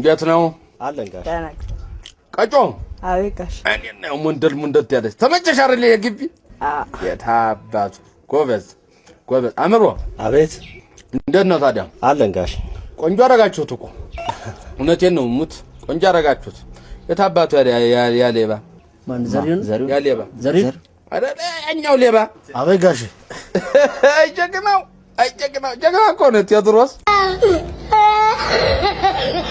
እንዴት ነው አለን ጋሽ ቀጮ አቤት ጋሽ እኔ ነው ሙንደል ያለች ተመቸሽ አይደል የግቢ የታባቱ ጎበዝ አምሮ አቤት እንዴት ነው ታዲያ አለን ጋሽ ቆንጆ አረጋችሁት እኮ እውነቴን ነው ሙት ቆንጆ አረጋችሁት የታባቱ ያሌባ ማን ዘሪሁን ያሌባ ዘሪሁን አይደል እኛው ሌባ አቤት ጋሽ ጀግናው ጀግና እኮ ነው ቴዎድሮስ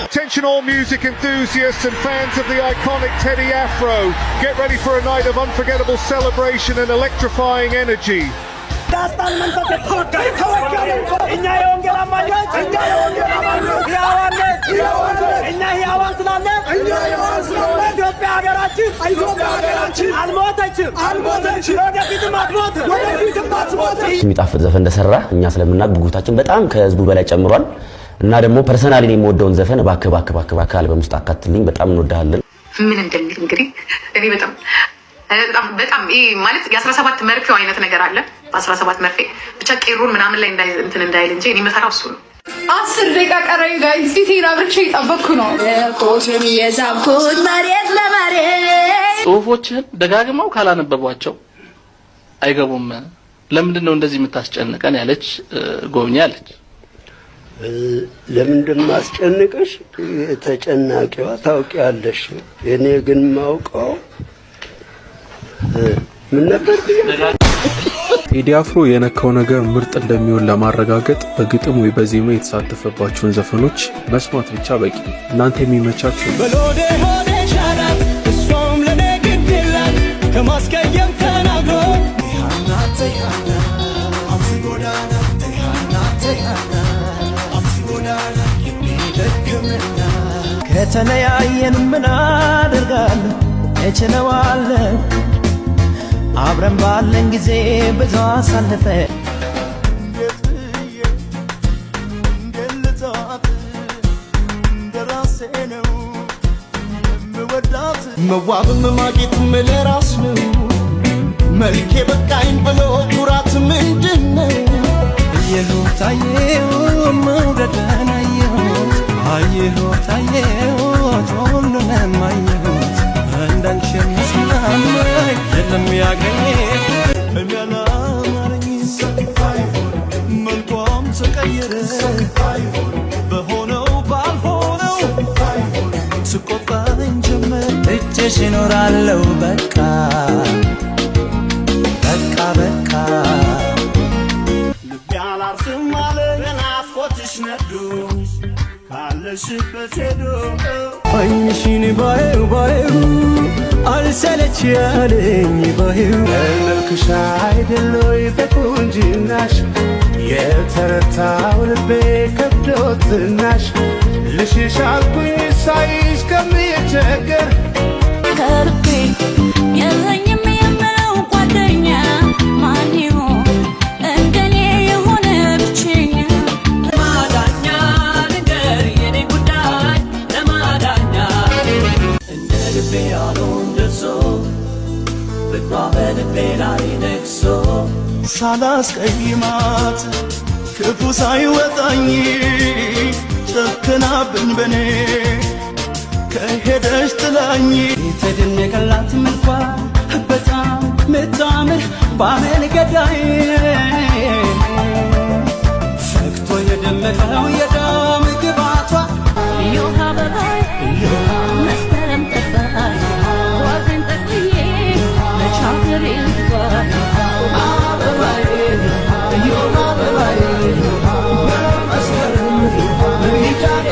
Attention all music enthusiasts and fans of the iconic Teddy Afro. Get ready for a night of unforgettable celebration and electrifying energy. የሚጣፍጥ ዘፈን እንደሰራ እኛ ስለምናቅ ጉጉታችን በጣም ከህዝቡ በላይ ጨምሯል እና ደግሞ ፐርሰናሊ ነው የምወደውን ዘፈን ባክ አልበም ውስጥ አካትልኝ በጣም እንወዳለን ምን እንደሚል እንግዲህ እኔ በጣም ይሄ ማለት የ17 መርፌው አይነት ነገር አለ በ17 መርፌ ብቻ ቄሩን ምናምን ላይ እንዳይል እንጂ እኔ መፈራው እሱ ነው 10 ደቂቃ ቀረኝ ጋይስ ፊቴን አብርቼ እየጠበቅኩ ነው ኮቴን የዛብኩት መሬት ለመሬት ጽሁፎችን ደጋግመው ካላነበቧቸው አይገቡም ለምንድን ነው እንደዚህ የምታስጨንቀን ያለች ጎብኛ አለች ለምን እንደማስጨንቅሽ ተጨናቂዋ ታውቂያለሽ እኔ ግን ማውቀው ምን ነበር ቴዲ አፍሮ የነካው ነገር ምርጥ እንደሚሆን ለማረጋገጥ በግጥም ወይ በዜማ የተሳተፈባቸውን ዘፈኖች መስማት ብቻ በቂ ነው እናንተ የሚመቻችሁ በሎዴ ሆዴ ሻላት እሷም ለኔ ግድ የላት ከማስቀየም ተናግሮ ያናተያና አምሲ ጎዳና ያናተያና አምሲ ጎዳና የሚደክምና ከተለያየን ምን አደርጋለሁ እችለዋለሁ አብረን ባለን ጊዜ ብዙ አሳልፈ መዋብም ማጌጥም ለራስ ነው መልኬ በቃኝ ብሎ ኩራት ምንድን ነው አየሁት መውደድን አየሁት ሁሉንም አየሁት እንዳንቺ መስማም የለም ያገኘ የሚያላማረኝ መልኳም ተቀየረ በሆነው ባልሆነው ስቆጣኝ ጀመር እጅሽ እኖራለሁ በቃ ልቤ አላርፍም አለ የናፍቆትሽ ነዶ ካለሽበት ሄዶ አይንሽን ባየው አልሰለች ያለኝ ባየው መልክሽ አይደለይ በቁንጅናሽ የተረታው ልቤ ከብዶትናሽ ልሽሽ አልኩኝ ሳይሽ ከምቸገር ከልቤ የለኝም የምለው ጓደኛ ማን ይሆን እንደኔ የሆነ ብቸኛ ለማዳኛ ንገር የኔ ጉዳይ ለማዳኛ እንደ ልቤ ያልሆን ደርሶ ፍቅሯ በልቤ ላይ ነግሶ ሳላስቀይማት ክፉ ሳይወጣኝ ጨክናብኝ በኔ ከሄደሽ ጥላኝ የተደነቀላት መልኳ በጣም ምታምር ባመል ገዳይ ፈክቶ የደመቀው የደም ግባቷ ዮሃ በባይ መስከረም ጠባይ ዋገን ጠቅዬ ለቻገሬ ልጓይ አበባይ ዮሃ በባይ መስከረም ሚጃዴ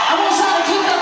I was out to the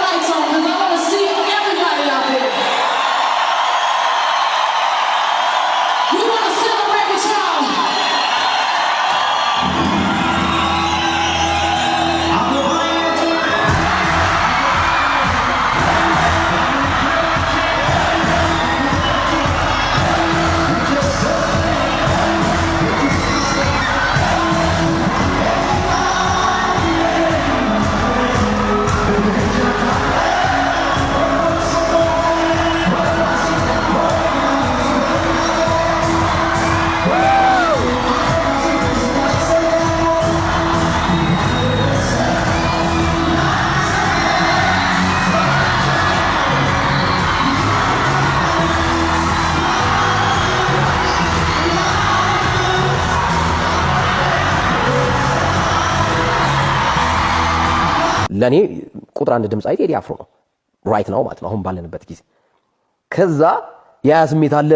ለኔ ቁጥር አንድ ድምጻዊ ቴዲ አፍሮ ነው ራይት ነው ማለት ነው አሁን ባለንበት ጊዜ። ከዛ ያ ስሜት አለ።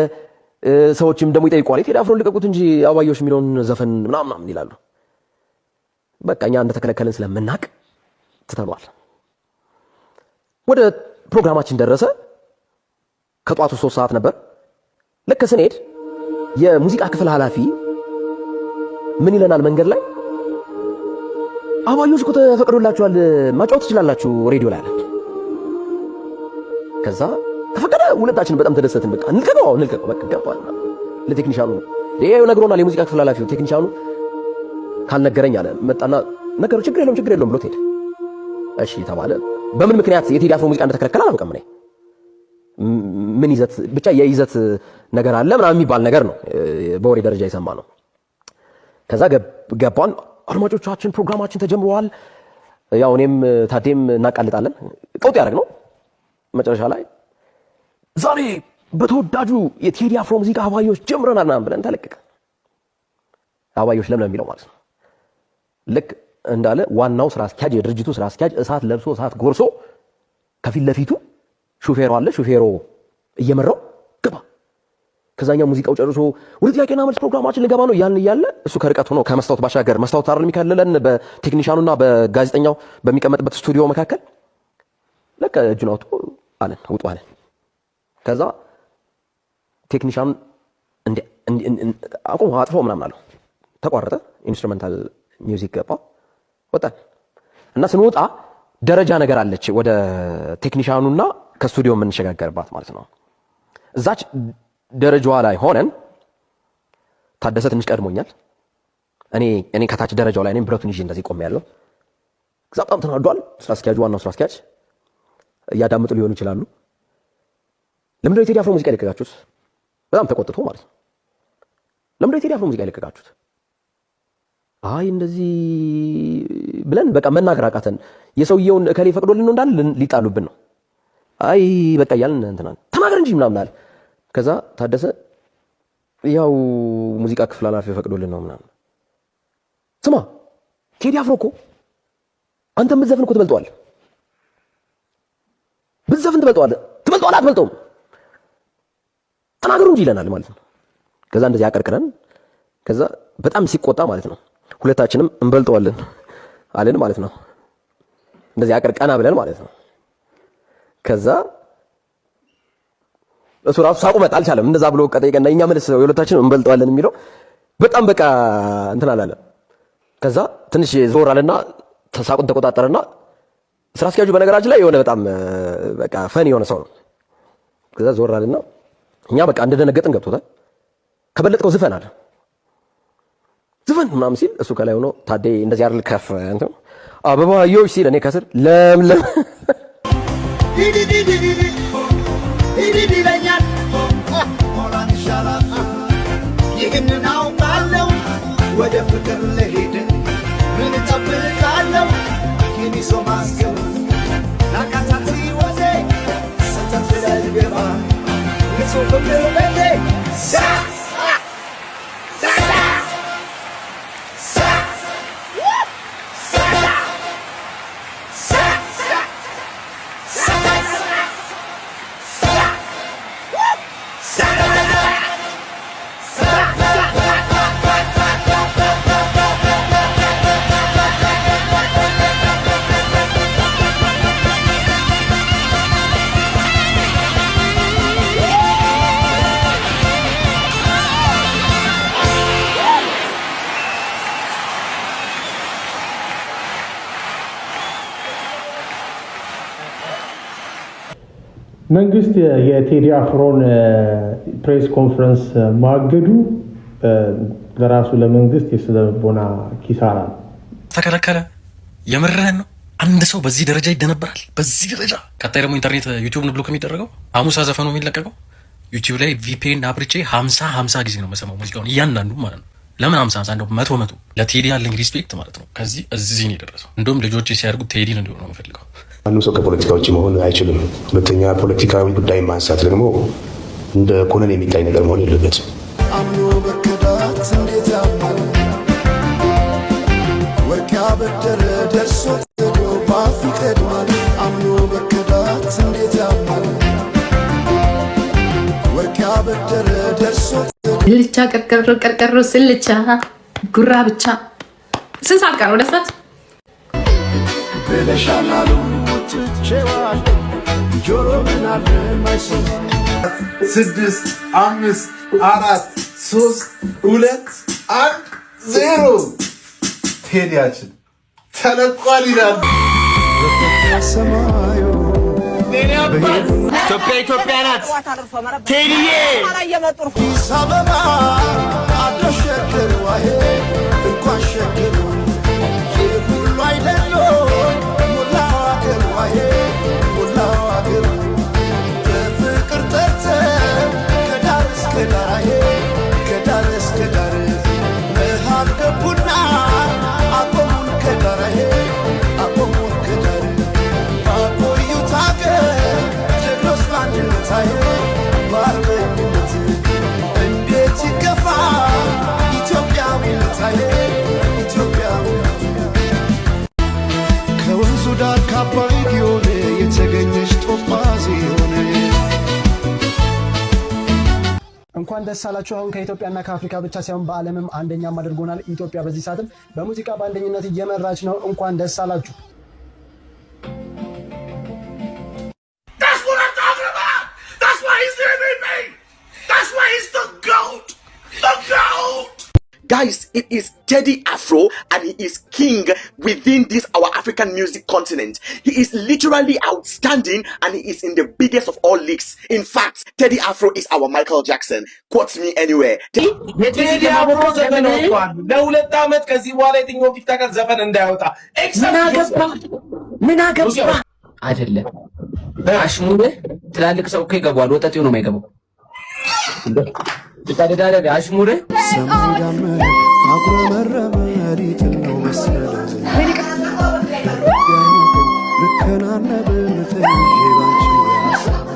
ሰዎችም ደግሞ ይጠይቋል ቴዲ አፍሮን ልቀቁት እንጂ አበባዮሽ የሚለውን ዘፈን ምናምን ይላሉ። በቃ እኛ እንደተከለከለን ስለምናቅ ትተኗል። ወደ ፕሮግራማችን ደረሰ። ከጧቱ 3 ሰዓት ነበር። ልክ ስንሄድ የሙዚቃ ክፍል ኃላፊ ምን ይለናል መንገድ ላይ አበባዮሽ እኮ ተፈቅዶላችኋል ማጫወት ትችላላችሁ ሬዲዮ ላይ አለ። ከዛ ተፈቀደ። ሁለታችን በጣም ተደሰትን። በቃ እንልቀቀው በቃ ገባን። ለቴክኒሻኑ ይሄው ነግሮናል የሙዚቃ ክፍል ኃላፊው። ቴክኒሻኑ ካልነገረኝ አለ መጣና ነገሩ ችግር የለውም ብሎ ሄደ። እሺ ተባለ። በምን ምክንያት የቴዲ አፍሮ ሙዚቃ እንደተከለከለ አላውቅም እኔ። ምን ይዘት ብቻ የይዘት ነገር አለ ምናምን የሚባል ነገር ነው በወሬ ደረጃ የሰማ ነው። ከዛ ገባን። አድማጮቻችን ፕሮግራማችን ተጀምሯል። ያው እኔም ታዴም እናቃልጣለን። ቀውጥ ያደርግ ነው። መጨረሻ ላይ ዛሬ በተወዳጁ የቴዲ አፍሮ ሙዚቃ አበባዮሽ ጀምረናል ምናምን ብለን ተለቀቀ። አበባዮሽ ለምን የሚለው ማለት ነው። ልክ እንዳለ ዋናው ስራ አስኪያጅ የድርጅቱ ስራ አስኪያጅ እሳት ለብሶ እሳት ጎርሶ ከፊት ለፊቱ ሹፌሩ አለ። ሹፌሩ እየመራው ገባ። ከዛኛው ሙዚቃው ጨርሶ ወደ ጥያቄና መልስ ፕሮግራማችን ልገባ ነው እያለ እሱ ከርቀት ሆኖ ከመስታወት ባሻገር መስታወት አይደል የሚከለለን በቴክኒሻኑና በጋዜጠኛው በሚቀመጥበት ስቱዲዮ መካከል ለካ እጁን አውጥቶ አለን ውጡ አለን። ከዛ ቴክኒሻኑ እንደ አጥፎ ምናምን አለው። ተቋረጠ። ኢንስትሩሜንታል ሚውዚክ ገባ። ወጣን እና ስንወጣ ደረጃ ነገር አለች ወደ ቴክኒሻኑና ከስቱዲዮ የምንሸጋገርባት ማለት ነው። እዛች ደረጃዋ ላይ ሆነን ታደሰ ትንሽ ቀድሞኛል። እኔ ከታች ደረጃው ላይ ነኝ። ብረቱን ይዤ እንደዚህ ቆሜያለሁ። ከዛ በጣም ተናዷል። ስራ አስኪያጁ ዋናው ስራ አስኪያጅ እያዳመጡ ሊሆኑ ይችላሉ። ለምንድን ነው የቴዲ አፍሮ ሙዚቃ የለቀቃችሁት? በጣም ተቆጥቶ ማለት ነው። ለምንድን ነው የቴዲ አፍሮ ሙዚቃ የለቀቃችሁት? አይ እንደዚህ ብለን በቃ መናገር አቃተን። የሰውየውን እከሌ ፈቅዶልን ነው እንዳለ ሊጣሉብን ነው። አይ በቃ እያልን እንትናን ተናገር እንጂ ምናምን አለ። ከዛ ታደሰ ያው ሙዚቃ ክፍል ኃላፊ ፈቅዶልን ነው ምናምን። ስማ ቴዲ አፍሮ እኮ አንተ የምትዘፍን እኮ ትበልጠዋለህ። ብትዘፍን ትበልጠዋለህ አትበልጠውም? ተናገሩ እንጂ ይለናል ማለት ነው። ከዛ እንደዚህ አቀርቅረን ከዛ በጣም ሲቆጣ ማለት ነው ሁለታችንም እንበልጠዋለን አለን ማለት ነው። እንደዚህ አቀርቀና ብለን ማለት ነው። ከዛ እሱ ራሱ ሳቁ መጣ አልቻለም። እንደዛ ብሎ ቀጠይቀና እኛ መልስ የሁለታችንም እንበልጠዋለን የሚለው በጣም በቃ እንትን አላለ። ከዛ ትንሽ ዞር አለና ሳቁን ተቆጣጠረና ስራ አስኪያጁ በነገራችን ላይ የሆነ በጣም በቃ ፈን የሆነ ሰው ነው። ከዛ ዞር አለና እኛ በቃ እንደደነገጥን ገብቶታል። ከበለጥከው ዝፈን አለ። ዝፈን ምናምን ሲል እሱ ከላይ ሆኖ ታዴ እንደዚህ አይደል ከፍ እንትን አበባዮሽ ሲል እኔ ከስር ለምለም ይለኛል ሞላን ይሻላል። ይህንን አውቃለሁ ወደ ፍቅር ልሄድ ምን እጠብቃለሁ ኪኒሶ ማስገቡ ናካታቲ ወዜ ሰተት ለልገባ ንጹህ ፍቅር በቴ መንግስት የቴዲ አፍሮን ፕሬስ ኮንፈረንስ ማገዱ ለራሱ ለመንግስት የስለቦና ኪሳራ ተከለከለ። የምርህን ነው? አንድ ሰው በዚህ ደረጃ ይደነበራል? በዚህ ደረጃ? ቀጣይ ደግሞ ኢንተርኔት ዩቲዩብ ብሎክ የሚደረገው ሐሙሳ ዘፈኑ የሚለቀቀው ዩቲዩብ ላይ ቪፒኤን አብርቼ 50 ጊዜ ነው መሰማው ሙዚቃውን እያንዳንዱ ማለት ነው። ለምን 50 እንደው 100 ለቴዲ ያለኝ ሪስፔክት ማለት ነው ከዚህ እዚህ ነው የደረሰው። እንደውም ልጆቼ ሲያርጉ ቴዲን እንዲሆን ነው የምፈልገው። ማንም ሰው ከፖለቲካ ውጭ መሆን አይችልም። ሁለተኛ ፖለቲካዊ ጉዳይ ማንሳት ደግሞ እንደ ኮነን የሚታይ ነገር መሆን የለበትም። አምኖ በከዳት እንዴት ያምናል ወርቅ ያበደረ ደርሶት በአፍሪካ ይቀድማል አምኖ መከዳት እንዴት ያማል ወርቅ ያበደረ ደርሶት ልቻ ቀርቀሮ ስልቻ ጉራ ብቻ ስንት ሰዓት ቀረው? 2 ሰዓት ብለሻላሉ ትቼዋል ጆሮ ምን አለ ማይሰማ 6 5 4 3 2 1 0 ቴዲያችን ተለቋል ይላል። ሰማዩ ኢትዮጵያ ናት። ቴዲዬ አዲስ አበባ አደሸገር ዋሄ እንኳን ሸገር ይህ ሁሉ አይደሎ ሙላው አገር ዋሄ ሙላው አገር በፍቅር ጠርተ ከዳር እስከ ዳር ከዳር እስከ ዳር መሃል ገቡና አቆሙን ከዳር አቆሙን ከዳር አቆዩት አገር ጀግኖች በአንድነት በአርበኝነት እንዴት ይገፋ ኢትዮጵያዊነት ኢትዮጵያዊነት ከወንዙ ዳር ካባይ የሆነ የተገኘች ጦጳዝ የሆነ እንኳን ደስ አላችሁ። አሁን ከኢትዮጵያና ከአፍሪካ ብቻ ሳይሆን በዓለምም አንደኛም አድርጎናል። ኢትዮጵያ በዚህ ሰዓትም በሙዚቃ በአንደኝነት እየመራች ነው። እንኳን ደስ አላችሁ። Guys, it is Teddy Afro and he is king within this our African music continent. He is literally outstanding and he is in the biggest of all leagues. In fact, Teddy Afro is our Michael Jackson. Quote me anywhere. Teddy Afro ዘፈን ወጥቷል። ለሁለት ዓመት ከዚህ በኋላ የትኛው ፊታከል ዘፈን እንዳይወጣ ምን አገባ አይደለም። አሽሙር ትላልቅ ሰው እኮ ይገባዋል። ወጣጤው ነው የማይገባው። ተዳዳዳ አሽሙር ሰማይዳም አጉረመረመ ሪትም ነው መሰለ ልከናነበ ምትንሽ ባንቺ ያሳብ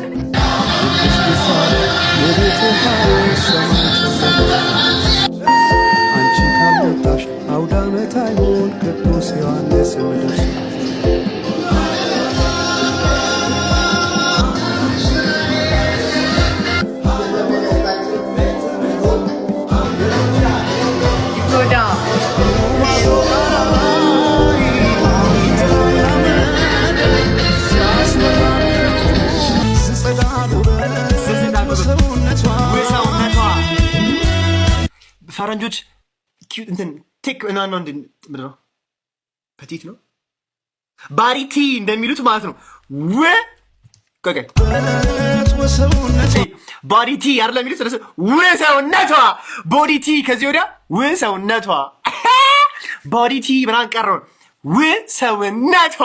የቤት አንቺ ካልመጣሽ አውዳመት አይሆን ቅዱስ ዮሐንስ ምድርስ ፈረንጆች እንትን ቴክ እና ነው ምንድነው ፐቲት ነው ባሪቲ እንደሚሉት ማለት ነው። ባሪቲ አይደለም የሚሉት ሰውነቷ ቦዲቲ ከዚህ ወዲያ ሰውነቷ ቦዲቲ ምናምን ቀረው ሰውነቷ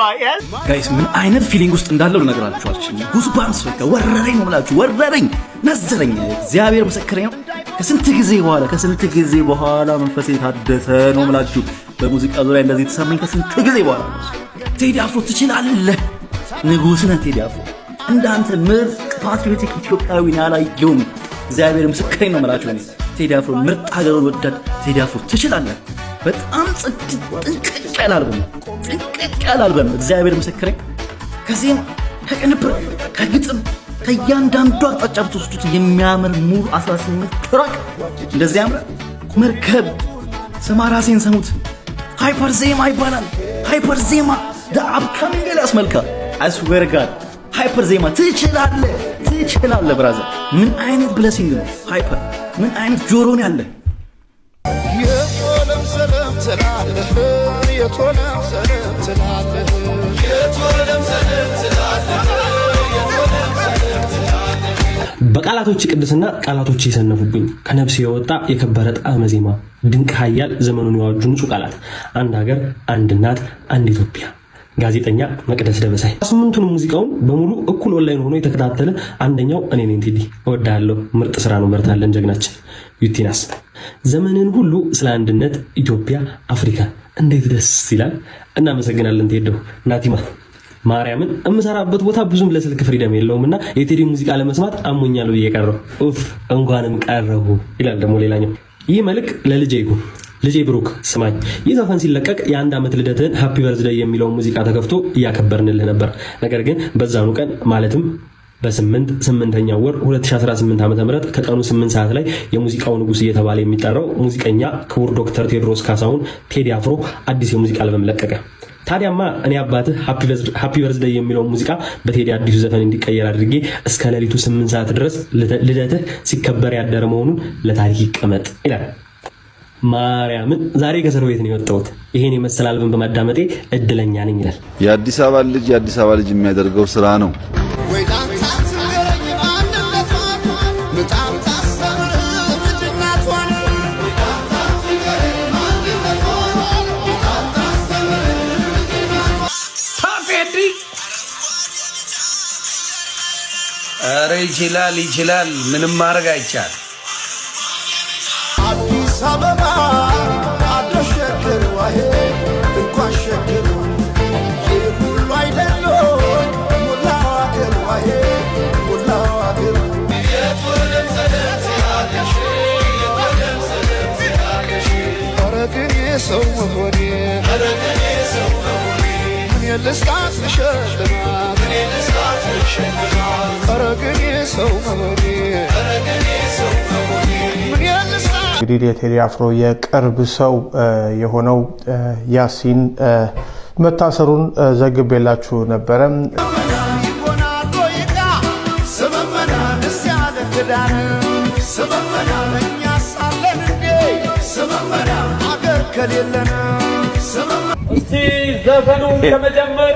ጋይስ ምን አይነት ፊሊንግ ውስጥ እንዳለው ልነግራችኋለሁ። ጉስባምስ በቃ ወረረኝ ነው ብላችሁ ወረረኝ ነዘረኝ። እግዚአብሔር ምስክሬ ነው። ከስንት ጊዜ በኋላ መንፈሴ ታደሰ ነው ብላችሁ በሙዚቃ ዙሪያ እንደዚህ ተሰማኝ። ከስንት ጊዜ በኋላ ቴዲ አፍሮ ትችላለህ፣ ንጉስ ነህ ቴዲ አፍሮ። እንዳንተ ምርጥ ፓትሪዮቲክ ኢትዮጵያዊ ያላየሁም። እግዚአብሔር ምስክሬ ነው የምላችሁ። እኔ ቴዲ አፍሮ ምርጥ ሀገር ወዳድ ቴዲ አፍሮ ትችላለህ። በጣም ጥንቅቅ ያለ አልበም እግዚአብሔር ምስክሬ። ከዚህም ከቅንብር ከግጥም ከእያንዳንዱ አቅጣጫ ብትወስዱት የሚያምር ሙሉ 18 ትራክ እንደዚህ ያምራል። መርከብ ስማ ራሴን ሰሙት ሃይፐር ዜማ ይባላል። ሃይፐር ዜማ አፕካሚንግ ያስመልካ አስዌር ጋድ ሃይፐር ዜማ ትችላለህ ብራዘር። ምን አይነት ብለሲንግ ነው ሃይፐር! ምን አይነት ጆሮ ነው ያለ! የቶለም ሰላም ትላለህ የቶለም ሰላም ትላለህ የቶለም ሰላም ትላለህ በቃላቶች ቅድስና ቃላቶች የሰነፉብኝ ከነፍስ የወጣ የከበረ ጣዕመ ዜማ ድንቅ ኃያል ዘመኑን የዋጁ ንጹህ ቃላት አንድ ሀገር አንድ እናት አንድ ኢትዮጵያ። ጋዜጠኛ መቅደስ ደበሳይ 8ቱን ሙዚቃውን በሙሉ እኩል ኦንላይን ሆኖ የተከታተለ አንደኛው እኔ ነኝ። ቴዲ እወዳለሁ፣ ምርጥ ስራ ነው፣ በርታለን ጀግናችን። ዩቲናስ ዘመንን ሁሉ ስለ አንድነት ኢትዮጵያ አፍሪካ እንዴት ደስ ይላል። እናመሰግናለን ቴዶ። ናቲማ ማርያምን እምሰራበት ቦታ ብዙም ለስልክ ፍሪደም የለውምና የቴዲ ሙዚቃ ለመስማት አሞኛለሁ እየቀረው እንኳንም ቀረሁ ይላል። ደግሞ ሌላኛው ይህ መልክ ለልጄ ይሁን ልጄ ብሩክ ስማኝ፣ ይህ ዘፈን ሲለቀቅ የአንድ ዓመት ልደትህን ሃፒ በርዝዴይ የሚለውን ሙዚቃ ተከፍቶ እያከበርንልህ ነበር። ነገር ግን በዛኑ ቀን ማለትም በ8ኛው ወር 2018 ዓ.ም ከቀኑ 8 ሰዓት ላይ የሙዚቃው ንጉስ እየተባለ የሚጠራው ሙዚቀኛ ክቡር ዶክተር ቴዎድሮስ ካሳሁን ቴዲ አፍሮ አዲስ የሙዚቃ አልበም ለቀቀ። ታዲያማ እኔ አባትህ ሃፒ በርዝዴይ የሚለው ሙዚቃ በቴዲ አዲሱ ዘፈን እንዲቀየር አድርጌ እስከ ሌሊቱ 8 ሰዓት ድረስ ልደትህ ሲከበር ያደረ መሆኑን ለታሪክ ይቀመጥ ይላል። ማርያምን ዛሬ ከእስር ቤት ነው የወጣሁት። ይሄን የመሰለ አልበም በማዳመጤ እድለኛ ነኝ ይላል። የአዲስ አበባ ልጅ የሚያደርገው ስራ ነው። ኧረ ይችላል፣ ምንም ማድረግ አይቻል። አዲስ አበባ አደሸከሩ አሄ እንኳን ሸከሩ ሁሉ አይደሎ ሙላው አገሩ አሄ ሙላው አገሩ አረግን የሰው መሆኔ ምን የልስጣት ልሸልማት እንግዲህ የቴዲ አፍሮ የቅርብ ሰው የሆነው ያሲን መታሰሩን ዘግቤላችሁ ነበረ። እስቲ ዘፈኑን ከመጀመር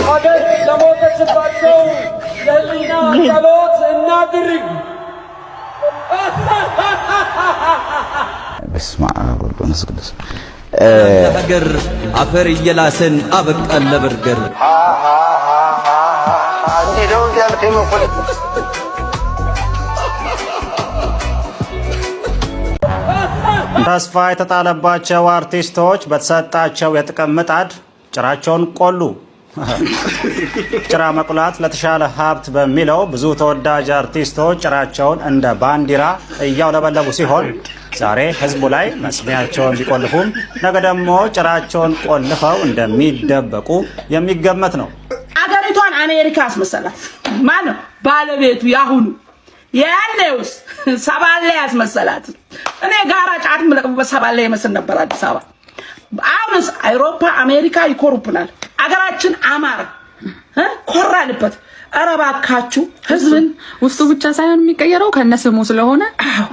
አገር ለሞተችባቸው ለህሊና ጸሎት እናድርግ። በስመ አብ ወወልድ ወመንፈስ ቅዱስ። ሀገር አፈር እየላሰን አበቃን ለበርገር ተስፋ የተጣለባቸው አርቲስቶች በተሰጣቸው የጥቅም ምጣድ ጭራቸውን ቆሉ። ጭራ መቁላት ለተሻለ ሀብት በሚለው ብዙ ተወዳጅ አርቲስቶች ጭራቸውን እንደ ባንዲራ እያውለበለቡ ሲሆን ዛሬ ህዝቡ ላይ መስሚያቸውን ቢቆልፉም ነገ ደግሞ ጭራቸውን ቆልፈው እንደሚደበቁ የሚገመት ነው። አገሪቷን አሜሪካ አስመሰላት። ማነው ባለቤቱ? ያሁኑ ያኔውስ ሰባሌ ያስመሰላት። እኔ ጋራ ጫት ምለቅበት ሰባሌ ይመስል ነበር አዲስ አበባ። አሁንስ አውሮፓ አሜሪካ ይኮሩብናል። አገራችን አማረ ኮራንበት። ኧረ እባካችሁ ህዝብን ውስጡ ብቻ ሳይሆን የሚቀየረው ከነስሙ ስለሆነ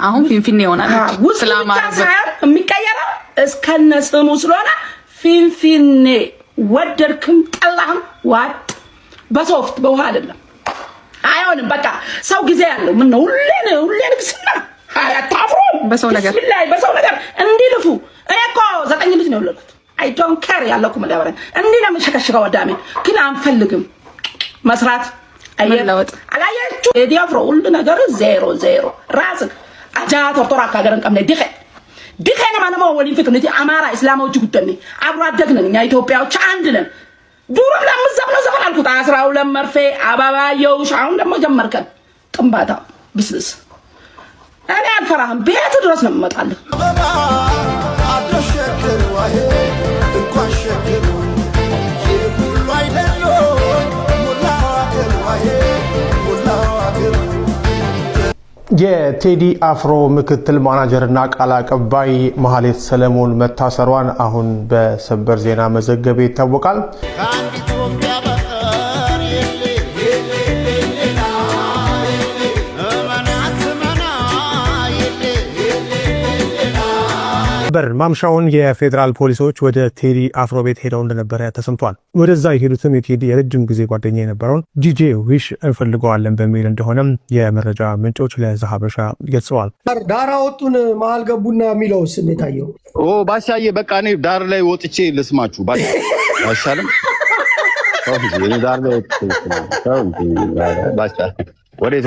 አሁን ፊንፊኔ ይሆናል። ውስጡ ብቻ ሳይሆን የሚቀየረው እስከነስሙ ስለሆነ ፊንፊኔ። ወደድክም ጠላህም ዋጥ በሶፍት በውሃ አይደለም አይሆንም። በቃ ሰው ጊዜ ያለው ምን ነው ሁሌ ንግስና አያታፍሩ በሰው ነገር እንዲልፉ። እኔ እኮ 9 ልጅ ነው የወለድኩት። አይ ዶንት ኬር ያለኩ መዳበረን እንዲህ ነው የምሸከሽከው ወዳሜ። ግን አንፈልግም መስራት አይለወጥ። አላያችሁ ቴዲ አፍሮ ሁሉ ነገር 0 ራስህ አጃ ተርቶራ ካገረን ቀምነ ዲኸና ማነው ወሊን ፍቅር ነቲ አማራ እስላማዎች ጉደኔ አብሮ አደግነን እኛ ኢትዮጵያዎች አንድ ነን። ዱሩም ለምዘብነው ዘፈን አልኩት 12 መርፌ አባባየው። አሁን ደግሞ ጀመርከን ጥንባታ ብስብስ። እኔ አልፈራህም፣ ቤት ድረስ ነው የምመጣልህ። የቴዲ አፍሮ ምክትል ማናጀርና ቃል አቀባይ ማህሌት ሰለሞን መታሰሯን አሁን በሰበር ዜና መዘገብ ይታወቃል። ማምሻውን የፌዴራል ፖሊሶች ወደ ቴዲ አፍሮ ቤት ሄደው እንደነበረ ተሰምቷል። ወደዛ የሄዱትም የቴዲ የረጅም ጊዜ ጓደኛ የነበረውን ዲጄ ዊሽ እንፈልገዋለን በሚል እንደሆነም የመረጃ ምንጮች ለዛሀበሻ ገልጸዋል። ዳራ ወጡን መሀል ገቡና የሚለው ስም የታየው ባሻዬ፣ በቃ እኔ ዳር ላይ ወጥቼ ልስማችሁ አይሻልም? ዳር ላይ ባሻ ወዴት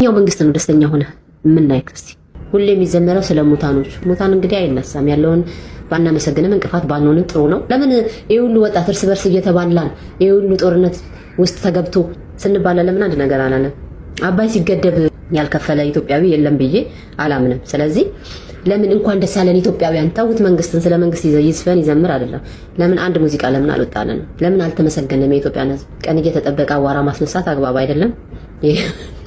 ያው መንግስት ነው ደስተኛ ሆነ ምን ላይ ክርስቲ ሁሌ የሚዘመረው ስለ ሙታኖች። ሙታን እንግዲህ አይነሳም። ያለውን ባናመሰግንም እንቅፋት ባንሆንም ጥሩ ነው። ለምን ይሄ ሁሉ ወጣት እርስ በርስ እየተባላን ይሄ ሁሉ ጦርነት ውስጥ ተገብቶ ስንባላ ለምን አንድ ነገር አላለም? አባይ ሲገደብ ያልከፈለ ኢትዮጵያዊ የለም ብዬ አላምንም። ስለዚህ ለምን እንኳን ደስ ያለን ኢትዮጵያውያን ተውት። መንግስትን ስለ መንግስት ይዝፈን ይዘምር አይደለም። ለምን አንድ ሙዚቃ ለምን አልወጣለን? ለምን አልተመሰገነም? የኢትዮጵያን ሕዝብ ቀን እየተጠበቀ አዋራ ማስነሳት አግባብ አይደለም።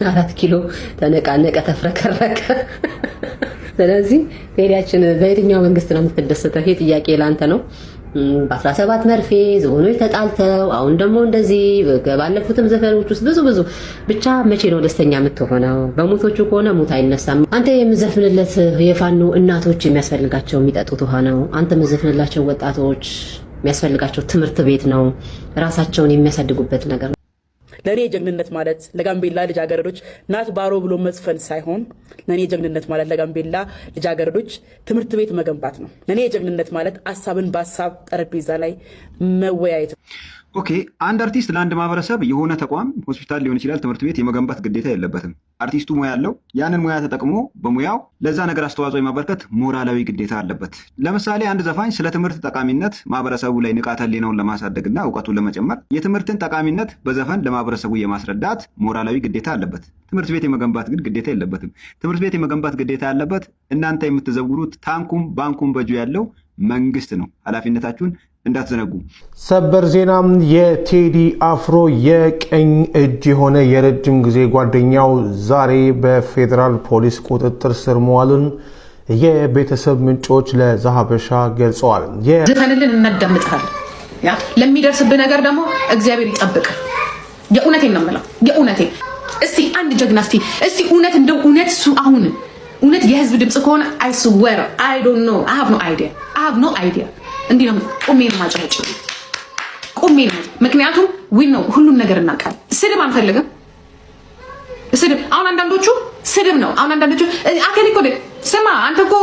4 ኪሎ ተነቃነቀ ተፍረከረከ። ስለዚህ ቴዲያችን በየትኛው መንግስት ነው የምትደሰተው? ይሄ ጥያቄ ላንተ ነው። በ17 መርፌ ዝሆኖች ተጣልተው አሁን ደግሞ እንደዚህ ባለፉትም ዘፈኖች ውስጥ ብዙ ብቻ መቼ ነው ደስተኛ የምትሆነው? በሞቶቹ ከሆነ ሙት አይነሳም። አንተ የምዘፍንለት የፋኖ እናቶች የሚያስፈልጋቸው የሚጠጡት ውሃ ነው። አንተ የምዘፍንላቸው ወጣቶች የሚያስፈልጋቸው ትምህርት ቤት ነው፣ ራሳቸውን የሚያሳድጉበት ነገር ነው። ለኔ ጀግንነት ማለት ለጋምቤላ ልጃገረዶች ናት ባሮ ብሎ መዝፈን ሳይሆን ለኔ ጀግንነት ማለት ለጋምቤላ ልጃገረዶች ትምህርት ቤት መገንባት ነው። ለኔ ጀግንነት ማለት ሐሳብን በሐሳብ ጠረጴዛ ላይ መወያየት። ኦኬ፣ አንድ አርቲስት ለአንድ ማህበረሰብ የሆነ ተቋም ሆስፒታል ሊሆን ይችላል፣ ትምህርት ቤት የመገንባት ግዴታ የለበትም። አርቲስቱ ሙያ አለው። ያንን ሙያ ተጠቅሞ በሙያው ለዛ ነገር አስተዋጽኦ የማበርከት ሞራላዊ ግዴታ አለበት። ለምሳሌ አንድ ዘፋኝ ስለ ትምህርት ጠቃሚነት ማህበረሰቡ ላይ ንቃተ ህሊናውን ለማሳደግና እውቀቱን ለመጨመር የትምህርትን ጠቃሚነት በዘፈን ለማህበረሰቡ የማስረዳት ሞራላዊ ግዴታ አለበት። ትምህርት ቤት የመገንባት ግን ግዴታ የለበትም። ትምህርት ቤት የመገንባት ግዴታ ያለበት እናንተ የምትዘውሩት ታንኩም ባንኩም በእጁ ያለው መንግስት ነው። ኃላፊነታችሁን እንዳትዘነጉ። ሰበር ዜና። የቴዲ አፍሮ የቀኝ እጅ የሆነ የረጅም ጊዜ ጓደኛው ዛሬ በፌዴራል ፖሊስ ቁጥጥር ስር መዋሉን የቤተሰብ ምንጮች ለዛሀበሻ ገልጸዋል። ዘፈንልን እናዳምጣለን። ያ ለሚደርስብህ ነገር ደግሞ እግዚአብሔር ይጠብቅ። የእውነቴን ነው የምለው፣ የእውነቴን። እስቲ አንድ ጀግና እስቲ እውነት እንደው እውነት አሁን እውነት የህዝብ ድምጽ ከሆነ አይ ስዌር አይ ዶንት ኖ አይ ሃቭ ኖ አይዲያ እንዲህ ነው ቁሜ ማጨጭ ቁሜ ነው። ምክንያቱም ዊን ነው ሁሉን ነገር እናውቃለን። ስድብ አንፈልግም። ስድብ አሁን አንዳንዶቹ ስድብ ነው። አሁን አንዳንዶቹ አከሊ እኮ ስማ አንተ እኮ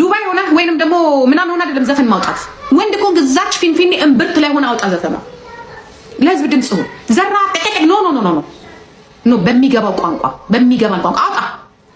ዱባይ ሆነ ወይንም ደግሞ ምናምን ሆነ አይደለም ዘፈን ማውጣት። ወንድ እኮ ግዛች ፊንፊኔ እምብርት ላይ ሆነ አውጣ ዘፈን ለህዝብ ድምጽ ሆነ ዘራ ጠቀቅ ኖ በሚገባው ቋንቋ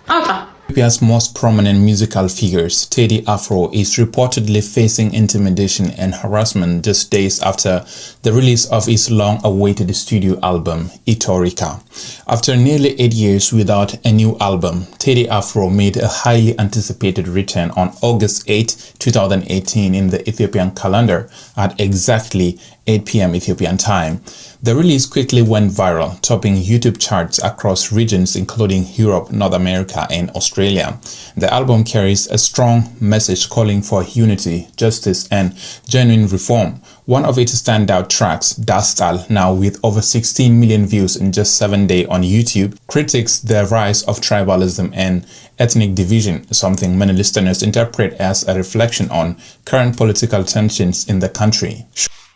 አውጣ። Ethiopia's most prominent musical figures, Teddy Afro, is reportedly facing intimidation and harassment just days after the release of his long-awaited studio album, Itorika. After nearly 8 years without a new album, Teddy Afro made a highly anticipated return on August 8, 2018 in the Ethiopian calendar at exactly 8 p.m. Ethiopian time. The release quickly went viral, topping YouTube charts across regions including Europe, North America, and Australia. The album carries a strong message calling for unity, justice, and genuine reform. One of its standout tracks, Dastal, now with over 16 million views in just 7 days on YouTube, critiques the rise of tribalism and ethnic division, something many listeners interpret as a reflection on current political tensions in the country.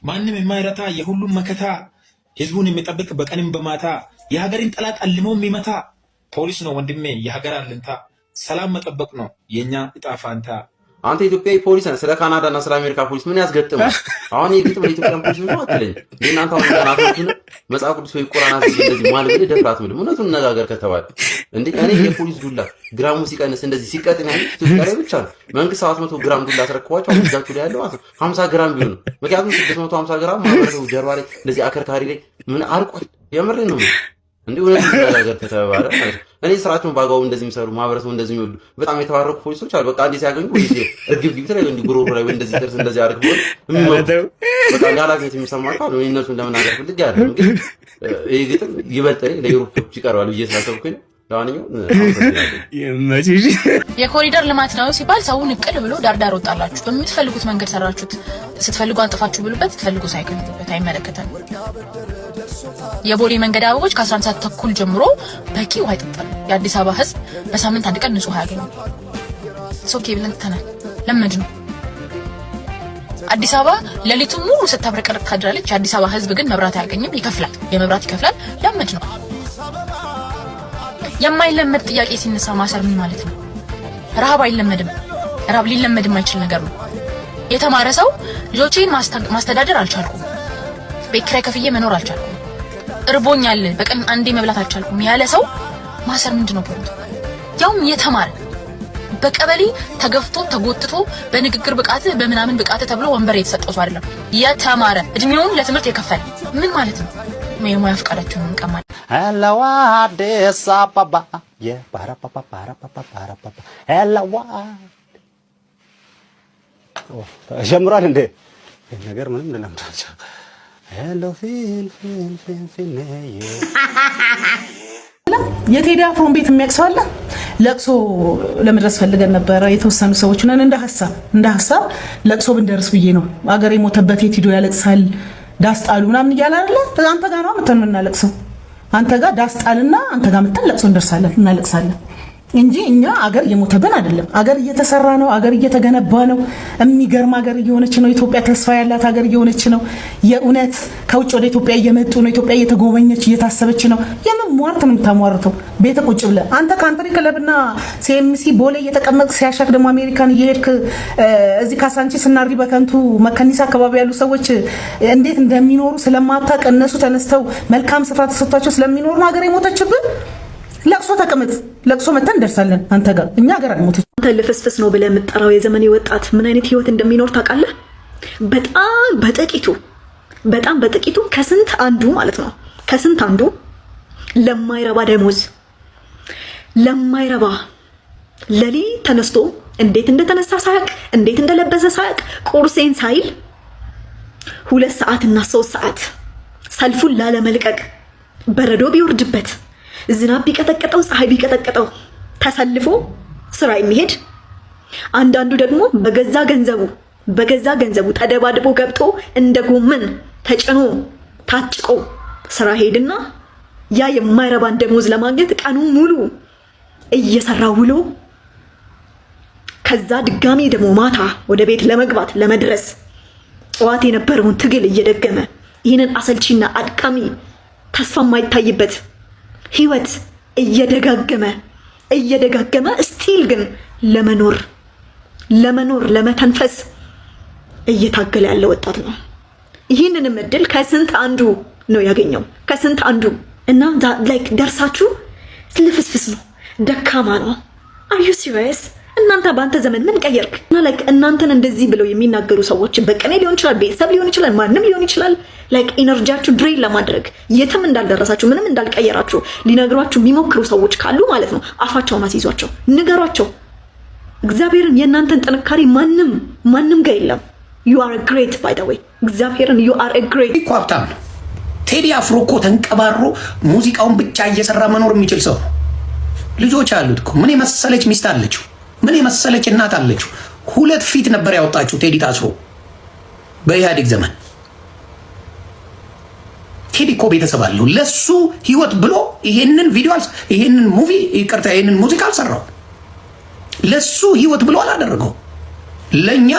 ማንም የማይረታ የሁሉም መከታ ህዝቡን የሚጠብቅ በቀንም በማታ የሀገርን ጠላት አልሞ የሚመታ ፖሊስ ነው ወንድሜ የሀገር አለንታ ሰላም መጠበቅ ነው የኛ እጣ ፋንታ። አንተ ኢትዮጵያዊ ፖሊስ ነህ፣ ስለ ካናዳ እና ስለ አሜሪካ ፖሊስ ምን ያስገጥማል? አሁን የግጥም ለኢትዮጵያን ፖሊስ ነው አትለኝ። እናንተ አሁን ካናዳችሁ መጽሐፍ ቅዱስ ወይ ቁርአን እንደዚህ ማለት ነው ደፍራት ምንም እውነቱን ነጋገር ከተባለ እንዴ እኔ የፖሊስ ዱላ ግራሙ ሲቀንስ እንደዚህ ሲቀጥን ያለ ኢትዮጵያ ላይ ብቻ ነው። መንግስት 700 ግራም ዱላ አስረክቧቸው አሁን እጃችሁ ላይ ያለው 50 ግራም ቢሆን ምክንያቱም 650 ግራም ማህበረሰቡ ጀርባ ላይ እንደዚህ አከርካሪ ላይ ምን አርቋል። የምሬን ነው እንዴ እውነቱን ነጋገር ከተባለ ማለት ነው። እኔ ስራቸውን ባጋው እንደዚህ የሚሰሩ ማህበረሰቡ እንደዚህ የሚወዱ በጣም የተባረኩ ፖሊሶች አሉ። በቃ እንዴ ሲያገኙ ወይስ እርግብ ግብት ላይ እንዲ ጉሮሮ ላይ እንደዚህ ጥርስ እንደዚህ አድርገው በቃ ያላገኘት የሚሰማ ካሉ እነሱን ለመናገር ፈልግ ያለው ግን ይሄ ግጥም ይበልጥ ለዩሮፖች ይቀርባል ብዬ ስላሰብኩኝ የኮሪደር ልማት ነው ሲባል ሰው ንቅል ብሎ ዳርዳር ወጣላችሁ። በምትፈልጉት መንገድ ሰራችሁት። ስትፈልጉ አንጥፋችሁ ብሉበት፣ ስትፈልጉ ሳይከፍሉበት አይመለከተም። የቦሌ መንገድ አበቦች ከ11 ሰዓት ተኩል ጀምሮ በቂ ውሃ ይጠጣሉ። የአዲስ አበባ ህዝብ በሳምንት አንድ ቀን ንጹህ ውሃ ያገኛል። ሶኬ ብለን ትተናል። ለምንድን ነው አዲስ አበባ ሌሊቱን ሙሉ ስታብረቀርቅ ታድራለች። የአዲስ አበባ ህዝብ ግን መብራት አያገኝም፣ ይከፍላል። የመብራት ይከፍላል። ለምንድን ነው የማይለመድ ጥያቄ ሲነሳ ማሰር ምን ማለት ነው? ረሃብ አይለመድም። ረሃብ ሊለመድ የማይችል ነገር ነው። የተማረ ሰው ልጆቼን ማስተዳደር አልቻልኩም፣ ቤት ኪራይ ከፍዬ መኖር አልቻልኩም፣ እርቦኛል፣ በቀን አንዴ መብላት አልቻልኩም ያለ ሰው ማሰር ምንድነው ፖይንቱ? ያውም የተማረ በቀበሌ ተገፍቶ ተጎትቶ በንግግር ብቃት በምናምን ብቃት ተብሎ ወንበር የተሰጠው ሰው አይደለም። የተማረ እድሜውን ለትምህርት የከፈለ ምን ማለት ነው? የሙያ ፈቃዳችሁን እንቀማለን። ሄላዋ አዲስ አበባ የባራባባ ሄላዋ ጀምሯል እንዴ ነገር ምንም ልለምዳቸው ሄሎ ፊን የቴዲ አፍሮን ቤት የሚያቅሰው አለ። ለቅሶ ለመድረስ ፈልገን ነበረ የተወሰኑ ሰዎች ነን። እንደ ሀሳብ ለቅሶ ብንደርስ ብዬ ነው። አገር የሞተበት የት ሂዶ ያለቅሳል ዳስጣሉ ምናምን እያለ አይደለ? አንተ ጋር ነው መተን የምናለቅሰው። አንተ ጋር ዳስጣልና አንተ ጋር መተን ለቅሶ እንደርሳለን እናለቅሳለን እንጂ እኛ አገር እየሞተብን አይደለም። አገር እየተሰራ ነው። አገር እየተገነባ ነው። የሚገርም አገር እየሆነች ነው። ኢትዮጵያ ተስፋ ያላት አገር እየሆነች ነው። የእውነት ከውጭ ወደ ኢትዮጵያ እየመጡ ነው። ኢትዮጵያ እየተጎበኘች እየታሰበች ነው። የምን ሟርት ነው የምታሟርተው? ቤተ ቁጭ ብለህ አንተ ካንትሪ ክለብና ሲኤምሲ ቦሌ እየተቀመጥክ ሲያሻክ ደግሞ አሜሪካን እየሄድክ እዚህ ካሳንቺስ እና በከንቱ መከኒሳ አካባቢ ያሉ ሰዎች እንዴት እንደሚኖሩ ስለማታውቅ እነሱ ተነስተው መልካም ስፍራ ተሰጥቷቸው ስለሚኖሩ ነው አገር የሞተችብን። ለቅሶ ተቀመጥ፣ ለቅሶ መተን እንደርሳለን። አንተ ጋር እኛ ጋር አልሞተች። አንተ ልፍስፍስ ነው ብለህ የምትጠራው የዘመኔ ወጣት ምን አይነት ህይወት እንደሚኖር ታውቃለህ? በጣም በጥቂቱ ከስንት አንዱ ማለት ነው ከስንት አንዱ ለማይረባ ደሞዝ ለማይረባ ለሊት ተነስቶ እንዴት እንደተነሳ ሳያቅ እንዴት እንደለበሰ ሳያቅ ቁርሴን ሳይል 2 ሰዓትና 3 ሰዓት ሰልፉን ላለመልቀቅ በረዶ ቢወርድበት ዝናብ ቢቀጠቀጠው ፀሐይ ቢቀጠቀጠው ተሰልፎ ስራ የሚሄድ አንዳንዱ ደግሞ በገዛ ገንዘቡ ተደባድቦ ገብቶ እንደ ጎመን ተጭኖ ታጭቆ ስራ ሄድና ያ የማይረባን ደሞዝ ለማግኘት ቀኑን ሙሉ እየሰራ ውሎ ከዛ ድጋሚ ደግሞ ማታ ወደ ቤት ለመግባት ለመድረስ ጠዋት የነበረውን ትግል እየደገመ ይህንን አሰልቺና አድካሚ ተስፋ የማይታይበት ህይወት እየደጋገመ ስቲል ግን ለመተንፈስ እየታገለ ያለ ወጣት ነው። ይህንንም እድል ከስንት አንዱ ነው ያገኘው። ከስንት አንዱ እና ላይክ ደርሳችሁ ልፍስፍስ ነው፣ ደካማ ነው። አር ዩ ሲሪየስ? እናንተ በአንተ ዘመን ምን ቀየርክ? እና ላይክ እናንተን እንደዚህ ብለው የሚናገሩ ሰዎች በቀኔ ሊሆን ይችላል፣ ቤተሰብ ሊሆን ይችላል፣ ማንም ሊሆን ይችላል። ላይክ ኢነርጂያችሁ ድሬን ለማድረግ የትም እንዳልደረሳችሁ ምንም እንዳልቀየራችሁ ሊነግሯችሁ የሚሞክሩ ሰዎች ካሉ ማለት ነው አፋቸውን አስይዟቸው፣ ንገሯቸው። እግዚአብሔርን የእናንተን ጥንካሬ ማንም ጋር የለም። you are a great by the way እግዚአብሔርን you are a great ሀብታም ነው። ቴዲ አፍሮ እኮ ተንቀባሮ ሙዚቃውን ብቻ እየሰራ መኖር የሚችል ሰው ነው። ልጆች አሉት እኮ ምን የመሰለች ሚስት አለችው፣ ምን የመሰለች እናት አለችው። 2 ፊት ነበር ያወጣችው ቴዲ ታስሮ በኢህአዴግ ዘመን። ቴዲ እኮ ቤተሰብ አለው። ለሱ ህይወት ብሎ ይሄንን ሙዚቃ አልሰራው። ለሱ ህይወት ብሎ አላደረገው። ለኛ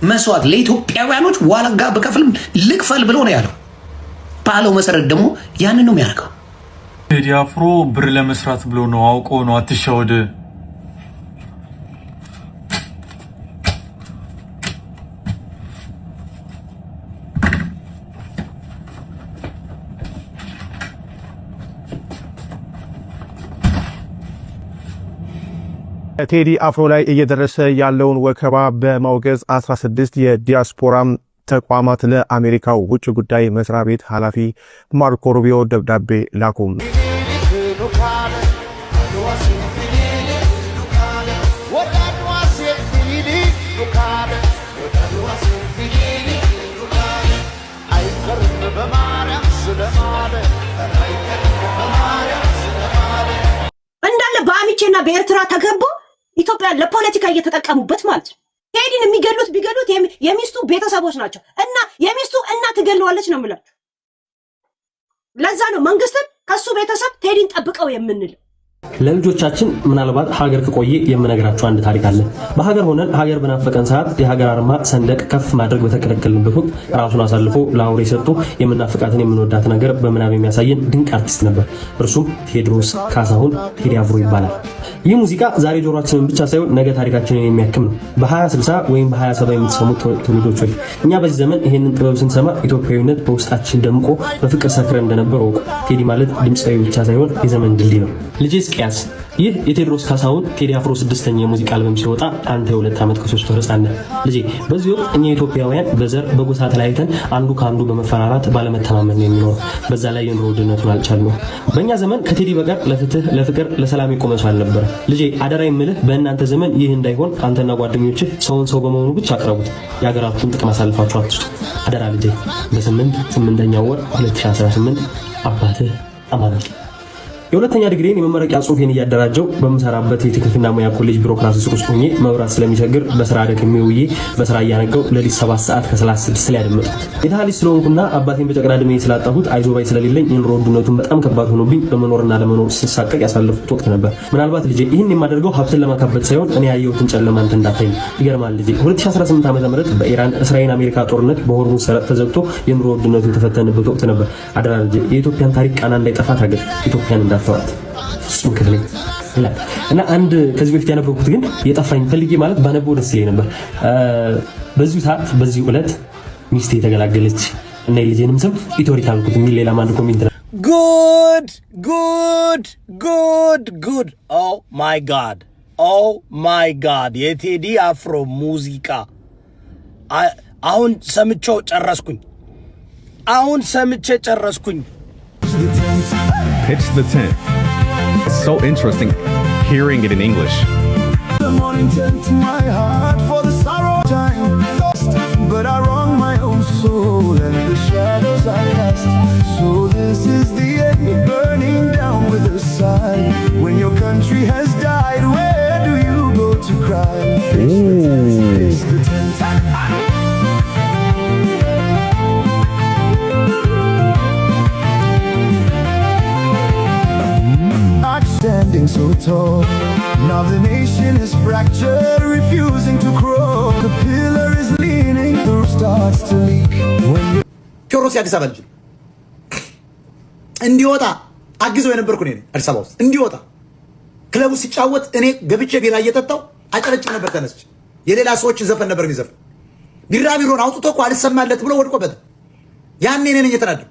መስዋዕት ለኢትዮጵያውያኖች ዋጋ በከፍልም ልክፈል ብሎ ነው ያለው። ባለው መሰረት ደግሞ ያንን ነው የሚያደርገው። ቴዲ አፍሮ ብር ለመስራት ብሎ ነው፣ አውቆ ነው። አትሻወድ። ቴዲ አፍሮ ላይ እየደረሰ ያለውን ወከባ በማውገዝ 16 የዲያስፖራ ተቋማት ለአሜሪካው ውጭ ጉዳይ መስሪያ ቤት ኃላፊ ማርኮ ሩቢዮ ደብዳቤ ላኩም። እንዳለ በአሚቼና በኤርትራ ተገቦ ኢትዮጵያ ለፖለቲካ እየተጠቀሙበት ማለት ነው። ቴዲን የሚገሉት ቢገሉት የሚስቱ ቤተሰቦች ናቸው እና የሚስቱ እናት ትገለዋለች ነው የምላችሁ። ለዛ ነው መንግስትን ከሱ ቤተሰብ ቴዲን ጠብቀው የምንል። ለልጆቻችን ምናልባት ሀገር ከቆየ የምነግራቸው አንድ ታሪክ አለ። በሀገር ሆነን ሀገር በናፈቀን ሰዓት የሀገር አርማ ሰንደቅ ከፍ ማድረግ በተከለከልንበት ወቅት ራሱን አሳልፎ ለአውሬ ሰጥቶ የምናፍቃትን የምንወዳት ነገር በምናብ የሚያሳየን ድንቅ አርቲስት ነበር። እርሱም ቴዎድሮስ ካሳሁን ቴዲ አፍሮ ይባላል። ይህ ሙዚቃ ዛሬ ጆሮአችንን ብቻ ሳይሆን ነገ ታሪካችንን የሚያክም ነው። በ2060 ወይም በ2070 የምትሰሙት ትውልዶች ወይ እኛ በዚህ ዘመን ይሄንን ጥበብ ስንሰማ ኢትዮጵያዊነት በውስጣችን ደምቆ በፍቅር ሰክረን እንደነበር ወቁ። ቴዲ ማለት ድምፃዊ ብቻ ሳይሆን የዘመን ድልድይ ነው። ልጄ እስቂያስ ይህ የቴዎድሮስ ካሳሁን ቴዲ አፍሮ 6ኛ የሙዚቃ አልበም ሲወጣ አንተ የ2 ዓመት ከ3 ወር ሕፃን ነህ ልጄ። በዚህ ወቅት እኛ ኢትዮጵያውያን በዘር በጎሳ ተለያይተን አንዱ ከአንዱ በመፈራራት ባለመተማመን ነው የሚኖረው። በዛ ላይ የኑሮ ውድነቱን አልቻልነው። በእኛ ዘመን ከቴዲ በቀር ለፍትህ፣ ለፍቅር፣ ለሰላም የቆመ ሰው አልነበረ ልጄ። አደራ የምልህ በእናንተ ዘመን ይህ እንዳይሆን አንተና ጓደኞችህ ሰውን ሰው በመሆኑ ብቻ አቅርቡት። የሀገራችሁን ጥቅም አሳልፋችሁ አትስጡ። አደራ ልጄ። በ8ኛው ወር 2018 አባትህ አማኑኤል። የሁለተኛ ዲግሪን የመመረቂያ ጽሁፌን እያደራጀው በመሰራበት የቴክኒክና ሙያ ኮሌጅ ቢሮክራሲ ስር ውስጥ ሆኜ መብራት ስለሚቸግር በስራ ደክሜ ውዬ በስራ እያነገው ለሊት 7 ሰዓት ከ36 ላይ ያደመጥኩት የድሃ ልጅ ስለሆንኩና አባቴን በጨቅላ ዕድሜ ስላጣሁት አይዞባይ ስለሌለኝ የኑሮ ውድነቱን በጣም ከባድ ሆኖብኝ በመኖርና ለመኖር ስሳቀቅ ያሳለፍኩት ወቅት ነበር። ምናልባት ልጄ ይህን የማደርገው ሀብትን ለማካበት ሳይሆን እኔ ያየሁትን ጨለማ አንተ እንዳታይ ነው። ይገርማል ልጄ 2018 ዓ.ም በኢራን እስራኤል አሜሪካ ጦርነት በሆርሙዝ ሰረጥ ተዘግቶ የኑሮ ውድነቱ የተፈተነበት ወቅት ነበር። አደራ ልጄ የኢትዮጵያን ታሪክ ቃና እንዳይጠፋ ታገል። ኢትዮጵያን እንዳትተዋት ፍጹም ክፍሌ ይላል እና አንድ ከዚህ በፊት ያነበብኩት ግን የጠፋኝ ፈልጌ ማለት ባነበው ደስ ይለኝ ነበር። በዚሁ ሰዓት በዚሁ ዕለት ሚስቴ የተገላገለች እና የልጄንም ስም ኢቶሪክ አልኩት የሚል ሌላ አንድ ኮሜንት ነው። ጉድ ጉድ ጉድ ጉድ ኦ ማይ ጋድ ኦ ማይ ጋድ የቴዲ አፍሮ ሙዚቃ አሁን ሰምቼው ጨረስኩኝ። Pitch the tent. It's so interesting hearing it in English. The morning turned to my heart for the sorrow time lost, but I wrong my own soul and the shadows I cast. So this is the end, burning down with a sigh. When your country has died, where do you go to cry? Pitch the tent. Standing so tall, now the nation is fractured, refusing to crawl. The pillar is leaning, the roof starts to leak. ቴዎድሮስ የአዲስ አበባ ልጅ እንዲወጣ አግዘው የነበርኩ እኔ አዲስ አበባ ውስጥ እንዲወጣ ክለቡ ሲጫወት እኔ ገብቼ ቢራ እየጠጣው አጨረጭ ነበር። ተነስቼ የሌላ ሰዎች ዘፈን ነበር የሚዘፍን ቢራቢሮን አውጥቶ እኮ አልሰማለት ብሎ ወድቆበት ያኔ እኔ ነኝ የተናደው።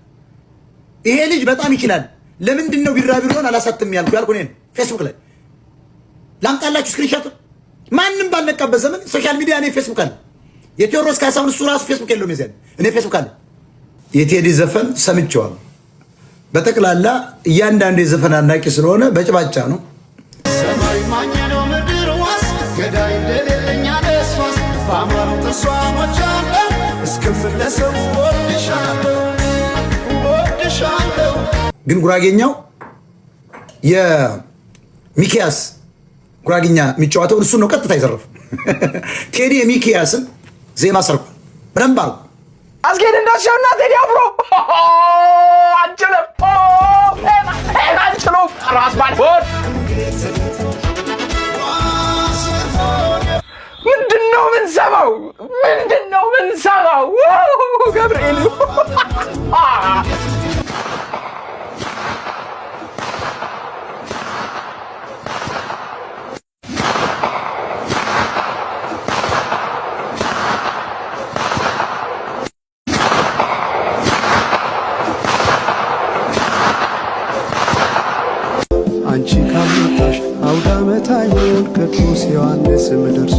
ይሄ ልጅ በጣም ይችላል። ለምንድን ነው ቢራቢሮን አላሳትም ያልኩ እኔ ፌስቡክ ላይ ላምጣላችሁ ስክሪንሾት። ማንም ባልነቃበት ዘመን ሶሻል ሚዲያ እኔ ፌስቡክ አለ። የቴዎድሮስ ካሳሁን እሱ ራሱ ፌስቡክ የለውም የዚያን እኔ ፌስቡክ አለ። የቴዲ ዘፈን ሰምቼዋለሁ። በጠቅላላ እያንዳንዱ የዘፈን አድናቂ ስለሆነ በጭባጫ ነው። ሰማይ ማኛ ነው ምድር ዋስ ገዳይ እንደሌለኛ ደስዋስ በአማሩ ተስዋሞች አለ እስከምለሰው ወድሻለሁ ወድሻለሁ። ግን ጉራጌኛው የሚኪያስ ጉራጌኛ የሚጫወተው እሱ ነው። ቀጥታ ይዘረፍ ቴዲ የሚኪያስን ዜማ ሰርቋል በደንብ አርጎ አስጌድ እንዳሻውና ቴዲ አፍሮ አንችልም አንችሉም ራስ ባልሆን ምንድነው ምንሰማው ገብርኤል አንቺ ካመጣሽ አውደ ዓመት አይሆን ቅዱስ ዮሐንስ ምደርሱ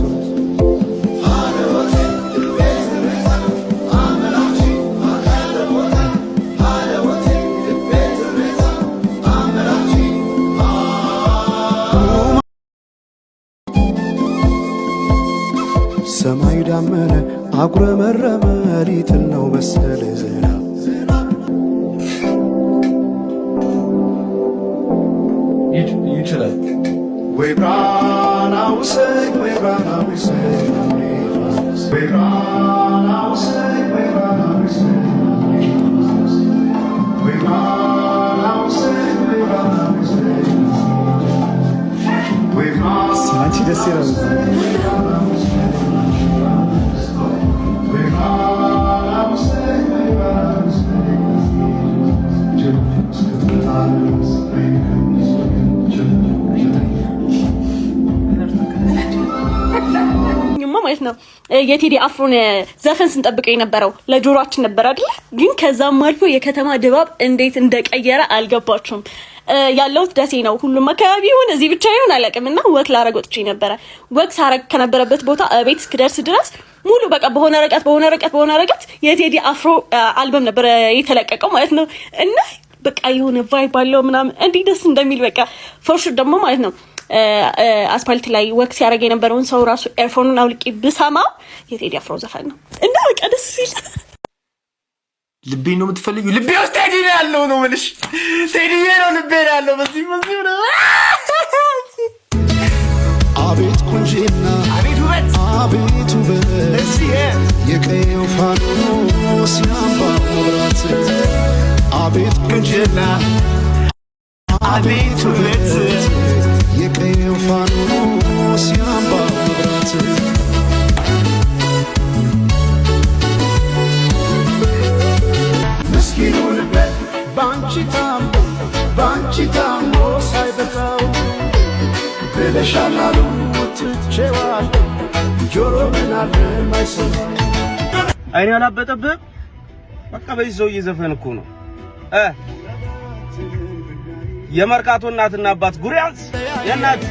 ሰማይ ዳመነ አጉረመረመ ሊጥል ነው መሰለ ዜና ይችላል ወይ ብራና ውሰድ ወይ ብራና ውሰድ ወይ ብራና ውሰድ ወይ ብራና ውሰድ ወይ ብራና ውሰድ ወይ ብራና ውሰድ ወይ ብራና አንቺ ደስ ይላል። ማለት ነው የቴዲ አፍሮን ዘፈን ስንጠብቀው የነበረው ለጆሮአችን ነበር አይደል? ግን ከዛም አልፎ የከተማ ድባብ እንዴት እንደቀየረ አልገባችሁም። ያለሁት ደሴ ነው። ሁሉም አካባቢ ይሁን እዚህ ብቻ ይሁን አላውቅምና ወክ ላረግ ወጥቼ ነበረ። ወክ ሳረግ ከነበረበት ቦታ ቤት እስክደርስ ድረስ ሙሉ በቃ በሆነ ርቀት የቴዲ አፍሮ አልበም ነበር የተለቀቀው ማለት ነው። እና በቃ የሆነ ቫይብ አለው ምናምን እንዲህ ደስ እንደሚል በቃ ፎርሹር ደግሞ ማለት ነው አስፓልት ላይ ወክ ሲያደርግ የነበረውን ሰው ራሱ ኤርፎኑን አውልቄ ብሰማው የቴዲ አፍሮ ዘፈን ነው እና በቃ ደስ ሲል ልቤ ነው የምትፈልጊው? ልቤ ውስጥ ቴዲ ነው ያለው ነው የምልሽ። ቴዲ ነው ልቤ ነው ያለው። በዚህ ነው። አቤት ቁንጂና፣ አቤት ውበት የቀየው ፋኖስ ያምባው መብራት አቤት ቁንጂና፣ አቤት ውበት የቀየው ፋኖስ ያምባው መብራት ምስኪኑንበት ባንቺ ታሞ ሳይበቃው ብለሻላሉ ትቼዋለሁ ጆሮ ምናለ ማይሰማ አይኔ አላበጠብህም። በቃ በዚህ ሰውዬ ዘፈን እኮ ነው የመርካቶ እናትና አባት ጉሪያንስ የናት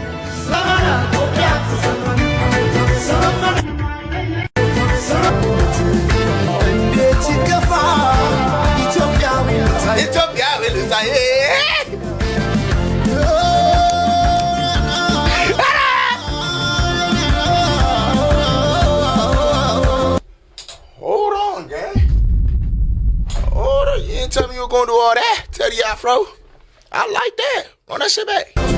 እንዴት ይገፋ ኢትዮጵያዊ ልሳዬ Hold on, gang. Hold on. You didn't tell me you were going to do all that, Teddy Afro. I like that. Run that shit back.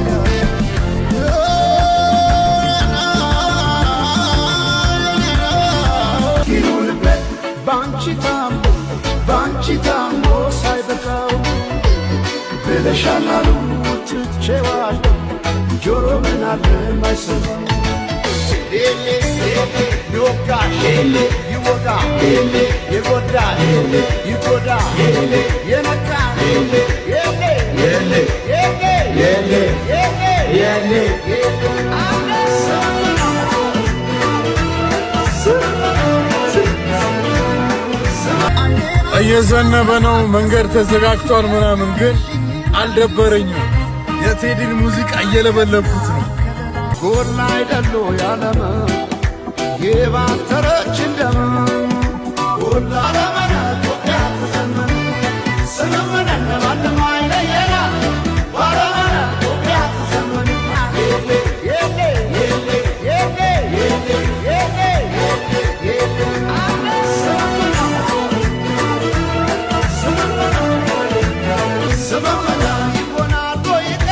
ባንቺ ታሞ ሳይበቃው ብለሻላሉ ትቼዋለሁ ጆሮ ምናለ ማይሰማ ይወጋ ይወጋ ይጎዳ ይጎዳ የነቃ እየዘነበ ነው፣ መንገድ ተዘጋግቷል ምናምን፣ ግን አልደበረኝም። የቴዲን ሙዚቃ እየለበለብኩት ነው። ጎላ አይደሉ ያለመ የባተረች እንደም ጎላ ለመነ ኢትዮጵያ ተሰመነ ሰመነ ለማንም አይለየና ባለመነ ኢትዮጵያ ተሰመነ ሰመመና ይሆናል ወይዳ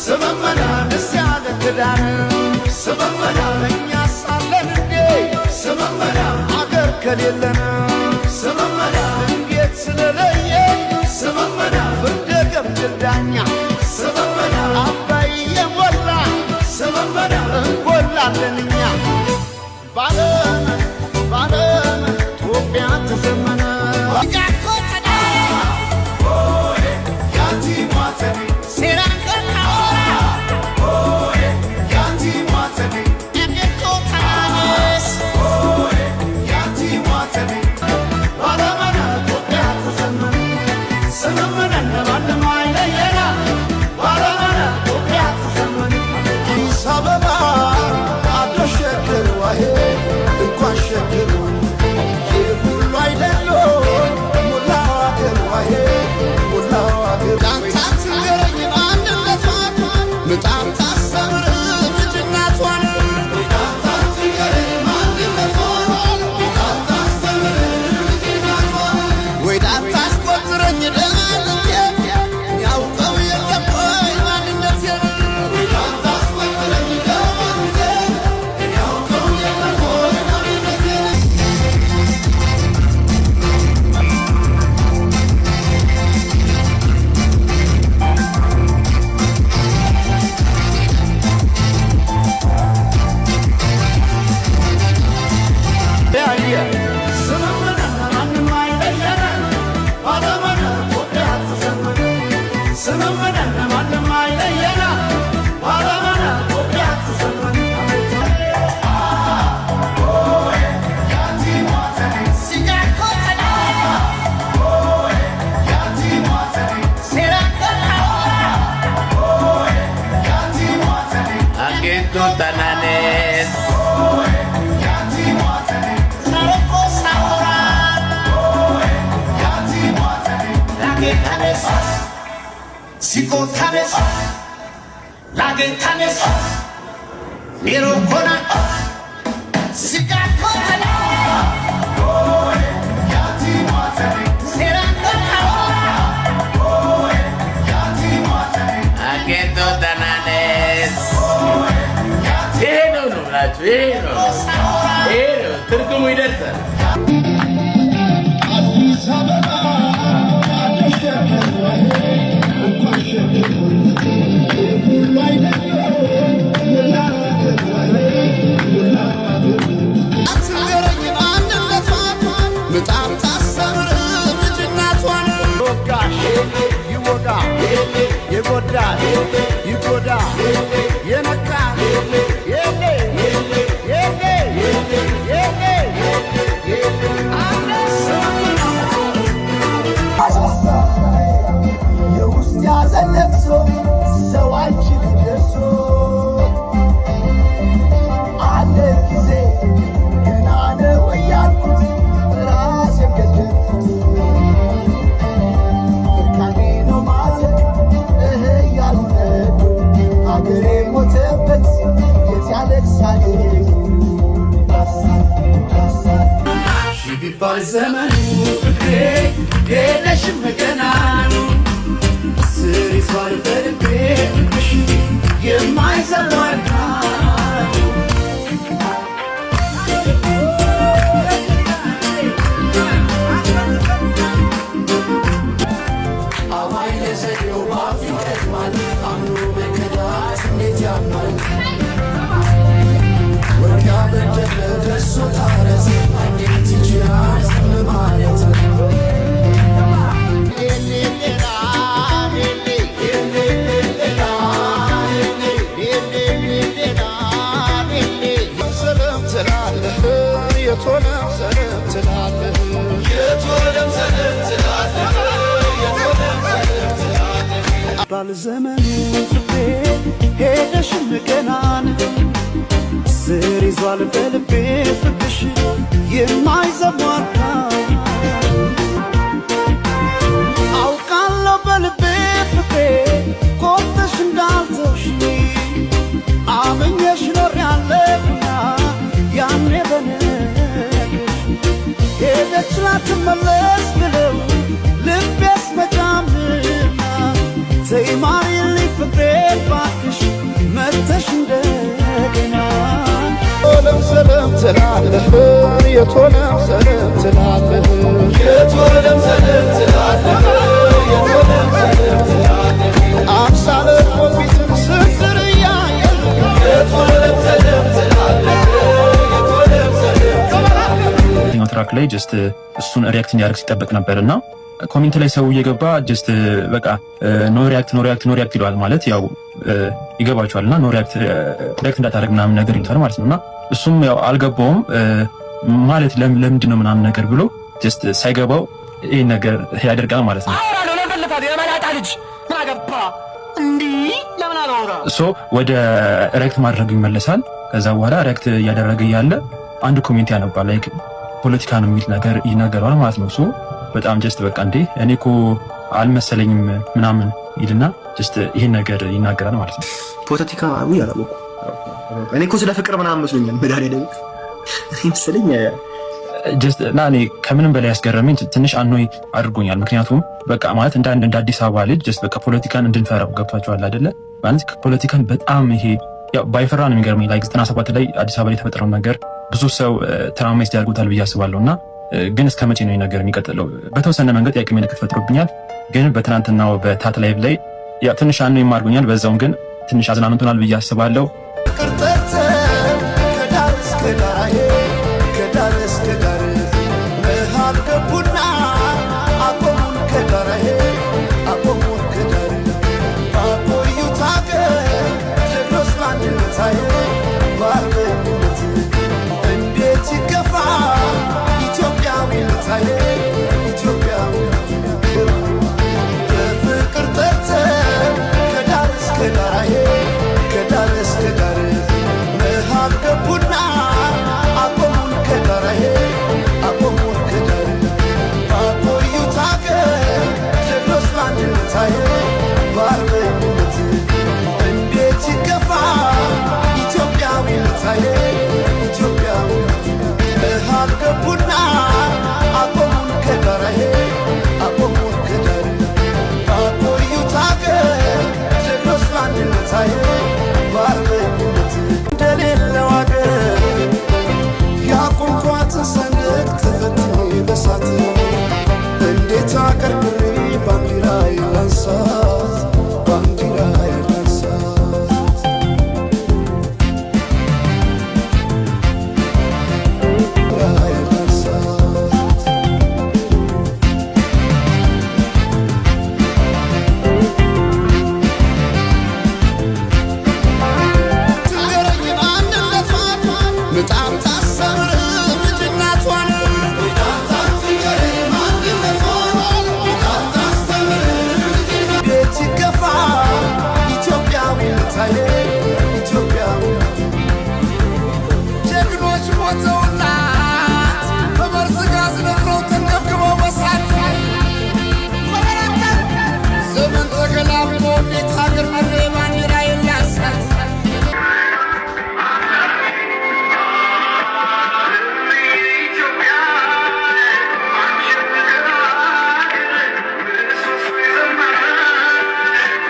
ሰመመና ደስ ያለ ክዳን ሰመመና እኛ ሳለን እንዴ ሰመመና አገር ከሌለን ሰመመና እንዴት ስለለየ ሰመመና ፍርደ ገምድል ዳኛ ሰመመና አባይ የሞላ ሰመመና እንጎላለን እኛ ባለም ኢትዮጵያ ተዘመነ Sababa, I just tananes. Sikotanes, Lagetanes, Mirokona, Sikakotana, Aketo tananes. No, Nacho, ትርጉሙ ይደርሳል። Zaman fikre Geleşim genanu Siri svar verip Yılmaz alarkan Amayla zediyor Vafik etman Amru mekedat Nidyaman Vırkâda cennete sotares Ticiyaz Memanet ባልዘመኑ ፍቅሬ ሄደሽም ገናን ስር ይዟል በልቤ ፍቅርሽ የማይዘሟርታ አውቃለሁ በልቤ ፍቅሬ ቆርጠሽ እንዳልተውሽ አመኘሽ ኖሬያለሁና ያኔ በነግርሽ ሄደች ላትመለስ ብለው ልቤስ መጫምና ተይ ማሪልኝ ፍቅሬ እባክሽ መተሽ እንደገና የቶለም ሰለም ትላለህ የቶለም ሰለም ትላለህ የቶለም ሰለም ትላለህ የቶለም ሰለም ትላለህ አምሳለ ኮፊትን ስንዝር እያየህ የቶለም ሰለም ትላለህ የቶለም ሰለም ትላለህ ትራክ ላይ ጀስት እሱን ሪያክት እንዲያደርግ ሲጠበቅ ነበርና ኮሜንት ላይ ሰው እየገባ ጀስት በቃ ኖ ሪያክት ይለዋል ማለት ያው ይገባቸዋልና ኖ ሪያክት እንዳታደርግ ምናምን ነገር ይሉታል ማለት ነውና እሱም ያው አልገባውም ማለት ለምንድን ነው ምናምን ነገር ብሎ ጀስት ሳይገባው ይሄን ነገር ያደርጋል ማለት ነው። ሶ ወደ ሪያክት ማድረግ ይመለሳል። ከዛ በኋላ ሪያክት እያደረገ ያለ አንድ ኮሜንት ያነባል ላይክ ፖለቲካ ነው የሚል ነገር ይናገራል ማለት ነው። ሶ በጣም ጀስት በቃ እንዴ እኔ እኮ አልመሰለኝም ምናምን ይልና ጀስት ይሄን ነገር ይናገራል ማለት ነው። ፖለቲካ ያላወቁ እኔ እኮ ስለ ፍቅር ምናምን መስሎኛል መድኃኒዓለም መሰለኝ ጀስት እና እኔ ከምንም በላይ ያስገረመኝ ትንሽ አኖይ አድርጎኛል። ምክንያቱም በቃ ማለት እንደ አዲስ አበባ ልጅ ጀስት በቃ ፖለቲካን እንድንፈራው ገብቷቸዋል አይደለ? ማለት ፖለቲካን በጣም ይሄ ያው ባይፈራ ነው የሚገርመኝ። ላይ 97 ላይ አዲስ አበባ ላይ የተፈጠረው ነገር ብዙ ሰው ትራውማይዝ ያደርጉታል ብዬ አስባለሁና ግን እስከ መቼ ነው ነገር የሚቀጥለው? በተወሰነ መንገድ ጥያቄ ምልክት ፈጥሮብኛል። ግን በትናንትናው በታት ላይቭ ላይ ያው ትንሽ አኖይ አድርጎኛል። በዛውም ግን ትንሽ አዝናንቶናል ብዬ አስባለሁ።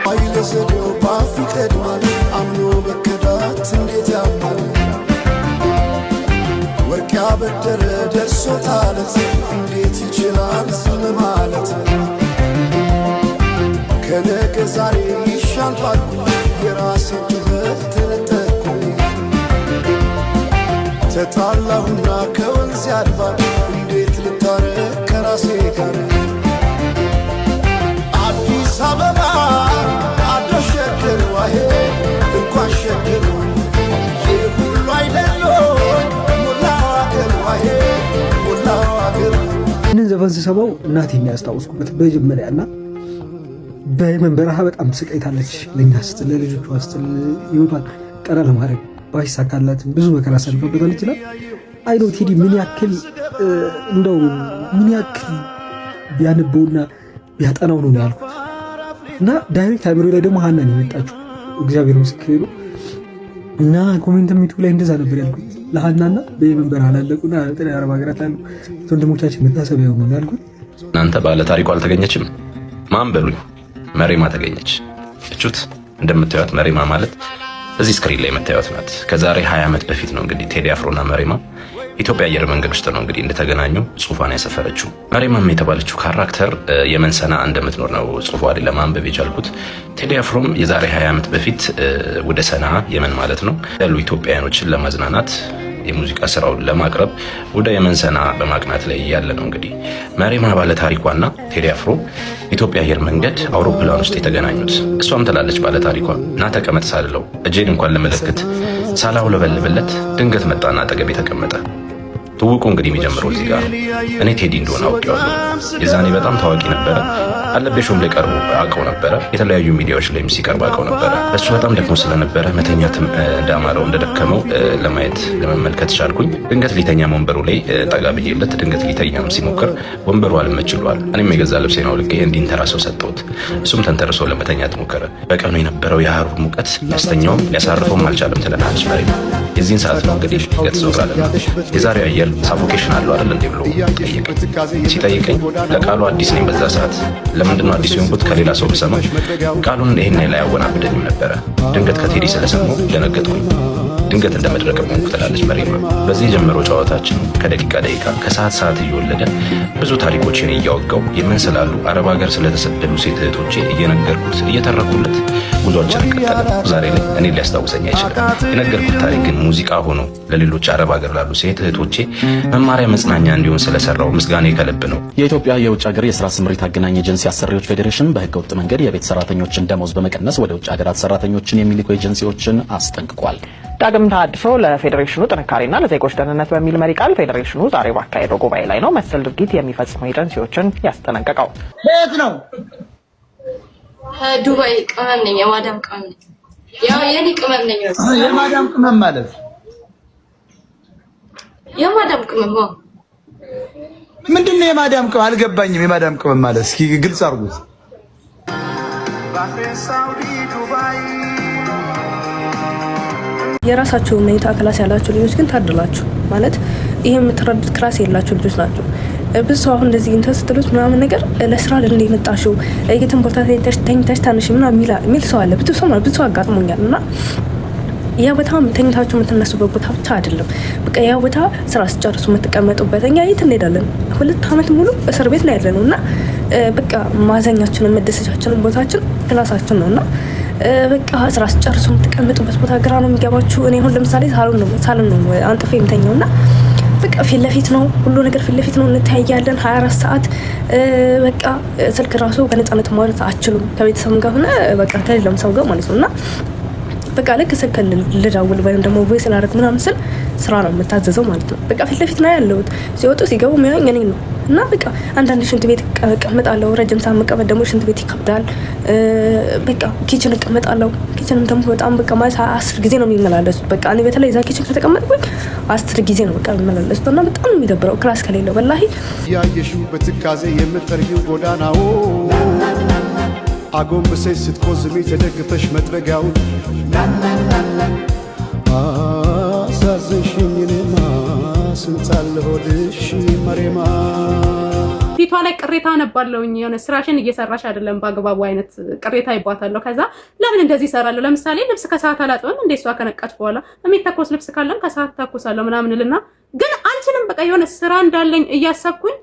አይለሰደው ባፊት ቀድማል አምኖ መከዳት እንዴት ያማል ወርቅ ያበደረ ደርሶታለት እንዴት ይችላል ዝም ማለት ከነገ ዛሬ ይሻል ባልኩ የራሴን ጩኸት ተነጠቅኩ ተጣላሁና ከወንዝ ያድባል እንዴት ልታረቅ ከራሴ ጋር አዲስ አበባ አደሸገር ዋሄ እንኳን ሸገር የሁሉ አይደሎ ሙላው አገር ዋሄ ሙላው አገር ይህንን ዘፈን ስሰማው እናቴን ያስታውስኩበት በመጀመሪያ እና በየመን በረሃ በጣም ስቃይታለች ለእኛ ስትል ለልጆቿ ስትል ይወጣል ቀና ለማድረግ ባይሳካላትም ብዙ መከራ ሰልፈበታል ይችላል አይዶ ቴዲ ምን ያክል እንደው ምን ያክል ቢያነበውና ቢያጠናው ነው ያልኩት እና ዳይሬክት አይብሮ ላይ ደግሞ ሀናን የመጣችው እግዚአብሔር ምስክር ነው እና ኮሜንት ሚቱ ላይ እንደዛ ነበር ያልኩት ለሀናና በየመን በረሃ ላለቁና ለተለያዩ አረብ ሀገራት ያሉ ወንድሞቻችን መታሰቢያ ነው ያልኩት። እናንተ ባለ ታሪኩ አልተገኘችም ማን በሉኝ መሬማ ተገኘች። እቹት እንደምታዩት መሬማ ማለት እዚህ ስክሪን ላይ የምታዩት ናት። ከዛሬ 20 ዓመት በፊት ነው እንግዲህ ቴዲ አፍሮና መሬማ ኢትዮጵያ አየር መንገድ ውስጥ ነው እንግዲህ እንደተገናኙ ጽሁፏን ያሰፈረችው። መሬማም የተባለችው ካራክተር የመን ሰንዓ እንደምትኖር ነው ጽሁፏ ላይ ለማንበብ የቻልኩት። ቴዲ አፍሮም የዛሬ 20 ዓመት በፊት ወደ ሰንዓ የመን ማለት ነው ያሉ ኢትዮጵያውያኖችን ለማዝናናት የሙዚቃ ስራውን ለማቅረብ ወደ የመን ሰንዓ በማቅናት ላይ ያለ ነው እንግዲህ መሬማ ባለ ታሪኳና ቴዲ አፍሮ ኢትዮጵያ አየር መንገድ አውሮፕላን ውስጥ የተገናኙት። እሷም ትላለች ባለ ታሪኳ ና ተቀመጥ ሳልለው እጄን እንኳን ለመለከት ሳላውለበልብለት ድንገት መጣና አጠገቤ ተቀመጠ። ትውቁ እንግዲህ የሚጀምረው እዚህ ጋር እኔ ቴዲ እንደሆነ አውቄዋለሁ። የዛኔ በጣም ታዋቂ ነበረ። አለቤሾም ላይ ቀርቦ አውቀው ነበረ። የተለያዩ ሚዲያዎች ላይም ሲቀርብ አውቀው ነበረ። እሱ በጣም ደክሞ ስለነበረ መተኛትም እንዳማረው እንደደከመው ለማየት ለመመልከት ቻልኩኝ። ድንገት ሊተኛ ወንበሩ ላይ ጠጋ ብዬለት ድንገት ሊተኛም ሲሞክር ወንበሩ አልመችሏል። እኔም የገዛ ልብሴን አውልቄ እንዲንተራሰው ሰጠሁት። እሱም ተንተርሶ ለመተኛት ሞከረ። በቀኑ የነበረው የሐሩር ሙቀት ሊያስተኛውም ሊያሳርፈውም አልቻለም ትለናለች መሬማ። የዚህን ሰዓት ነው እንግዲህ ገጽ ዞራለና የዛሬው አየር ሳፎኬሽን አለው አይደል እንዴ ብሎ ሲጠይቀኝ ለቃሉ አዲስ ነኝ በዛ ሰዓት። ለምንድነው አዲስ የሆንኩት? ከሌላ ሰው ብሰማ ቃሉን ይሄን ላይ አያወናብደኝም ነበረ። ድንገት ከቴዲ ስለሰማሁ ደነገጥኩኝ። ድንገት እንደመድረቅ ሆንኩ ትላለች መሬማ። በዚህ የጀመረው ጨዋታችን ከደቂቃ ደቂቃ ከሰዓት ሰዓት እየወለደ ብዙ ታሪኮችን እያወጋው የምን ስላሉ አረብ ሀገር ስለተሰደዱ ሴት እህቶቼ እየነገርኩት እየተረኩለት ጉዟችን ቀጠለ። ዛሬ ላይ እኔ ሊያስታውሰኝ አይችልም። የነገርኩት ታሪክ ግን ሙዚቃ ሆኖ ለሌሎች አረብ ሀገር ላሉ ሴት እህቶቼ መማሪያ መጽናኛ እንዲሆን ስለሰራው ምስጋና ከልብ ነው። የኢትዮጵያ የውጭ ሀገር የስራ ስምሪት አገናኝ ኤጀንሲ አሰሪዎች ፌዴሬሽን በህገወጥ መንገድ የቤት ሰራተኞችን ደሞዝ በመቀነስ ወደ ውጭ ሀገራት ሰራተኞችን የሚልኩ ኤጀንሲዎችን አስጠንቅቋል። ዳግም ተሃድሶ ለፌዴሬሽኑ ጥንካሬና ለዜጎች ደህንነት በሚል መሪ ቃል ፌዴሬሽኑ ዛሬ ባካሄደው ጉባኤ ላይ ነው መሰል ድርጊት የሚፈጽሙ ኤጀንሲዎችን ያስጠነቀቀው። የት ነው? ዱባይ ቅመም ነኝ፣ የማዳም ቅመም ነኝ። ያው የኔ ቅመም ነኝ። የማዳም ቅመም ማለት የማዳም ቅመም ምንድነው? የማዳም ቅመም አልገባኝም። የማዳም ቅመም ማለት እስኪ ግልጽ አድርጉት። የራሳቸው መኝታ ክላስ ያላቸው ልጆች ግን ታድላችሁ ማለት ይሄ የምትረዱት ክላስ የላቸው ልጆች ናቸው። ብዙ ሰው አሁን እንደዚህ እንትን ስትሉት ምናምን ነገር ለስራ ልንደ የመጣሽው የትን ቦታ ተኝተሽ ታንሽ ምናምን የሚል ሰው አለ። ብዙ ሰው አጋጥሞኛል። እና ያ ቦታ ተኝታችሁ የምትነሱበት ቦታ ብቻ አይደለም። በቃ ያ ቦታ ስራ ስጨርሱ የምትቀመጡበት። እኛ የት እንሄዳለን? 2 ዓመት ሙሉ እስር ቤት ነው ያለነው እና በቃ ማዘኛችንን መደሰቻችንን ቦታችን ክላሳችን ነው እና በቃ ስራ ስጨርሱ የምትቀመጡበት ቦታ ግራ ነው የሚገባችሁ። እኔ አሁን ለምሳሌ ሳሎን ነው አንጥፌ የምተኛው እና በቃ ፊት ለፊት ነው ሁሉ ነገር ፊት ለፊት ነው። እንተያያለን 24 ሰዓት። በቃ ስልክ ራሱ በነፃነት ማለት አችሉም። ከቤተሰብ ጋር ሆነ በቃ ከሌላም ሰው ጋር ማለት ነው እና በቃ ልክ ስልክ ልደውል ወይም ደግሞ ቮይስ ላደርግ ምናምን ስል ስራ ነው የምታዘዘው ማለት ነው። በቃ ፊት ለፊት ነው ያለሁት። ሲወጡ ሲገቡ የሚያዩኝ እኔ ነው እና በቃ አንዳንድ ሽንት ቤት እቀመጣለሁ። ረጅም ሰዓት መቀመጥ ደግሞ ሽንት ቤት ይከብዳል። በቃ ኪችን እቀመጣለሁ። ኪችንም ደግሞ በጣም በቃ ማለት 10 ጊዜ ነው የሚመላለሱት። በቃ እኔ በተለይ እዛ ኪችን ከተቀመጥኩኝ 10 ጊዜ ነው በቃ የሚመላለሱት እና በጣም ነው የሚደብረው ክላስ ከሌለው ወላሂ። ያየሽው በትካዜ የምትጠርጊው ጎዳናው አጎንብሰሽ ስትቆዝሚ ተደግፈሽ መጥረጊያውን አሳዘንሽኝ እኔማ ስንታለ ሆድሽ መሬማ ፊቷ ላይ ቅሬታ አነባለሁኝ። የሆነ ስራሽን እየሰራሽ አይደለም በአግባቡ አይነት ቅሬታ ይባታለሁ። ከዛ ለምን እንደዚህ እሰራለሁ? ለምሳሌ ልብስ ከሰዓት አላጥብም እንደ እሷ ከነቃች በኋላ የሚተኮስ ልብስ ካለም ከሰዓት ተኩሳለሁ ምናምንልና ግን አልችልም። በቃ የሆነ ስራ እንዳለኝ እያሰብኩኝ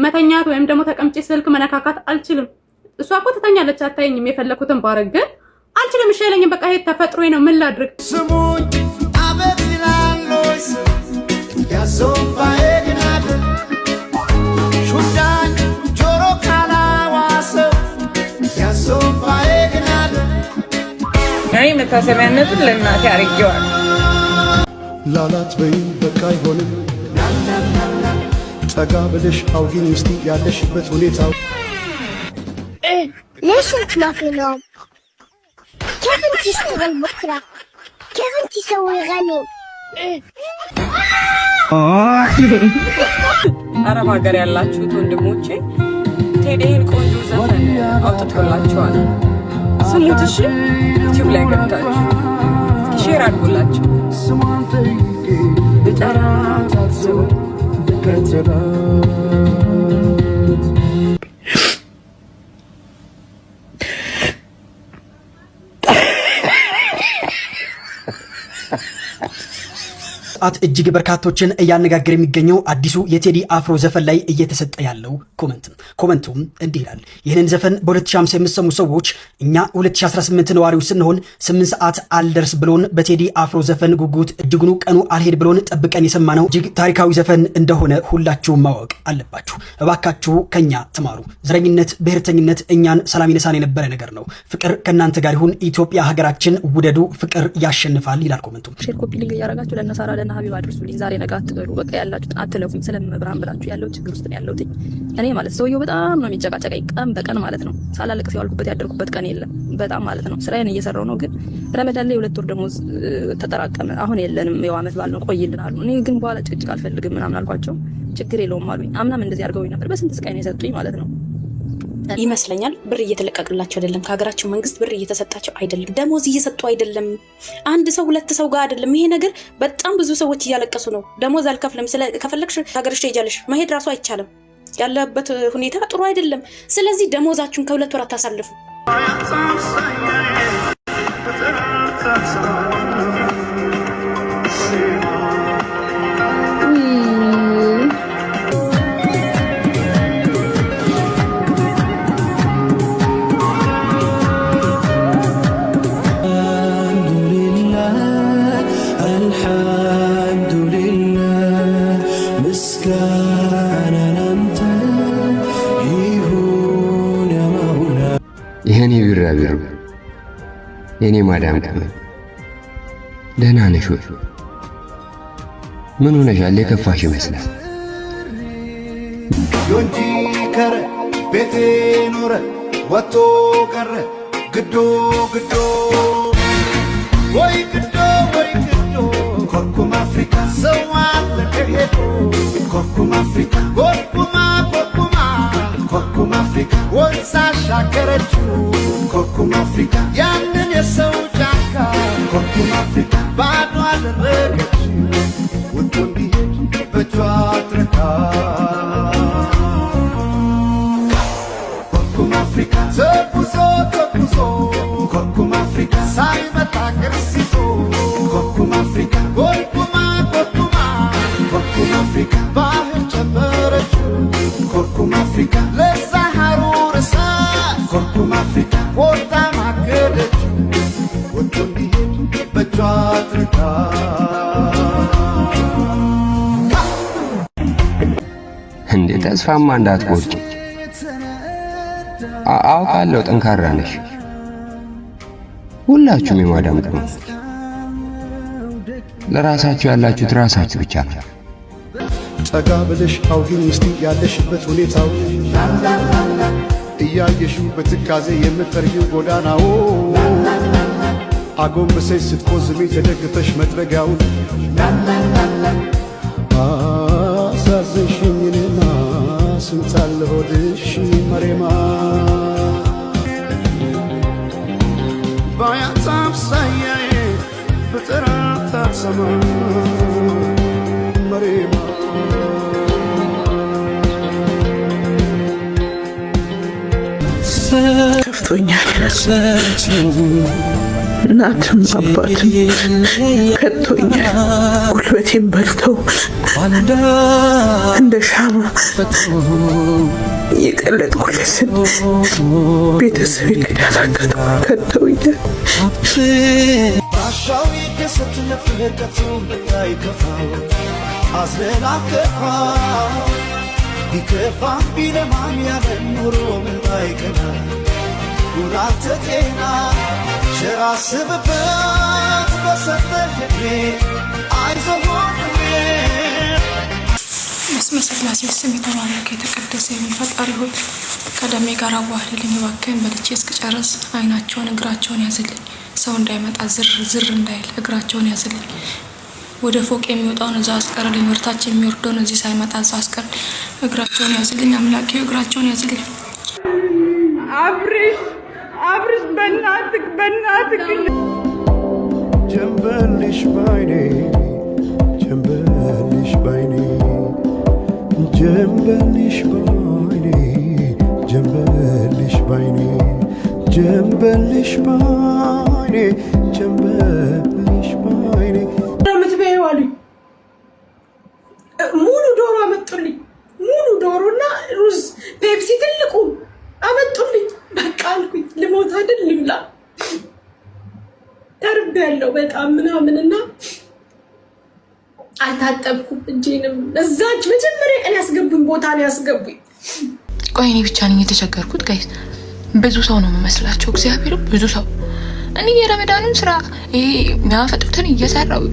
መተኛት ወይም ደግሞ ተቀምጬ ስልክ መነካካት አልችልም። እሷ እኮ ትተኛለች አታየኝም። የፈለኩትን ባረግ ግን አልችልም። እሺ አይለኝም። በቃ ይሄ ተፈጥሮዬ ነው። ምን ላድርግ? ስሙኝ አበትላሎስ ያዞባዬ ግናድ ሹዳን ጆሮ ካላዋሰው ያዞባዬ ግናድ እኔ መታሰቢያነቱን ለእናቴ አርጌዋል። ላላት በይም በቃ አይሆንም። ጠጋ ብለሽ አውጊኝ እስቲ ያለሽበት ሁኔታው ليش انت ما في نوم؟ كيف انت تشتغل بكره؟ كيف انت تسوي غني؟ አረብ ሀገር ያላችሁት ወንድሞቼ ቴዲን ቆንጆ ዘፈን አውጥቶላችኋል። ስሙት እሺ። ዩቲዩብ ላይ ገብታችሁ ሼር አድርጉላችሁ። እጅግ በርካቶችን እያነጋገረ የሚገኘው አዲሱ የቴዲ አፍሮ ዘፈን ላይ እየተሰጠ ያለው ኮመንቱም እንዲህ ይላል። ይህንን ዘፈን በ2050 የምትሰሙ ሰዎች እኛ 2018 ነዋሪዎች ስንሆን 8 ሰዓት አልደርስ ብሎን በቴዲ አፍሮ ዘፈን ጉጉት እጅጉኑ ቀኑ አልሄድ ብሎን ጠብቀን የሰማነው እጅግ ታሪካዊ ዘፈን እንደሆነ ሁላችሁም ማወቅ አለባችሁ። እባካችሁ ከኛ ተማሩ። ዘረኝነት፣ ብሔርተኝነት እኛን ሰላም ይነሳን የነበረ ነገር ነው። ፍቅር ከእናንተ ጋር ይሁን። ኢትዮጵያ ሀገራችን ውደዱ፣ ፍቅር ያሸንፋል ይላል ኮመንቱም። ሼር ኮፒ ሊንክ እያደረጋችሁ ለነሳራ ሀቢብ አድርሱልኝ። ዛሬ ነገ አትበሉ። በቃ ያላችሁት አትለፉኝ። ስለመብራን ብላችሁ ያለው ችግር ውስጥ ነው ያለሁት እኔ ማለት ሰውየው በጣም ነው የሚጨቃጨቀኝ ቀን በቀን ማለት ነው። ሳላለቅስ ያልኩበት ያደርኩበት ቀን የለም በጣም ማለት ነው። ስራዬን እየሰራው ነው። ግን ረመዳን ላይ 2 ወር ደሞዝ ተጠራቀመ። አሁን የለንም ያው አመት ባል ነው ቆይልን አሉ። እኔ ግን በኋላ ጭቅጭቅ አልፈልግም ምናምን አልኳቸው። ችግር የለውም አሉኝ። አምናም እንደዚህ አድርገውኝ ነበር። በስንት ስቃይ ነው የሰጡኝ ማለት ነው። ይመስለኛል ብር እየተለቀቀላቸው አይደለም። ከሀገራችን መንግስት ብር እየተሰጣቸው አይደለም። ደሞዝ እየሰጡ አይደለም። አንድ ሰው 2 ሰው ጋር አይደለም። ይሄ ነገር በጣም ብዙ ሰዎች እያለቀሱ ነው። ደሞዝ አልከፍልም፣ ከፈለግሽ ሀገርሽ ትሄጃለሽ፣ መሄድ ራሱ አይቻልም። ያለበት ሁኔታ ጥሩ አይደለም። ስለዚህ ደሞዛችሁን ከ2 ወር አታሳልፉ። ይሄኔ ቢራቢሮ የኔ ማዳም ቅመም ደህና ነሽ ወይ? ምን ሆነሻል? የከፋሽ ይመስላል። ዮንጂ ከረ ቤቴ ኖረ ወጥቶ ቀረ ግዶ ግዶ ወይ ግዶ ወይ ግዶ ኮርኩም አፍሪካ ሰው አለ ከሄዶ ኮርኩም አፍሪካ ኮርኩማ ኮርኩማ ኮርኩም አፍሪካ ወንዝ አሻገረችው ኮርኩም አፍሪካ ያንን የሰው ጫካ ኮርኩም አፍሪካ ባዶ አደረገችው ወጥቶ እንዲሄድ በእጇ አትረካ ኮርኩም አፍሪካ ተጉዞ ተጉዞ ኮርኩም አፍሪካ ሳይመጣ ቅርሲዞ ኮርኩም አፍሪካ ኮርኩማ ኮርኩማ ኮርኩም አፍሪካ ባህር ጨመረችው ኮርኩም አፍሪካ ለዛ ሐሩር እሳት ኮርኩም አፍሪካ ቆርጣ ማገደችው ወጥቶ እንዲሄድ በእጇ አትረካ እንዴ ተስፋማ እንዳትቆርጪ። 「አውቃለሁ ጠንካራ ነሽ፣ ሁላችሁም የማዳም ቅመሞች ለራሳችሁ ያላችሁት ራሳችሁ ብቻ ነው። ጠጋ ብለሽ አውጊኝ እስቲ ያለሽበት ሁኔታው እያየሽው በትካዜ የምትጠርጊው ጎዳናው አጎንብሰሽ ስትቆዝሚ ተደግፈሽ መጥረጊያውን አሳዘንሽኝንና ስንታለ ሆድሽ መሬማ ባያታም ሳያዬ በጠራት አትሰማ መሬማ ከፍቶኛል። እናትም አባትም ከቶኛል። ጉልበቴን በልተው እንደ ሻማ የቀለጥኩለትን ቤተሰብ ያላገጡ ከቶኛል። ባሻው ይደሰት ለፍለቀቱ እንዳይከፋው አዝነን አከፋ ቢከፋ ቢለማም ያለ ኑሮ እንዳይቀና ጉራተ ጤና ቸር አስብበት በሰጠህ ዕድሜ አይዞህ ወንድሜ። በስመ ሥላሴ ስም የተባረከ የተቀደሰ የሚል ፈጣሪ ሆይ ከደሜ ጋር አዋህድልኝ እባክህን። በልቼ እስክጨርስ አይናቸውን እግራቸውን ያዝልኝ። ሰው እንዳይመጣ ዝር እንዳይል እግራቸውን ያዝልኝ። ወደ ፎቅ የሚወጣውን እዛ አስቀርልኝ። ወርታች የሚወርደውን እዚህ ሳይመጣ እዛ አስቀርልኝ። እግራቸውን ያዝልኝ አምላኬ፣ እግራቸውን ያዝልኝ። አብርሽ በእናትህ ጀንበልሽ ባይኔ ጀንበልሽ ባይኔ ጀንበልሽ ባይኔ ጀንበልሽ ባይኔ ጀንበልሽ ባይኔ ጀንበልሽ ባይኔ ምትበይው አሉኝ። ሙሉ ዶሮ አመጡልኝ። ሙሉ ዶሮና ሩዝ ፔፕሲ ትልቁ አመጡልኝ። በቃ አልኩኝ ልሞት አይደል ልብላ ተርቤያለሁ በጣም ምናምንና አልታጠብኩም። እጄንም እዛች መጀመሪያ ቀን ያስገቡኝ ቦታ ነው ያስገቡኝ። ቆይ እኔ ብቻ ነኝ የተቸገርኩት ጋይስ? ብዙ ሰው ነው የምመስላቸው። እግዚአብሔር ብዙ ሰው እኔ የረመዳኑን ስራ ይሄ የሚያፈጥሩትን እየሰራው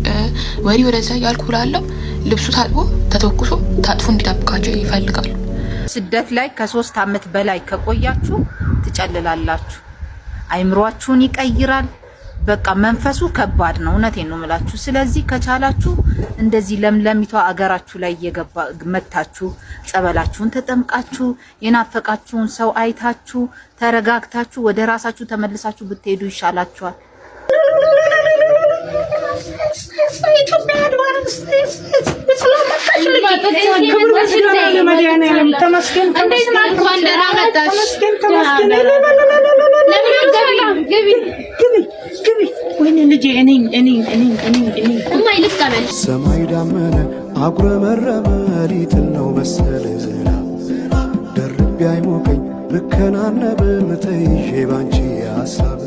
ወዲ ወደዛ ያልኩ ላለው ልብሱ ታጥቦ ተተኩሶ ታጥፎ እንዲጠብቃቸው ይፈልጋሉ። ስደት ላይ ከ3 ዓመት በላይ ከቆያችሁ ትጨልላላችሁ። አይምሯችሁን ይቀይራል። በቃ መንፈሱ ከባድ ነው። እውነቴን ነው የምላችሁ። ስለዚህ ከቻላችሁ እንደዚህ ለምለሚቷ አገራችሁ ላይ መታችሁ ጸበላችሁን ተጠምቃችሁ የናፈቃችሁን ሰው አይታችሁ ተረጋግታችሁ ወደ ራሳችሁ ተመልሳችሁ ብትሄዱ ይሻላችኋል። ሰማይ ዳመነ አጉረመረመ ሊጥል ነው መሰለ ዝናብ ደርቤ አይሞቀኝ ልከናነብ ምተይዤ ባንቺ ሀሳብ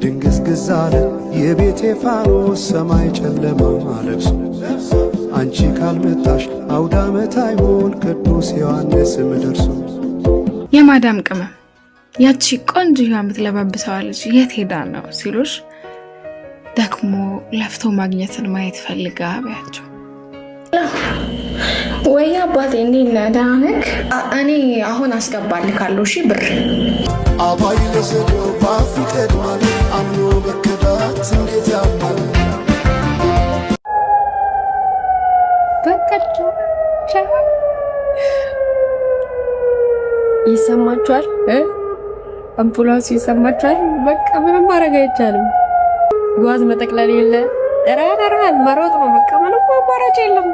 ድንግዝግዝ አለ የቤቴ ፋኖስ ሰማይ ጨለማ ለብሶ አንቺ ካልመጣሽ አውደ ዓመት አይሆን ቅዱስ ዮሐንስም ደርሶ። የማዳም ቅመም ያቺ ቆንጆ የምትለባብሰዋ ልጅ የት ሄዳ ነው ሲሉሽ ደግሞ ለፍቶ ማግኘትን ማየት ፈልጋ አብያቸው። ወይ አባቴ እንዴት ነህ? ደህና ነህ? እኔ አሁን አስገባልካለሁ። እሺ ብር አባይ ለሰደው ባፍቀድ ማለት አምኖ በከዳት እንዴት ያማል በቀጭ ይሰማችኋል? አምቡላንሱ ይሰማችኋል? በቃ ምንም ማድረግ አይቻልም። ጓዝ መጠቅለል የለ ተራራራን መሮጥ ነው። በቃ ምንም አማራጭ የለም።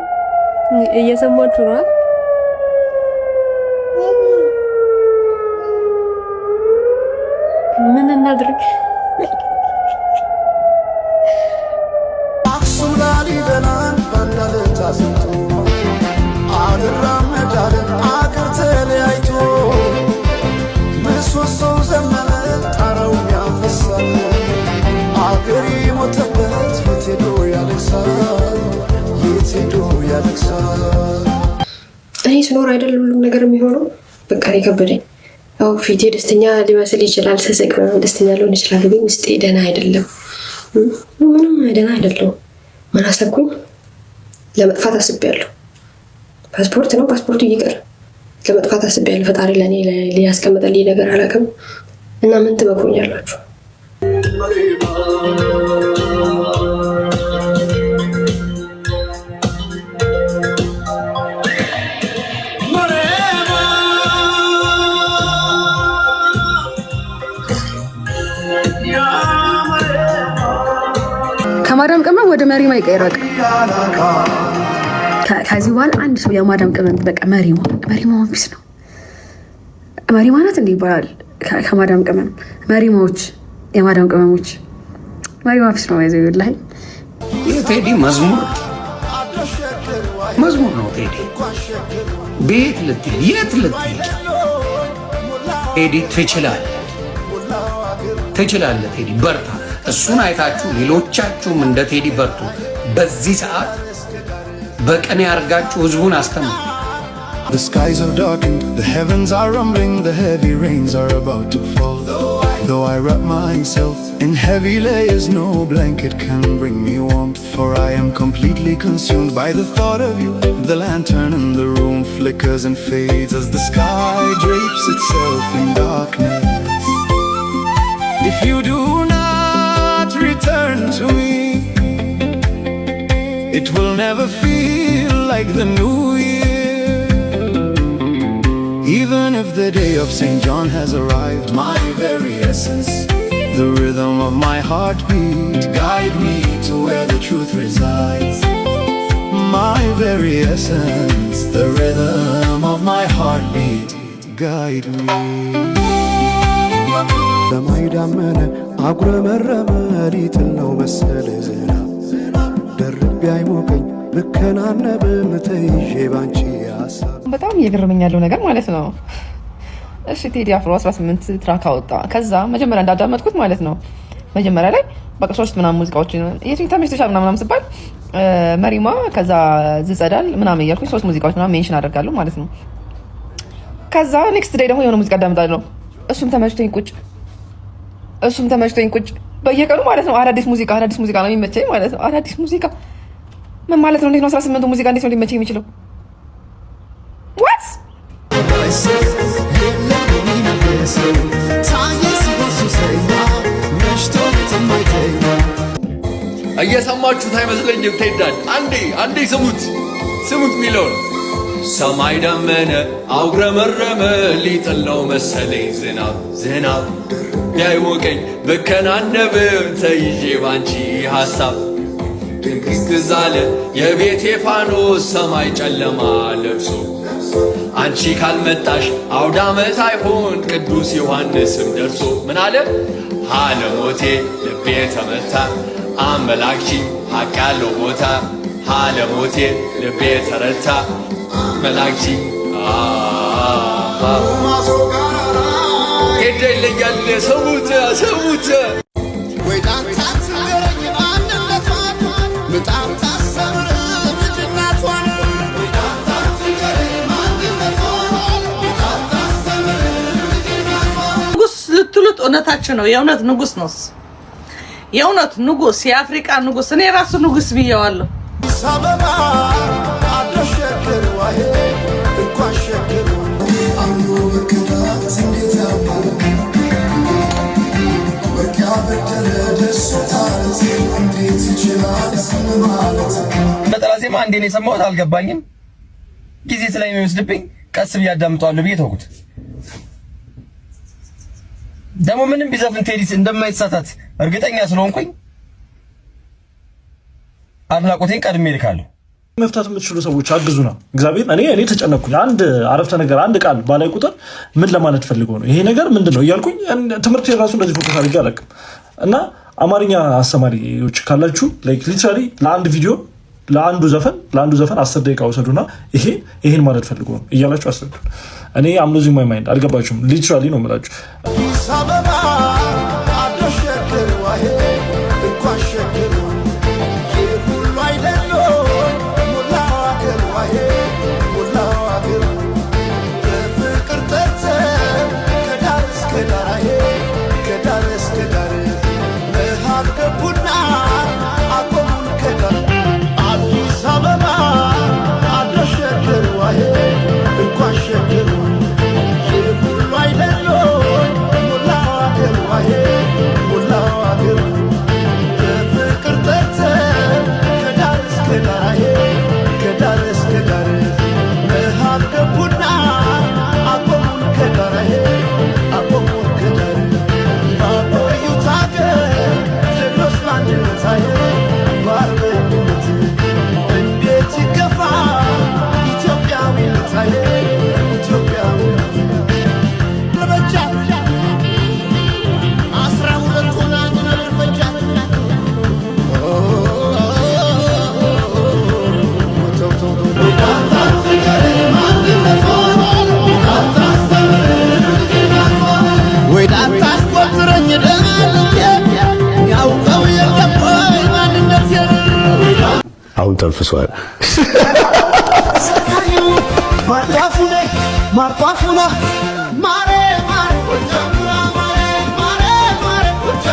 እየሰማችሁ ነው? ምን እናድርግ? አክሱም ላሊበላን ባንዳለት አስንቶ አልራመዳለን አገር ተለያይቶ ምሰሶው ዘመነ ጣራው ያፈሳል አገር ሞተበት የት ሄዶ ያለቅሳል የት ሄዶ ያለቅሳል። እኔ ስኖር አይደል ሁሉም ነገር የሚሆነው። በቃ እኔ ከበደኝ። ያው ፊቴ ደስተኛ ሊመስል ይችላል፣ ስስቅ ደስተኛ ሊሆን ይችላል፣ ግን ውስጤ ደህና አይደለም። ምንም ደህና አይደለም። ምን አሰብኩኝ? ለመጥፋት አስቤያለሁ። ፓስፖርት ነው፣ ፓስፖርቱ ይቅር። ለመጥፋት አስቤያለሁ። ፈጣሪ ለኔ ሊያስቀምጥልኝ ነገር አላውቅም። እና ምን ትመክሩኛላችሁ? ከማዳም ቅመም ወደ መሪማ ይቀይራል። ከዚህ በኋላ አንድ ሰው የማዳም ቅመም በቃ መሪማ ቢስ ነው። መሪማ ናት እንዲህ ይባላል። ከማዳም ቅመም መሪማዎች፣ የማዳም ቅመሞች መሪማ ቢስ ነው። ይዘው ይላል። ቴዲ መዝሙር ነው። ቴዲ ቤት ልትሄድ የት ልትሄድ? ቴዲ ትችላለህ። ቴዲ በርታ። እሱን አይታችሁ ሌሎቻችሁም እንደ ቴዲ በርቱ። በዚህ ሰዓት በቀን ያርጋችሁ ህዝቡን አስተምሩ። The skies are darkened, the heavens are rumbling, the heavy rains are about to fall. Though I wrap myself in heavy layers, no blanket can bring me warmth, for I am completely consumed by the thought of you. The lantern in the room flickers and fades as the sky drapes itself in darkness. If you do not return to me, it will never feel like the new year. Even if the day of St. John has arrived, my very essence, the rhythm of my heartbeat, guide me to where the truth resides. My very essence, the rhythm of my heartbeat, guide me. ለማይዳመነ አጉረመረመ ሊጥል ነው መሰለ ዝናብ ደርቤ አይሞቀኝ ልከናነብ ምትይዤ ባንቺ ሀሳብ። በጣም እየገረመኝ ያለው ነገር ማለት ነው። እሺ ቴዲ አፍሮ 18 ትራክ አወጣ። ከዛ መጀመሪያ እንዳዳመጥኩት ማለት ነው መጀመሪያ ላይ በቃ 3 ምናምን ሙዚቃዎች የትኛው ተመችቶሻል ምናምን ሲባል መሪማ ከዛ ዝጸዳል ምናምን እያልኩኝ 3 ሙዚቃዎች ምናምን ሜንሽን አደርጋለሁ ማለት ነው። ከዛ ኔክስት ዴይ ደግሞ የሆነ ሙዚቃ አዳምጣለሁ። እሱም ተመችቶኝ ቁጭ በየቀኑ ማለት ነው አዳዲስ ሙዚቃ ነው የሚመቸኝ ማለት ነው። አዳዲስ ሙዚቃ ምን ማለት ነው? እንዴት ነው 18 ሙዚቃ እንዴት ነው ሊመቸኝ የሚችለው? እየሰማችሁት አይመስለኝም? ቴዳን አንዴ ስሙት ሚለውን ሰማይ ደመነ አጉረመረመ ሊጥል ነው መሰለኝ ዝናብ ቢያይሞቀኝ ብከናነብም ተይዤ ባንቺ ሀሳብ ድንግዝ አለ የቤቴ ፋኖስ ሰማይ ጨለማ ለብሶ አንቺ ካልመጣሽ አውደ ዓመት አይሆን ቅዱስ ዮሐንስም ደርሶ ምን አለ ሃለሞቴ ልቤ ተመታ አመላክቺኝ ሀቅ ያለው ቦታ ሃለሞቴ ልቤ ተረታ መላክቺኝ ሄደ ይለኛል ሰሙት ንጉስ ልትሉት እውነታችሁ ነው። የእውነት ንጉስ ነው። የእውነት ንጉስ፣ የአፍሪካ ንጉስ። እኔ ራሱ ንጉስ ብየዋለሁ። ነጠላ ዜማ አንዴ ነው የሰማሁት፣ አልገባኝም። ጊዜ ስለሚወስድብኝ ቀስ ብዬ አዳምጠዋለሁ ብዬ ተውኩት። ደግሞ ምንም ቢዘፍን ቴዲ እንደማይሳሳት እርግጠኛ ስለሆንኩኝ አድናቆቴን ቀድሜ ልካለሁ። መፍታት የምትችሉ ሰዎች አግዙና እግዚአብሔር። እኔ ተጨነቅኩኝ። አንድ አረፍተ ነገር አንድ ቃል ባላይ ቁጥር ምን ለማለት ፈልገው ነው ይሄ ነገር ምንድነው እያልኩኝ ትምህርት የራሱ እንደዚህ ፎከስ አድርጌ አላውቅም። እና አማርኛ አስተማሪዎች ካላችሁ ላይክ ሊትራሊ ለአንዱ ዘፈን 10 ደቂቃ ወሰዱና ይሄን ማለት ፈልገው ነው እያላችሁ አስረዱ። እኔ አም ሉዚንግ ማይ ማይንድ አልገባችሁም? ሊትራሊ ነው የምላችሁ። ተንፍሷል።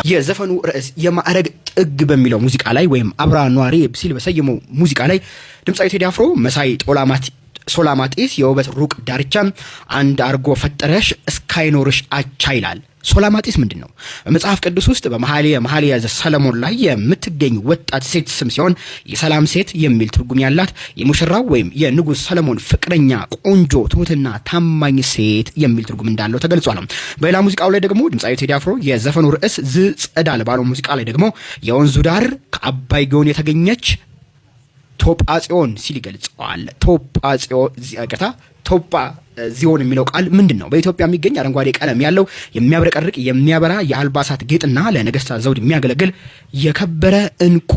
የዘፈኑ ርዕስ የማዕረግ ጥግ በሚለው ሙዚቃ ላይ ወይም አብራ ኗሪ ሲል በሰየመው ሙዚቃ ላይ ድምፃዊ ቴዲ አፍሮ መሳይ ሶላማጢስ የውበት ሩቅ ዳርቻ አንድ አርጎ ፈጠረሽ እስካይኖርሽ አቻ ይላል። ሶላማጢስ ምንድን ነው? በመጽሐፍ ቅዱስ ውስጥ በመኃልየ ሰለሞን ላይ የምትገኝ ወጣት ሴት ስም ሲሆን የሰላም ሴት የሚል ትርጉም ያላት የሙሽራው ወይም የንጉሥ ሰለሞን ፍቅረኛ፣ ቆንጆ፣ ትሁትና ታማኝ ሴት የሚል ትርጉም እንዳለው ተገልጿል። በሌላ ሙዚቃው ላይ ደግሞ ድምፃዊ ቴዲ አፍሮ የዘፈኑ ርዕስ ዝጸዳል ባለው ሙዚቃ ላይ ደግሞ የወንዙ ዳር ከአባይ ጎን የተገኘች ቶጳጽዮን ሲል ይገልጸዋል። ቶጳ ዚዮን የሚለው ቃል ምንድን ነው? በኢትዮጵያ የሚገኝ አረንጓዴ ቀለም ያለው የሚያብረቀርቅ የሚያበራ የአልባሳት ጌጥና ለነገስታት ዘውድ የሚያገለግል የከበረ እንቁ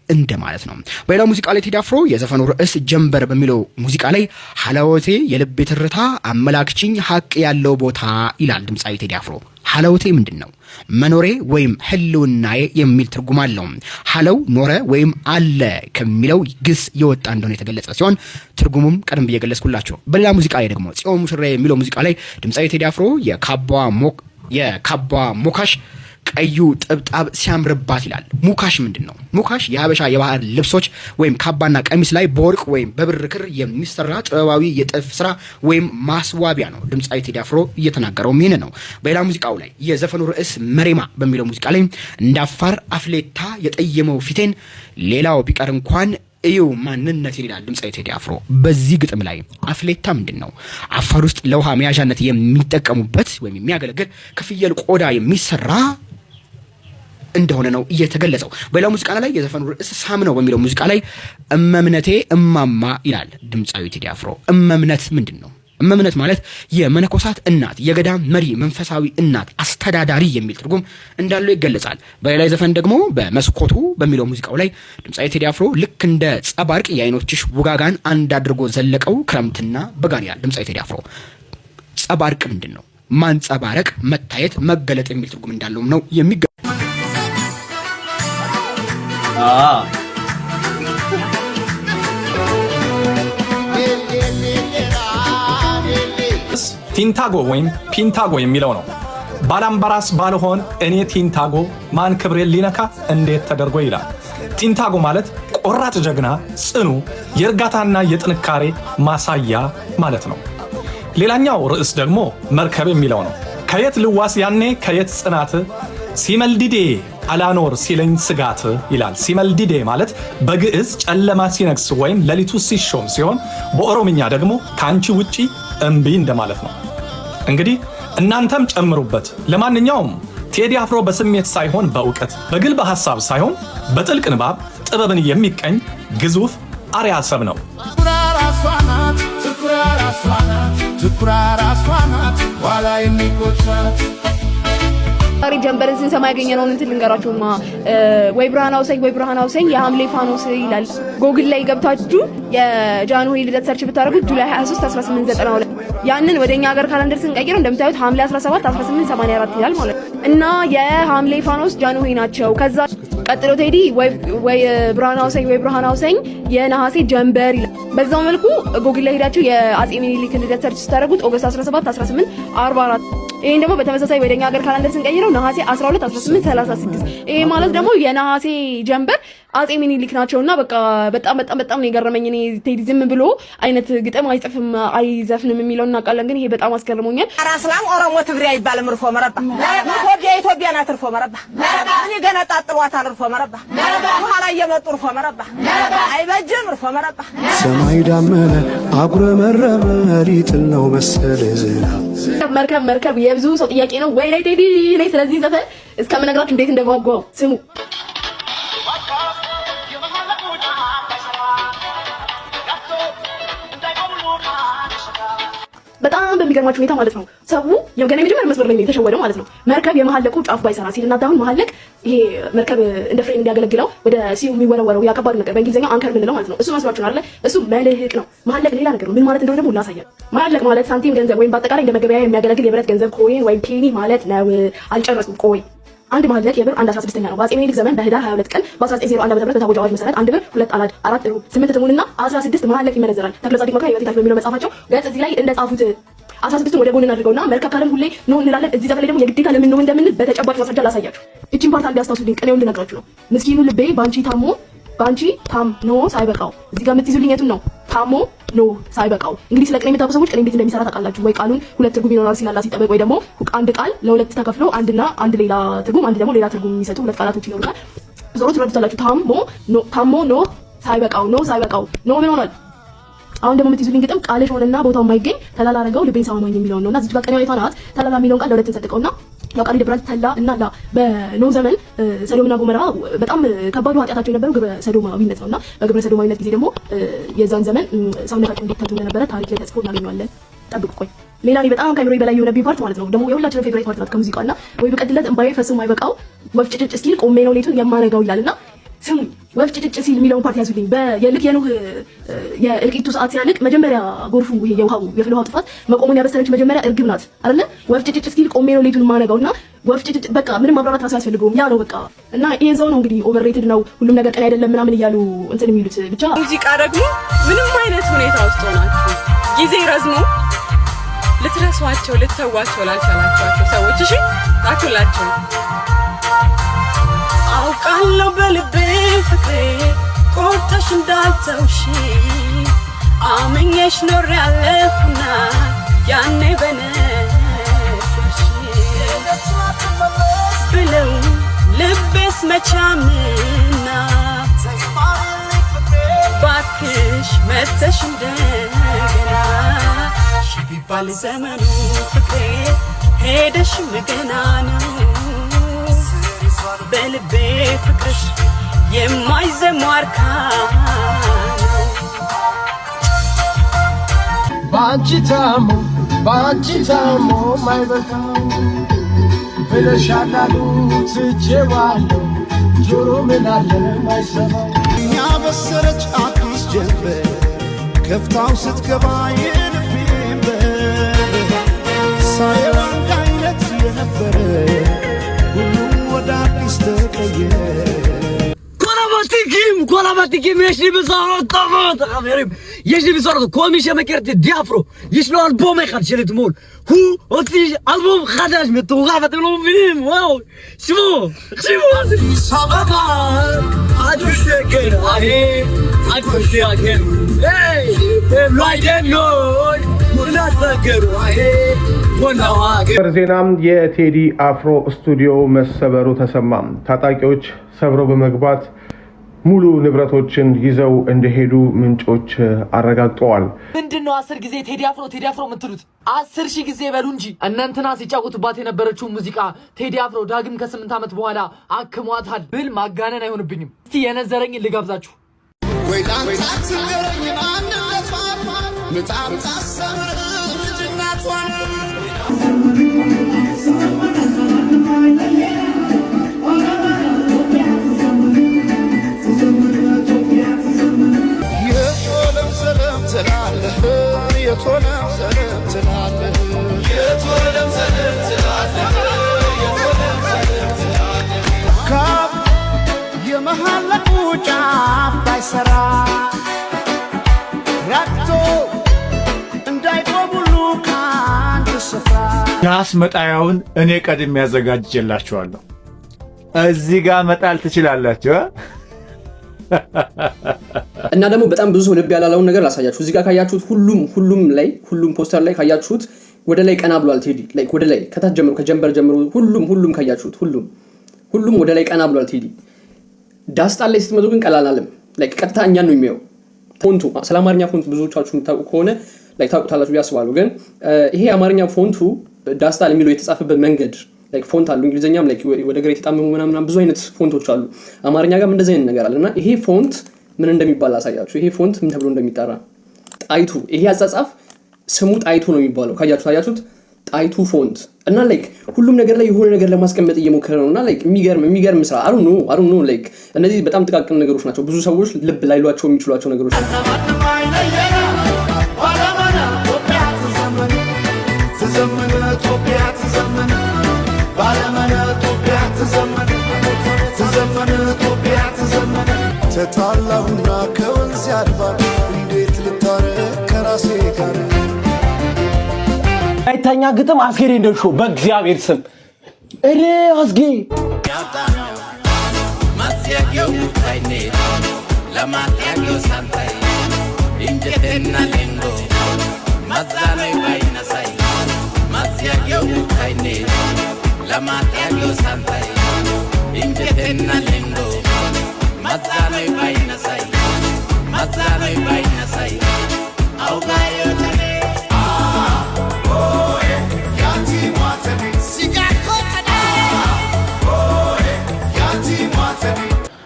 እንደማለት ነው። በሌላ ሙዚቃ ላይ ቴዲ አፍሮ የዘፈኑ ርዕስ ጀንበር በሚለው ሙዚቃ ላይ ሀላወቴ የልቤ ትርታ አመላክችኝ ሀቅ ያለው ቦታ ይላል ድምፃዊ ቴዲ አፍሮ። ሀላወቴ ምንድን ነው? መኖሬ ወይም ህልውናዬ የሚል ትርጉም አለው። ሀለው ኖረ ወይም አለ ከሚለው ግስ የወጣ እንደሆነ የተገለጸ ሲሆን ትርጉሙም ቀደም ብዬ ገለጽኩላችሁ። በሌላ ሙዚቃ ላይ ደግሞ ጽዮን ሙሽራ የሚለው ሙዚቃ ላይ ድምፃዊ ቴዲ አፍሮ የካባ ሞካሽ ቀዩ ጥብጣብ ሲያምርባት ይላል። ሙካሽ ምንድን ነው? ሙካሽ የሀበሻ የባህል ልብሶች ወይም ካባና ቀሚስ ላይ በወርቅ ወይም በብር ክር የሚሰራ ጥበባዊ የጥልፍ ስራ ወይም ማስዋቢያ ነው። ድምፃዊ ቴዲ አፍሮ እየተናገረውም ይህን ነው። በሌላ ሙዚቃው ላይ የዘፈኑ ርዕስ መሬማ በሚለው ሙዚቃ ላይ እንዳፋር አፍሌታ የጠየመው ፊቴን ሌላው ቢቀር እንኳን እዩ ማንነቴን ይላል ድምፃዊ ቴዲ አፍሮ። በዚህ ግጥም ላይ አፍሌታ ምንድን ነው? አፋር ውስጥ ለውሃ መያዣነት የሚጠቀሙበት ወይም የሚያገለግል ከፍየል ቆዳ የሚሰራ እንደሆነ ነው እየተገለጸው። በሌላ ሙዚቃ ላይ የዘፈኑ ርዕስ ሳም ነው በሚለው ሙዚቃ ላይ እመምነቴ እማማ ይላል ድምፃዊ ቴዲ አፍሮ። እመምነት ምንድን ነው? እመምነት ማለት የመነኮሳት እናት፣ የገዳም መሪ፣ መንፈሳዊ እናት፣ አስተዳዳሪ የሚል ትርጉም እንዳለው ይገለጻል። በሌላ ዘፈን ደግሞ በመስኮቱ በሚለው ሙዚቃው ላይ ድምፃዊ ቴዲ አፍሮ ልክ እንደ ጸባርቅ የአይኖችሽ ውጋጋን አንድ አድርጎ ዘለቀው ክረምትና በጋን ይላል ድምፃዊ ቴዲ አፍሮ። ጸባርቅ ምንድን ነው? ማንጸባረቅ፣ መታየት፣ መገለጥ የሚል ትርጉም እንዳለውም ነው ቲንታጎ ወይም ፒንታጎ የሚለው ነው። ባላምባራስ ባልሆን እኔ ቲንታጎ ማን ክብሬን ሊነካ እንዴት ተደርጎ ይላል። ቲንታጎ ማለት ቆራጥ ጀግና፣ ጽኑ፣ የእርጋታና የጥንካሬ ማሳያ ማለት ነው። ሌላኛው ርዕስ ደግሞ መርከብ የሚለው ነው። ከየት ልዋስ ያኔ ከየት ጽናት ሲመልዲዴ አላኖር ሲለኝ ስጋት ይላል። ሲመልዲዴ ማለት በግዕዝ ጨለማ ሲነግስ ወይም ሌሊቱ ሲሾም ሲሆን በኦሮምኛ ደግሞ ከአንቺ ውጪ እምቢ እንደማለት ነው። እንግዲህ እናንተም ጨምሩበት። ለማንኛውም ቴዲ አፍሮ በስሜት ሳይሆን በእውቀት በግልብ ሐሳብ ሳይሆን በጥልቅ ንባብ ጥበብን የሚቀኝ ግዙፍ አርያ ሰብ ነው። ዋላ የሚቆጫት ዛሬ ጀንበርን ስንሰማ ያገኘነውን እንትን ልንገራችሁማ። ወይ ብርሃን አውሰኝ የሐምሌ ፋኖስ ይላል። ጎግል ላይ ገብታችሁ የጃንሆይ ልደት ሰርች ብታደርጉ ጁላይ 23 1892 ያንን ወደኛ ሀገር ካላንደር ስንቀይረው እንደምታዩት ሐምሌ 17 1884 ይላል ማለት ነው። እና የሐምሌ ፋኖስ ጃንሆይ ናቸው። ከዛ ቀጥሎ ቴዲ ወይ ብርሃን አውሰኝ የነሐሴ ጀንበር ይላል። በዛው መልኩ ጎግል ላይ ሄዳችሁ የአጼ ሚኒሊክ ልደት ሰርች ስታደርጉት ኦገስት 17 1844 ይሄን ደግሞ በተመሳሳይ ወደኛ ሀገር ካላንደር ስንቀይረው ነሐሴ 12 1836 ይሄ ማለት ደግሞ የነሐሴ ጀንበር አጼ ሚኒሊክ ናቸውና በቃ በጣም ነው የገረመኝ። እኔ ቴዲ ዝም ብሎ አይነት ግጥም አይጽፍም አይዘፍንም የሚለው እናውቃለን፣ ግን ይሄ በጣም አስገርሞኛል። አራስላም ኦሮሞ ትግሬ አይባልም። እርፎ መረባ ኢትዮጵያ ናት። እርፎ መረባ እኔ ገና ጣጥሏታል። እርፎ መረባ በኋላ እየመጡ እርፎ መረባ አይበጅም። እርፎ መረባ ሰማይ ዳመነ አጉረመረመ ሊጥል ነው መሰለ ዝናብ መርከብ የብዙ ሰው ጥያቄ ነው። ወይ ላይ ቴዲ ላይ ስለዚህ ዘፈን እስከምነግራችሁ እንዴት እንደጓጓው ስሙ። በጣም በሚገርማችሁ ሁኔታ ማለት ነው ሰው የገና የመጀመሪያ መስመር ላይ የተሸወደው ማለት ነው። መርከብ የመሐለቁ ጫፍ ባይሰራ ሲልና አሁን መሐለቅ ይሄ መርከብ እንደ ፍሬም እንዲያገለግለው ወደ ሲዩ የሚወረወረው ያ ከባድ ነገር በእንግሊዝኛው አንከር ምንለው ማለት ነው። እሱ መስሏችሁ አይደለ? እሱ መልህቅ ነው። መሐለቅ ሌላ ነገር ነው። ምን ማለት እንደሆነ ደግሞ ላሳያችሁ። መሐለቅ ማለት ሳንቲም ገንዘብ ወይም በአጠቃላይ እንደ መገበያያ የሚያገለግል የብረት ገንዘብ ኮይን ወይም ፔኒ ማለት ነው። አልጨረስኩም። ቆይ አንድ ማለቅ የብር 1/16 ነው። በአፄ ምኒልክ ዘመን በህዳር 22 ቀን በ1901 ዓ.ም በታወጀ አዋጅ መሰረት 1 ብር 2 አላድ 4 ሩብ 8 ትሙንና 16 ማለቅ ይመነዘራል። ተክለ ጻድቅ መካ ህይወት በሚለው መጽሐፋቸው ገጽ እዚህ ላይ እንደጻፉት 16ን ወደ ጎን እናድርገውና መርከካለም ሁሌ ነው እንላለን። እዚህ ዘፈን ላይ ደግሞ የግዴታ ለምን ነው እንደምን በተጨባጭ ማስረጃ ላሳያችሁ። እቺን ፓርት እንዲያስታውሱልኝ ቅኔውን እንድነግራችሁ ነው። ምስኪኑ ልቤ ባንቺ ታሞ ሳይበቃው እዚህ ጋር የምትይዙልኝ የቱን ነው? ታሞ ኖ ሳይበቃው። እንግዲህ ስለ ቅኔ የምታውቁ ሰዎች ቅኔ እንዴት እንደሚሰራ ታውቃላችሁ ወይ? ቃሉን ሁለት ትርጉም ይኖራል ሲላላ ሲጠበቅ፣ ወይ ደግሞ አንድ ቃል ለሁለት ተከፍሎ አንድና አንድ ሌላ ትርጉም አንድ ደግሞ ሌላ ትርጉም የሚሰጡ ሁለት ቃላቶች ይኖሩታል። ዞሮ ትረዱታላችሁ። ታሞ ኖ ሳይበቃው ኖ ምን ሆኗል? አሁን ደግሞ የምትይዙልኝ ግጥም ቃልሽ ሆነና ቦታው የማይገኝ ተላላ አረገው ልቤን ሳማኝ የሚለው ነውና እዚህ ጋር ቀኔዋ የቷናት ተላላ የሚለውን ቃል ለሁለት ተሰጥቀውና ያው ቃል ይደብራል። ተላ እና ላ በኖህ ዘመን ሰዶምና ጎሞራ በጣም ከባዱ ኃጢአታቸው የነበረው ግብረ ሰዶማዊነት ነውና በግብረ ሰዶማዊነት ጊዜ ደግሞ የዛን ዘመን ሰውነታቸው እንዴት ተንቶ እንደነበረ ታሪክ ላይ ተጽፎ እናገኘዋለን። ጠብቁ ቆይ ሌላ እኔ በጣም ከአይምሮዬ በላይ የሆነብኝ ፓርት ማለት ነው ደግሞ የሁላችንም ፌቨራይት ፓርት ናት ከሙዚቃና ወይ በቀድለት እምባዬ ፈጽሞ አይበቃው ወፍ ጭጭ እስኪል ቆሜ ነው ሌቱን የማነጋው ይላልና ስሙኝ ወፍ ጭጭ ሲል የሚለውን ፓርት ያዙልኝ። በየልክ የኖህ የእልቂቱ ሰዓት ሲያልቅ መጀመሪያ ጎርፉ ይሄ የውሃው የፍልውሃው ጥፋት መቆሙን ያበሰረች መጀመሪያ እርግብ ናት አይደለ? ወፍ ጭጭ ሲል ቆሜ ነው ሌቱን የማነጋውና ወፍ ጭጭ በቃ ምንም ማብራራት ራሱ ያስፈልገውም ያ ነው በቃ። እና ይሄን ሰው ነው እንግዲህ ኦቨርሬትድ ነው ሁሉም ነገር ቀን አይደለም ምናምን እያሉ እንትን የሚሉት ብቻ። ሙዚቃ ደግሞ ምንም አይነት ሁኔታ ውስጥ ሆናችሁ ጊዜ ረዝሞ ልትረሷቸው ልትተዋቸው ላልቻላችኋቸው ሰዎች እሺ ታኩላቸው። አውቃለሁ በልቤ ፍቅሬ ቆርጠሽ እንዳልተውሽ አምኜሽ ኖሬያለሁና ያኔ በነሽ ብለው ልቤስ መቻምና ባክሽ መተሽ እንደገና ቢባል ዘመኑ ፍቅሬ ሄደሽ ገና ነው በልቤ ፍቅርሽ የማይዘማርካ ባንቺ ታሞ ማይበቃ ብለሻላሉ ትቼዋለሁ ጆሮ ምን አለ ማይሰማው እኛ በሰረች አዲስ ጀንበር ከፍታው ስትገባ የልቤን በር ሳየው አንድ አይነት የነበረ ሁሉም ወደ አዲስ ተቀየረ። ኮላባቲኪም የሽኒ ብዛሮት ጠሞት خبريم የሽኒ ብዛሮት ኮሚሽ መከርት ዲያፍሮ ይሽሎ አልቦም ይካል ሽልት ሞል ሁ ኦቲ አልቦም خداش متوقفت له فيلم واو شمو سبب አዲስ ነገር አሄ አዲስ ያገር hey ላይደን ነው ወላድ ነገር አሄ ወናዋገር ዜናም የቴዲ አፍሮ ስቱዲዮ መሰበሩ ተሰማም። ታጣቂዎች ሰብረው በመግባት ሙሉ ንብረቶችን ይዘው እንደሄዱ ምንጮች አረጋግጠዋል። ምንድነው 10 ጊዜ ቴዲ አፍሮ የምትሉት? 10,000 ጊዜ በሉ እንጂ። እናንተና ሲጫወቱባት የነበረችው ሙዚቃ ቴዲ አፍሮ ዳግም ከ8 ዓመት በኋላ አክሟታል ብል ማጋነን አይሆንብኝም። እስቲ የነዘረኝ ልጋብዛችሁ። የመሃለቁ ጫፍ ባይሰራ ረግቶ እንዳይቆሙሉ ከአንድ ስፍራ ራስ መጣያውን እኔ ቀድሜ ያዘጋጅላችኋለሁ። እዚህ ጋር መጣል ትችላላችሁ። እና ደግሞ በጣም ብዙ ልብ ያላለውን ነገር ላሳያችሁ። እዚህ ጋር ካያችሁት ሁሉም ፖስተር ላይ ካያችሁት ወደ ላይ ቀና ብሏል ቴዲ። ላይክ ወደ ላይ ከታች ጀምሮ ከጀንበር ጀምሮ ሁሉም ካያችሁት ሁሉም ወደ ላይ ቀና ብሏል ቴዲ። ዳስጣል ላይ ስትመጡ ግን ቀላላለም። ላይክ ቀጥታ እኛን ነው የሚያየው። ፎንቱ ስለ አማርኛ ፎንት ብዙዎቻችሁ የምታውቁ ከሆነ ላይክ ታውቁታላችሁ ያስባሉ። ግን ይሄ አማርኛ ፎንቱ ዳስጣል የሚለው የተጻፈበት መንገድ ላይክ ፎንት አሉ። እንግሊዘኛም ላይክ ወደ ግራ የተጣመሙ ምናምን ብዙ አይነት ፎንቶች አሉ። አማርኛ ጋርም እንደዚህ አይነት ነገር አለና ይሄ ፎንት ምን እንደሚባል አሳያችሁ። ይሄ ፎንት ምን ተብሎ እንደሚጠራ ጣይቱ። ይሄ አጻጻፍ ስሙ ጣይቱ ነው የሚባለው። ካያችሁት ጣይቱ ፎንት እና ላይክ ሁሉም ነገር ላይ የሆነ ነገር ለማስቀመጥ እየሞከረ ነውና ላይክ የሚገርም ስራ አሩ ነው ላይክ እነዚህ በጣም ጥቃቅን ነገሮች ናቸው። ብዙ ሰዎች ልብ ላይሏቸው የሚችሏቸው ነገሮች ናቸው። Zamana, Topia, Zamana, ተጣላሁና ከወንዝ አድባር እንዴት ልታረቅ ከራሴ ጋር አይታኛ ግጥም አስጌ እንደሾ በእግዚአብሔር ስም እሬ አስጌ ማስያየው ታይኔ ለማስያየው ሳንታይ እንጀቴና ሌንጎ ማዛላይ ባይነሳይ ማስያየው ታይኔ ለማስያየው ሳንታይ እንጀቴና ሌንጎ ማዛላይ ባይነሳይ ማዛላይ ባይነሳይ አውጋዮ ተኔ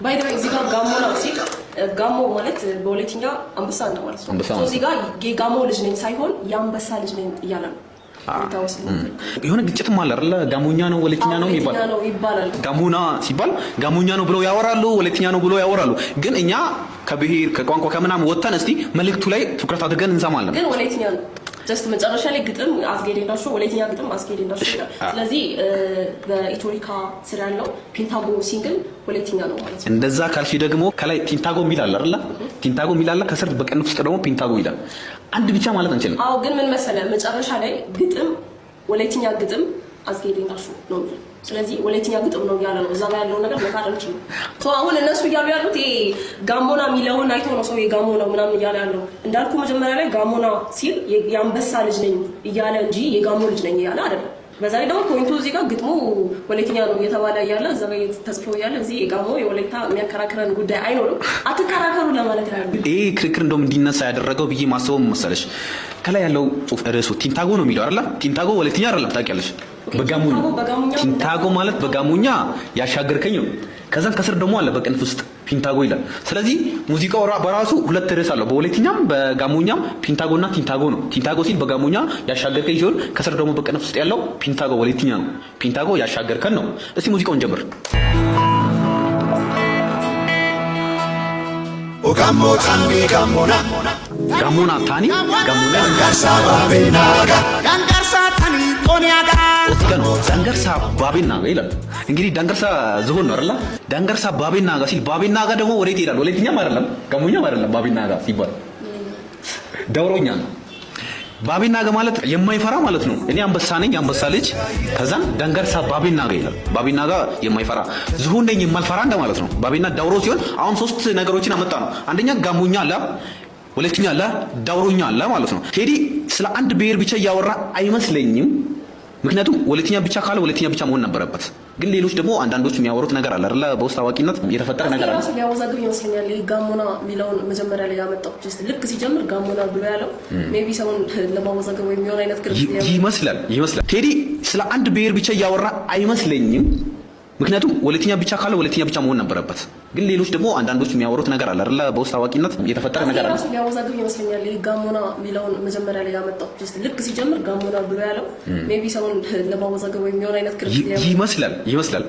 ባይደ እዚህ ጋር ጋሞ ነው ሲል ጋሞ ማለት በሁለተኛ አንበሳ ነው ማለት ነው። እዚህ ጋር የጋሞ ልጅ ነኝ ሳይሆን የአንበሳ ልጅ ነኝ እያለ ነው። የሆነ ግጭትም አለ አይደል? ጋሞኛ ነው ወለተኛ ነው ይባላል። ጋሞና ሲባል ጋሞኛ ነው ብለው ያወራሉ፣ ወለተኛ ነው ብለው ያወራሉ። ግን እኛ ከብሔር ከቋንቋ ከምናምን ወጣን እስቲ መልእክቱ ላይ ትኩረት አድርገን እንሰማለን። ግን ወለተኛ ነው ጀስት መጨረሻ ላይ ግጥም አስጌ እንዳሾ ወለተኛ ግጥም አስጌ እንዳሾ። ስለዚህ በኢትዮሪካ ስራ ያለው ፒንታጎ ሲንግል ወለተኛ ነው ማለት ነው። እንደዛ ካልሽ ደግሞ ከላይ ፒንታጎ ሚላል አይደል? ፒንታጎ ሚላል ከስር በቀን ውስጥ ደግሞ ፒንታጎ ይላል። አንድ ብቻ ማለት አንችልም። አዎ ግን ምን መሰለ መጨረሻ ላይ ግጥም ወለተኛ ግጥም አስጌ እንዳሾ ነው። ስለዚህ ወለተኛ ግጥም ነው ያለ ነው። እዛ ጋር ያለው ነገር መካድ አንችልም። አሁን እነሱ እያሉ ያሉት ይሄ ጋሞና ሚለውን አይቶ ነው ሰው የጋሞ ነው ምናምን እያለ ያለው። እንዳልኩ መጀመሪያ ላይ ጋሞና ሲል የአንበሳ ልጅ ነኝ እያለ እንጂ የጋሞ ልጅ ነኝ እያለ አይደለም። በዛ ላይ ደግሞ ፖይንቱ እዚህ ጋር ግጥሙ ወለተኛ ነው እየተባለ እያለ እዛ ላይ ተጽፎ እያለ እዚህ የጋሞ የወለታ የሚያከራክረን ጉዳይ አይኖርም። አትከራከሩ ለማለት ያለው ይሄ ክርክር እንደውም እንዲነሳ ያደረገው ብዬ ማሰበው መሰለሽ ከላይ ያለው ጽሁፍ ርዕሱ ቲንታጎ ነው የሚለው አይደል? ቲንታጎ ወለተኛ አይደለም ታውቂያለሽ። በጋሞኛ ቲንታጎ ማለት በጋሞኛ ያሻገርከኝ ነው። ከዛም ከስር ደግሞ አለ በቅንፍ ውስጥ ፒንታጎ ይላል። ስለዚህ ሙዚቃው በራሱ ሁለት ርዕስ አለው። በወለተኛም በጋሞኛም ፒንታጎና ቲንታጎ ነው። ቲንታጎ ሲል በጋሞኛ ያሻገርከኝ ሲሆን ከስር ደግሞ በቅንፍ ውስጥ ያለው ፒንታጎ ወለተኛ ነው። ፒንታጎ ያሻገርከን ነው። እስቲ ሙዚቃውን ጀምር። ኦጋሞ ታኒ ጋሞና ጋሞና ታኒ ጋሞና ጋርሳ ባቤናጋ ጋንጋርሳ ታኒ ጦኒያጋ ዳንገርሳ ባቤናጋ ይላል። እንግዲህ ዳንገርሳ ዝሆን ነው አይደል? ዳንገርሳ ባቤናጋ ሲል ባቤናጋ ደግሞ ወዴት ይላል? ወለተኛም አይደለም ጋሞኛም አይደለም። ባቤናጋ ሲባል ዳውሮኛ ነው። ባቤናጋ ማለት የማይፈራ ማለት ነው። እኔ አንበሳ ነኝ አንበሳ ልጅ። ከዛም ዳንገርሳ ባቤናጋ ይላል። ባቤናጋ የማይፈራ ዝሆን ነኝ የማልፈራ እንደማለት ነው። ባቤና ዳውሮ ሲሆን አሁን ሶስት ነገሮችን አመጣ ነው። አንደኛ ጋሞኛ አለ፣ ወለተኛ አለ፣ ዳውሮኛ አለ ማለት ነው። ቴዲ ስለ አንድ ብሔር ብቻ እያወራ አይመስለኝም። ምክንያቱም ወለተኛ ብቻ ካለ ወለተኛ ብቻ መሆን ነበረበት። ግን ሌሎች ደግሞ አንዳንዶች የሚያወሩት ነገር አለ አይደል? በውስጥ አዋቂነት የተፈጠረ ነገር አለ። ያወዛግብ ይመስለኛል። ይሄ ጋሞና የሚለውን መጀመሪያ ላይ ያመጣው ልክ ሲጀምር ጋሞና ብሎ ያለው ሜቢ ሰውን ለማወዛገብ ወይም የሆነ አይነት ይመስላል። ቴዲ ስለ አንድ ብሔር ብቻ እያወራ አይመስለኝም። ምክንያቱም ወለተኛ ብቻ ካለ ወለተኛ ብቻ መሆን ነበረበት። ግን ሌሎች ደግሞ አንዳንዶች የሚያወሩት ነገር አለ አይደል? በውስጥ አዋቂነት የተፈጠረ ነገር አለ። ያወዛግብ ይመስለኛል። ይሄ ጋሞና የሚለውን መጀመሪያ ላይ ያመጣው ልክ ሲጀምር ጋሞና ብሎ ያለው ሜቢ ሰውን ለማወዛገብ ወይም የሆነ አይነት ይመስላል።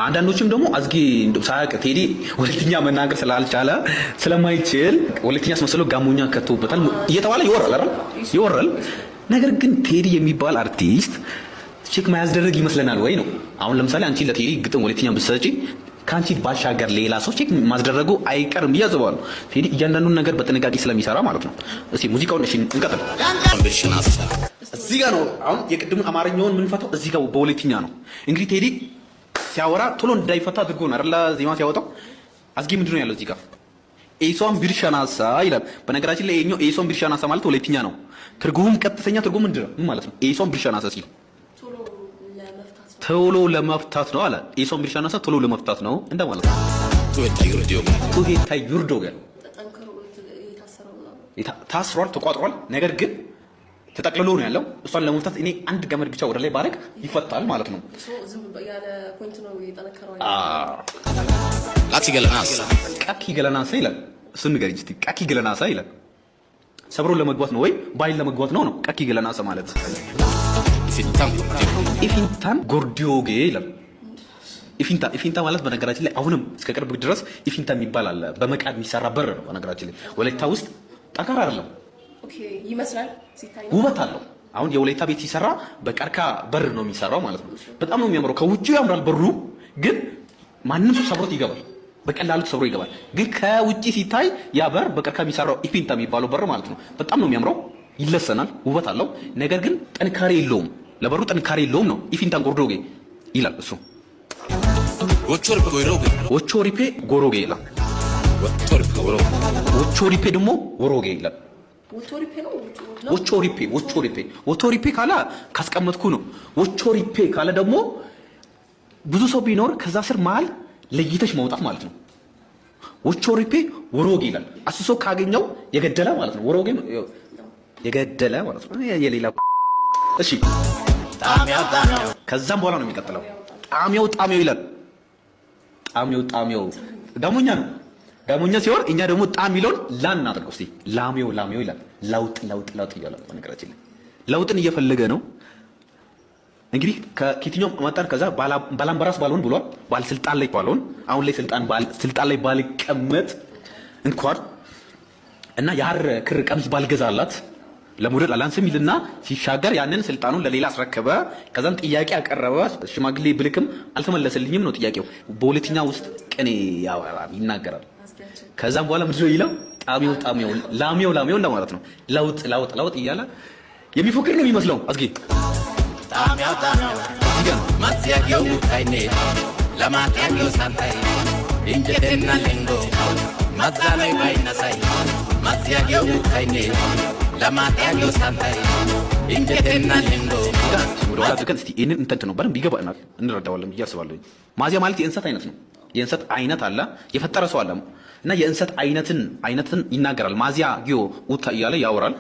አንዳንዶችም ደግሞ አዝጌ ሳያውቅ ቴዲ ወለተኛ መናገር ስላልቻለ ስለማይችል ወለተኛ አስመስለው ጋሞኛ ከተውበታል እየተባለ ይወራል። ነገር ግን ቴዲ የሚባል አርቲስት ቼክ ማያስደርግ ይመስለናል ወይ ነው። አሁን ለምሳሌ አንቺ ለቴዲ ግጥም ወለተኛ ብትሰጪ ከአንቺ ባሻገር ሌላ ሰው ቼክ ማስደረጉ አይቀርም ብዬ አስባለሁ። ቴዲ እያንዳንዱን ነገር በጥንቃቄ ስለሚሰራ ማለት ነው። እስቲ ሙዚቃውን እንቀጥል። እዚህ ጋር ነው አሁን የቅድሙን አማርኛውን የምንፈታው እዚህ ጋር በወለተኛ ነው። እንግዲህ ቴዲ ሲያወራ ቶሎ እንዳይፈታ አድርጎ ነው አይደል ዜማ ሲያወጣው። አዝጌ ምንድን ነው ያለው እዚህ ጋር? ኤሶን ቢርሻናሳ ይላል። በነገራችን ላይ ይሄኛው ኤሶን ቢርሻናሳ ማለት ወለተኛ ነው። ትርጉሙም ቀጥተኛ ትርጉም ምንድን ነው ማለት ነው? ኤሶን ቢርሻናሳ ሲል ቶሎ ለመፍታት ነው አለ። ኤሶን ቢርሻናሳ ቶሎ ለመፍታት ነው እንደማለት ነው። ቱሄታ ዩርዶ ጋር ታስሯል፣ ተቋጥሯል። ነገር ግን ተጠቅልሎ ነው ያለው። እሷን ለመፍታት እኔ አንድ ገመድ ብቻ ወደ ላይ ባረግ ይፈታል ማለት ነው። ቃኪ ገለናሳ ይላል። እሱን ንገሪኝ እስኪ። ቃኪ ገለናሳ ይላል። ሰብሮ ለመግባት ነው ወይ ባይል ለመግባት ነው? ቃኪ ገለናሳ ማለት ኢፊንታን ጎርዲዮጌ ይላል። ኢፊንታ ማለት በነገራችን ላይ አሁንም እስከ ቅርብ ድረስ ኢፊንታ የሚባል አለ። በመቃድ የሚሰራ በር ነው። በነገራችን ላይ ወለይታ ውስጥ ጠንካራ አይደለም፣ ይመስላል ሲታይ ውበት አለው። አሁን የወለይታ ቤት ሲሰራ በቀርካ በር ነው የሚሰራው ማለት ነው። በጣም ነው የሚያምረው። ከውጭው ያምራል በሩ፣ ግን ማንም ሰው ሰብሮት ይገባል። በቀላሉ ተሰብሮ ይገባል። ግን ከውጪ ሲታይ ያ በር በቀርከሃ የሚሰራው ኢፒንታ የሚባለው በር ማለት ነው በጣም ነው የሚያምረው፣ ይለሰናል፣ ውበት አለው። ነገር ግን ጥንካሬ የለውም፣ ለበሩ ጥንካሬ የለውም ነው ኢፊንታን ጎርዶጌ ይላል እሱ። ወቾሪፔ ጎሮጌ ይላል። ወቾሪፔ ደግሞ ወሮጌ ይላል። ወቾሪፔ ካለ ካስቀመጥኩ ነው። ወቾሪፔ ካለ ደግሞ ብዙ ሰው ቢኖር ከዛ ስር መሀል ለይተሽ ማውጣት ማለት ነው። ወቾሪፔ ወሮጌ ይላል። አስሶ ካገኘው የገደለ ማለት ነው። ወሮጌ የገደለ ማለት ነው። የሌላ እሺ፣ ከዛም በኋላ ነው የሚቀጥለው። ጣሚያው ይላል። ጣሚያው ዳሞኛ ነው። ዳሞኛ ሲሆን እኛ ደግሞ ጣም ይለውን ላን እናድርገው እስቲ። ላሚያው ይላል። ለውጥ እያለ በነገራችን ላይ ለውጥን እየፈለገ ነው እንግዲህ ከየትኛውም መጣን። ከዛ ባላምባራስ ባልሆን ብሏል። ባለስልጣን ላይ ባልሆን አሁን ላይ ስልጣን ላይ ባልቀመጥ እንኳን እና የሐር ክር ቀሚስ ባልገዛላት ለሞዴል አላንስም ይልና ሲሻገር ያንን ስልጣኑን ለሌላ አስረከበ። ከዛም ጥያቄ ያቀረበ ሽማግሌ ብልክም አልተመለሰልኝም ነው ጥያቄው። በሁለተኛ ውስጥ ቅኔ ያወራል ይናገራል። ከዛም በኋላ ምንድነው ይለው? ጣሚያው ለማለት ነው። ለውጥ እያለ የሚፎክር ነው የሚመስለው። አዝጊ ጣሚያው ማዚያው ታይኔ ለማታቂው ሳንታይ እንጀቴና ሊንጎ ማዛላይ ባይነሳይ ማዚያው ታይኔ ለማታቂው ሳንታይ እንጀቴና ሊንጎ ወደኋላ ዝቀን እስቲ ይሄንን እንትን ነው በደንብ ይገባናል፣ እንረዳዋለን ብዬ አስባለሁ። ማዚያ ማለት የእንሰት አይነት ነው። የእንሰት አይነት አለ፣ የፈጠረ ሰው አለ እና የእንሰት አይነትን ይናገራል። ማዚያ ጊዮ ኡታ እያለ ያወራል።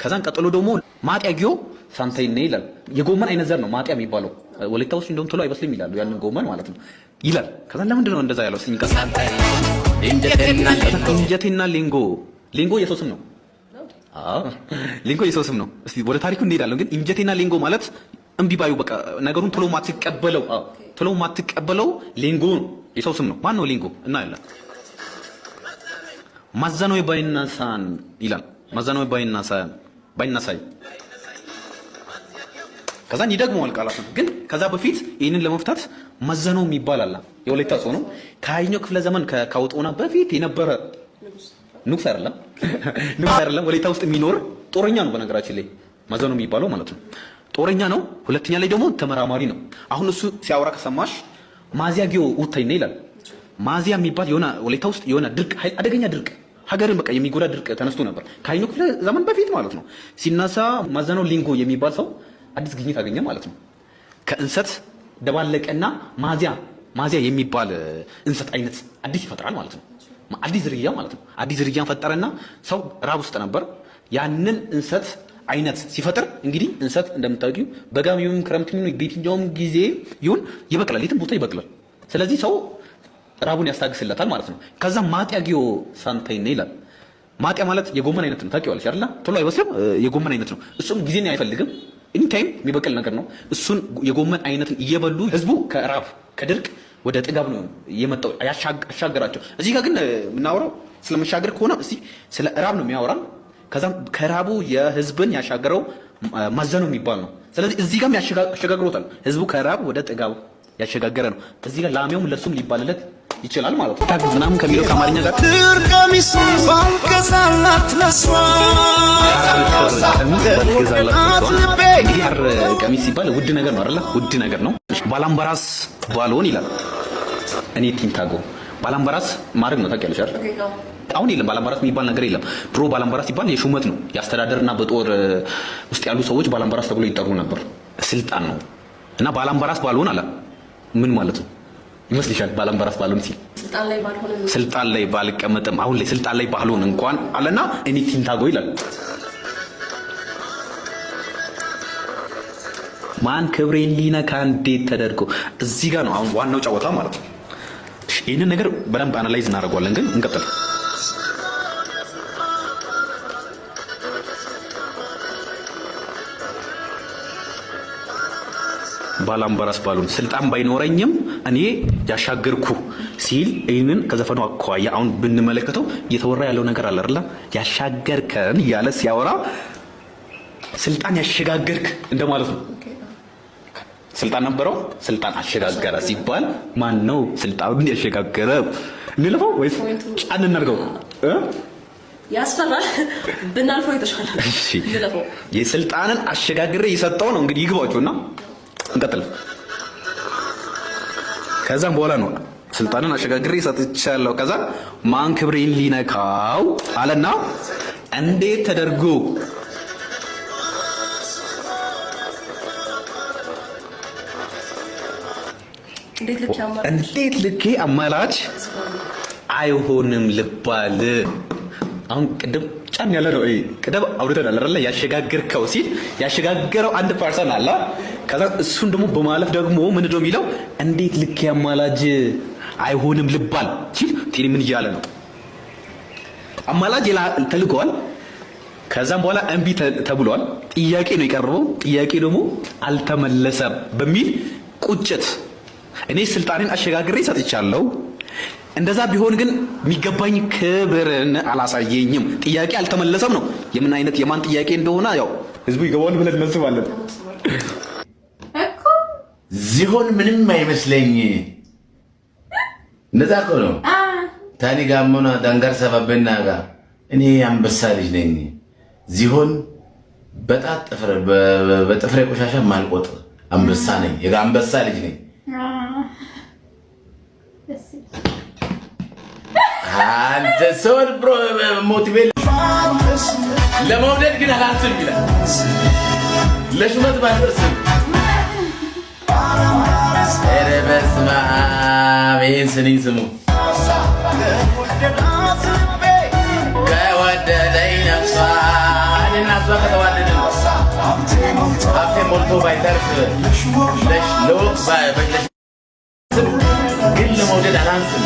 ከዛን ቀጥሎ ደግሞ ማጥያ ጊዮ ሳንታይኔ ይላል። የጎመን አይነት ዘር ነው ማጥያ የሚባለው። ወላይታ ውስጥ እንደውም ቶሎ አይበስልም ይላሉ፣ ያንን ጎመን ማለት ነው ይላል። ከዛን ለምንድን ነው እንደዛ ያለው? እንጀቴና ሊንጎ የሰው ስም ነው። ሊንጎ የሰው ስም ነው። እስቲ ወደ ታሪኩ እንሄዳለን። ግን እንጀቴና ሊንጎ ማለት እምቢ ባዩ በቃ ነገሩን ቶሎ ማትቀበለው ሊንጎ የሰው ስም ነው። ማን ነው ሊንጎ? እና ያለ ማዛኖይ ባይናሳን ይላል። ማዛኖይ ባይናሳይ ከዛን ይደግመዋል ቃላቱን። ግን ከዛ በፊት ይህንን ለመፍታት ማዘነው የሚባል አለ። የወላይታ ሰው ነው። ከሃያኛው ክፍለ ዘመን ከአውጦና በፊት የነበረ ንጉስ አይደለም። ወላይታ ውስጥ የሚኖር ጦረኛ ነው። በነገራችን ላይ ማዘነው የሚባለው ማለት ነው ጦረኛ ነው። ሁለተኛ ላይ ደግሞ ተመራማሪ ነው። አሁን እሱ ሲያወራ ከሰማሽ ማዚያ ጊዮ ኡታይኔ ይላል። ማዚያ የሚባል የሆነ ወላይታ ውስጥ የሆነ ድርቅ፣ አደገኛ ድርቅ፣ ሀገርን በቃ የሚጎዳ ድርቅ ተነስቶ ነበር ከሃያኛው ክፍለ ዘመን በፊት ማለት ነው። ሲነሳ ማዘነው ሊንጎ የሚባል ሰው አዲስ ግኝት አገኘ ማለት ነው። ከእንሰት ደባለቀና ማዚያ የሚባል እንሰት አይነት አዲስ ይፈጥራል ማለት ነው። አዲስ ዝርያ ማለት ነው። አዲስ ዝርያን ፈጠረና ሰው ራብ ውስጥ ነበር። ያንን እንሰት አይነት ሲፈጥር እንግዲህ እንሰት እንደምታውቂው በጋም ይሁን ክረምት ይሁን በየትኛውም ጊዜ ይሁን ይበቅላል፣ የትም ቦታ ይበቅላል። ስለዚህ ሰው ራቡን ያስታግስለታል ማለት ነው። ከዛ ማጥያ ጊዮ ሳንታይኔ ይላል። ማጥያ ማለት የጎመን አይነት ነው። ታውቂዋለሽ አይደል? ቶሎ አይበስልም፣ የጎመን አይነት ነው። እሱም ጊዜን አይፈልግም፣ ኢንታይም የሚበቅል ነገር ነው። እሱን የጎመን አይነትን እየበሉ ህዝቡ ከራብ ከድርቅ ወደ ጥጋብ ነው የመጣው፣ ያሻገራቸው። እዚህ ጋር ግን የምናወራው ስለመሻገር ከሆነ እስቲ ስለ ራብ ነው የሚያወራው። ከዛም ከራቡ የህዝብን ያሻገረው ማዘነው የሚባል ነው። ስለዚህ እዚህ ጋርም ያሸጋግሮታል። ህዝቡ ከራብ ወደ ጥጋብ ያሸጋገረ ነው። እዚህ ጋር ላሚያውም ለሱም ሊባልለት ይችላል ማለት ነው። ታግ ምናምን ከሚለው ከአማርኛ ጋር ቀሚስ ባልገዛላት ለሷ ቀሚስ ሲባል ውድ ነገር ነው አይደል? ውድ ነገር ነው። ባላምባራስ ባልሆን ይላል። እኔ ቲንታጎ ባላምባራስ ማድረግ ነው። ታውቂያለሽ አይደል? አሁን የለም ባላምባራስ የሚባል ነገር የለም። ድሮ ባላምባራስ ሲባል የሹመት ነው። የአስተዳደርና በጦር ውስጥ ያሉ ሰዎች ባላምባራስ ተብሎ ይጠሩ ነበር። ስልጣን ነው እና ባላምባራስ ባልሆን አለ። ምን ማለት ነው ይመስልሻል? ባላምባራስ ባልሆን ሲል ስልጣን ላይ ባልቀመጥም፣ አሁን ላይ ስልጣን ላይ ባልሆን እንኳን አለና እኔ ቲንታጎ ይላል። ማን ክብሬን ሊነካ እንዴት ተደርጎ እዚህ ጋር ነው አሁን ዋናው ጨዋታ ማለት ነው። ይህንን ነገር በደንብ አናላይዝ እናደርገዋለን። ግን እንቀጥል። ባላምባራስ ባልሆን ስልጣን ባይኖረኝም እኔ ያሻገርኩ ሲል ይህንን ከዘፈኑ አኳያ አሁን ብንመለከተው እየተወራ ያለው ነገር አለ አይደል? ያሻገርከን እያለ ሲያወራ ስልጣን ያሸጋገርክ እንደማለት ነው። ስልጣን ነበረው፣ ስልጣን አሸጋገረ ሲባል ማን ነው ስልጣኑን ያሸጋገረው? እንለፈው ወይስ ጫን እናድርገው? ያስፈራል። ብናልፈው የተሻለ እንለፈው። የስልጣንን አሸጋግሬ የሰጠው ነው እንግዲህ ይግባችሁና እንቀጥል። ከዛም በኋላ ነው ስልጣንን አሸጋግሬ ሰጥቻለሁ። ከዛ ማን ክብሬን ሊነካው አለና እንዴት ተደርጎ እንዴት ልኬ አማላች አይሆንም ልባል። አሁን ቅድም ጫን ያለ ነው። ቅድም አውርተናል አይደል? ያሸጋግርከው ሲል ያሸጋገረው አንድ ፐርሰን አለ። ከዛ እሱን ደግሞ በማለፍ ደግሞ ምን ነው የሚለው? እንዴት ልኬ አማላጅ አይሆንም ልባል ሲል ቴዲ ምን እያለ ነው? አማላጅ ተልከዋል። ከዛም በኋላ እምቢ ተብሏል። ጥያቄ ነው የቀረበው። ጥያቄ ደግሞ አልተመለሰም በሚል ቁጭት እኔ ስልጣኔን አሸጋግሬ ሰጥቻለሁ፣ እንደዛ ቢሆን ግን የሚገባኝ ክብርን አላሳየኝም፣ ጥያቄ አልተመለሰም ነው። የምን አይነት የማን ጥያቄ እንደሆነ ያው ህዝቡ ይገባዋል ብለን እናስባለን። ዚሆን ምንም አይመስለኝ እንደዛ እኮ ነው። ታኒ ጋሞና ዳንጋር ሰባበና ጋር እኔ አንበሳ ልጅ ነኝ። ዚሆን በጥፍሬ ቆሻሻ ማልቆጥ አንበሳ ነኝ። የአንበሳ ልጅ ነኝ። አንተ ሰውን ሞቲቬት ለመውደድ ግን አላንስም ይላል። ለሹመት ባልደርስም ኧረ በስመ አብ ይሄን ስንኝ ስሙ። ከወደደኝ ነፍሷ እኔና እሷ ከተዋደድን ሀብቴ ሞልቶ ባይተርፍ ግን ለመውደድ አላንስም።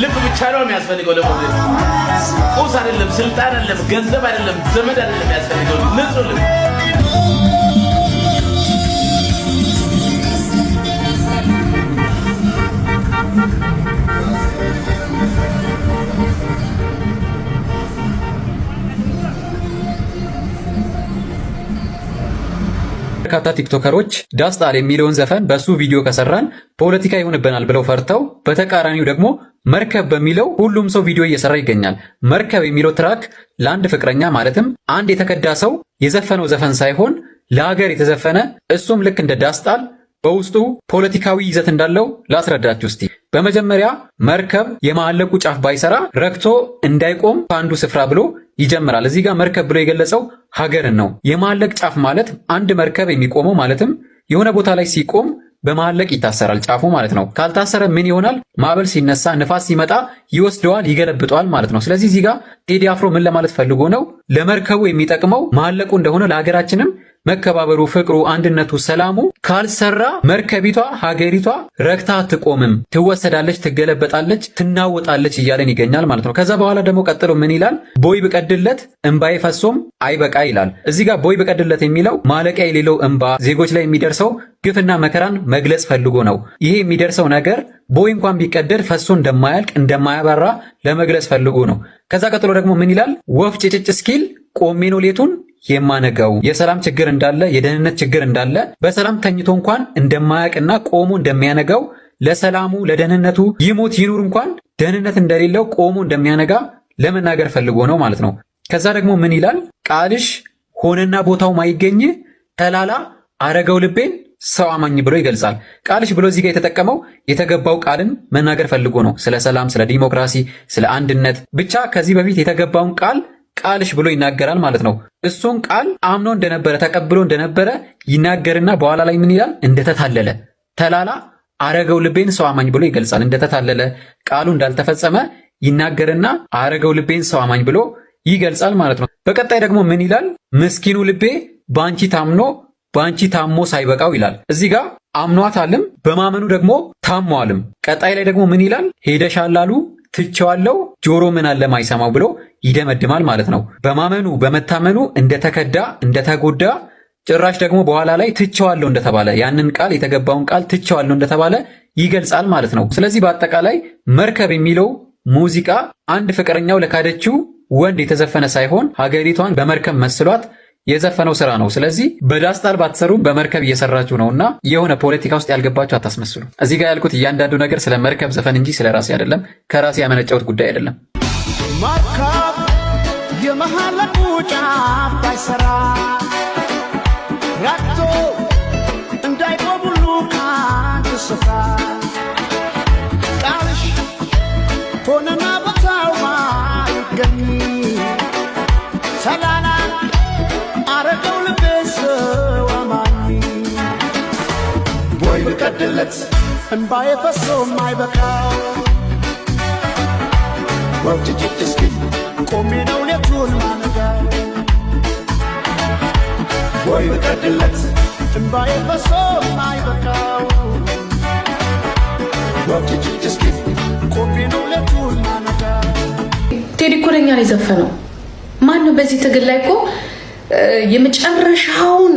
ልብ ብቻ ነው የሚያስፈልገው ለመውደድ። ቁስ አይደለም፣ ስልጣን አይደለም፣ ገንዘብ አይደለም፣ ዘመድ አይደለም የሚያስፈልገው ንጹህ ልብ። በርካታ ቲክቶከሮች ዳስጣል የሚለውን ዘፈን በሱ ቪዲዮ ከሰራን ፖለቲካ ይሆንብናል ብለው ፈርተው በተቃራኒው ደግሞ መርከብ በሚለው ሁሉም ሰው ቪዲዮ እየሰራ ይገኛል። መርከብ የሚለው ትራክ ለአንድ ፍቅረኛ ማለትም አንድ የተከዳ ሰው የዘፈነው ዘፈን ሳይሆን ለሀገር የተዘፈነ እሱም ልክ እንደ ዳስጣል በውስጡ ፖለቲካዊ ይዘት እንዳለው ላስረዳችሁ እስቲ። በመጀመሪያ መርከብ የማለቁ ጫፍ ባይሰራ ረክቶ እንዳይቆም ከአንዱ ስፍራ ብሎ ይጀምራል። እዚህ ጋር መርከብ ብሎ የገለጸው ሀገርን ነው። የማለቅ ጫፍ ማለት አንድ መርከብ የሚቆመው ማለትም የሆነ ቦታ ላይ ሲቆም በማለቅ ይታሰራል ጫፉ ማለት ነው። ካልታሰረ ምን ይሆናል? ማዕበል ሲነሳ ንፋስ ሲመጣ ይወስደዋል፣ ይገለብጠዋል ማለት ነው። ስለዚህ እዚህ ጋር ቴዲ አፍሮ ምን ለማለት ፈልጎ ነው? ለመርከቡ የሚጠቅመው ማለቁ እንደሆነ ለሀገራችንም መከባበሩ፣ ፍቅሩ፣ አንድነቱ፣ ሰላሙ ካልሰራ መርከቢቷ ሀገሪቷ ረክታ አትቆምም፣ ትወሰዳለች፣ ትገለበጣለች፣ ትናወጣለች እያለን ይገኛል ማለት ነው። ከዛ በኋላ ደግሞ ቀጥሎ ምን ይላል? ቦይ ብቀድለት እንባዬ ፈሶም አይበቃ ይላል። እዚህ ጋር ቦይ ብቀድለት የሚለው ማለቂያ የሌለው እንባ ዜጎች ላይ የሚደርሰው ግፍና መከራን መግለጽ ፈልጎ ነው። ይሄ የሚደርሰው ነገር ቦይ እንኳን ቢቀደድ ፈሶ እንደማያልቅ እንደማያባራ ለመግለጽ ፈልጎ ነው። ከዛ ቀጥሎ ደግሞ ምን ይላል? ወፍ ጭጭጭ እስኪል ቆሜ ነው ሌቱን የማነጋው። የሰላም ችግር እንዳለ፣ የደህንነት ችግር እንዳለ በሰላም ተኝቶ እንኳን እንደማያውቅና ቆሞ እንደሚያነጋው ለሰላሙ ለደህንነቱ ይሙት ይኑር እንኳን ደህንነት እንደሌለው ቆሞ እንደሚያነጋ ለመናገር ፈልጎ ነው ማለት ነው። ከዛ ደግሞ ምን ይላል? ቃልሽ ሆነና ቦታው ማይገኝ ተላላ አረገው ልቤን ሰው አማኝ ብሎ ይገልጻል። ቃልሽ ብሎ እዚህ ጋር የተጠቀመው የተገባው ቃልን መናገር ፈልጎ ነው። ስለ ሰላም፣ ስለ ዲሞክራሲ፣ ስለ አንድነት ብቻ ከዚህ በፊት የተገባውን ቃልሽ ብሎ ይናገራል ማለት ነው። እሱን ቃል አምኖ እንደነበረ ተቀብሎ እንደነበረ ይናገርና በኋላ ላይ ምን ይላል? እንደተታለለ ተላላ አረገው ልቤን ሰው አማኝ ብሎ ይገልጻል። እንደተታለለ ቃሉ እንዳልተፈጸመ ይናገርና አረገው ልቤን ሰው አማኝ ብሎ ይገልጻል ማለት ነው። በቀጣይ ደግሞ ምን ይላል? ምስኪኑ ልቤ ባንቺ ታምኖ ባንቺ ታሞ ሳይበቃው ይላል። እዚህ ጋር አምኗታልም በማመኑ ደግሞ ታሟልም። ቀጣይ ላይ ደግሞ ምን ይላል? ሄደሻላሉ ትቼዋለሁ ጆሮ ምን አለ ማይሰማው ብሎ ይደመድማል ማለት ነው። በማመኑ በመታመኑ እንደተከዳ እንደተጎዳ ጭራሽ ደግሞ በኋላ ላይ ትቼዋለሁ እንደተባለ ያንን ቃል የተገባውን ቃል ትቼዋለሁ እንደተባለ ይገልጻል ማለት ነው። ስለዚህ በአጠቃላይ መርከብ የሚለው ሙዚቃ አንድ ፍቅረኛው ለካደችው ወንድ የተዘፈነ ሳይሆን ሀገሪቷን በመርከብ መስሏት የዘፈነው ስራ ነው። ስለዚህ በዳስጣል ባትሰሩ በመርከብ እየሰራችሁ ነውና የሆነ ፖለቲካ ውስጥ ያልገባችሁ አታስመስሉ። እዚህ ጋር ያልኩት እያንዳንዱ ነገር ስለ መርከብ ዘፈን እንጂ ስለ ራሴ አይደለም። ከራሴ ያመነጨሁት ጉዳይ አይደለም። መርከብ የመሃለቁ ጫፍ ባይሰራ ረግቶ እንዳይቆሙሉ ከአንድ ስፍራ ቃልሽ ሆነና ቦታው ማይገኝ ሰላላ አረገው ልቤ ሰው አማኝ ቦይ ብቀድለት እንባዬ ፈሶ ማይበቃው ወፍጭጭት እስኪ ቆሜ ነው ሌቱን ማነጋው ቦይ ብቀድለት እንባዬ ፈሶ ማይበቃው ወፍጭጭት እስኪ ቆሜ ነው ሌቱን ማነጋው። ቴዲ እኮ ለእኛ ነው የዘፈነው። ማን ነው በዚህ ትግል ላይ እኮ የመጨረሻውን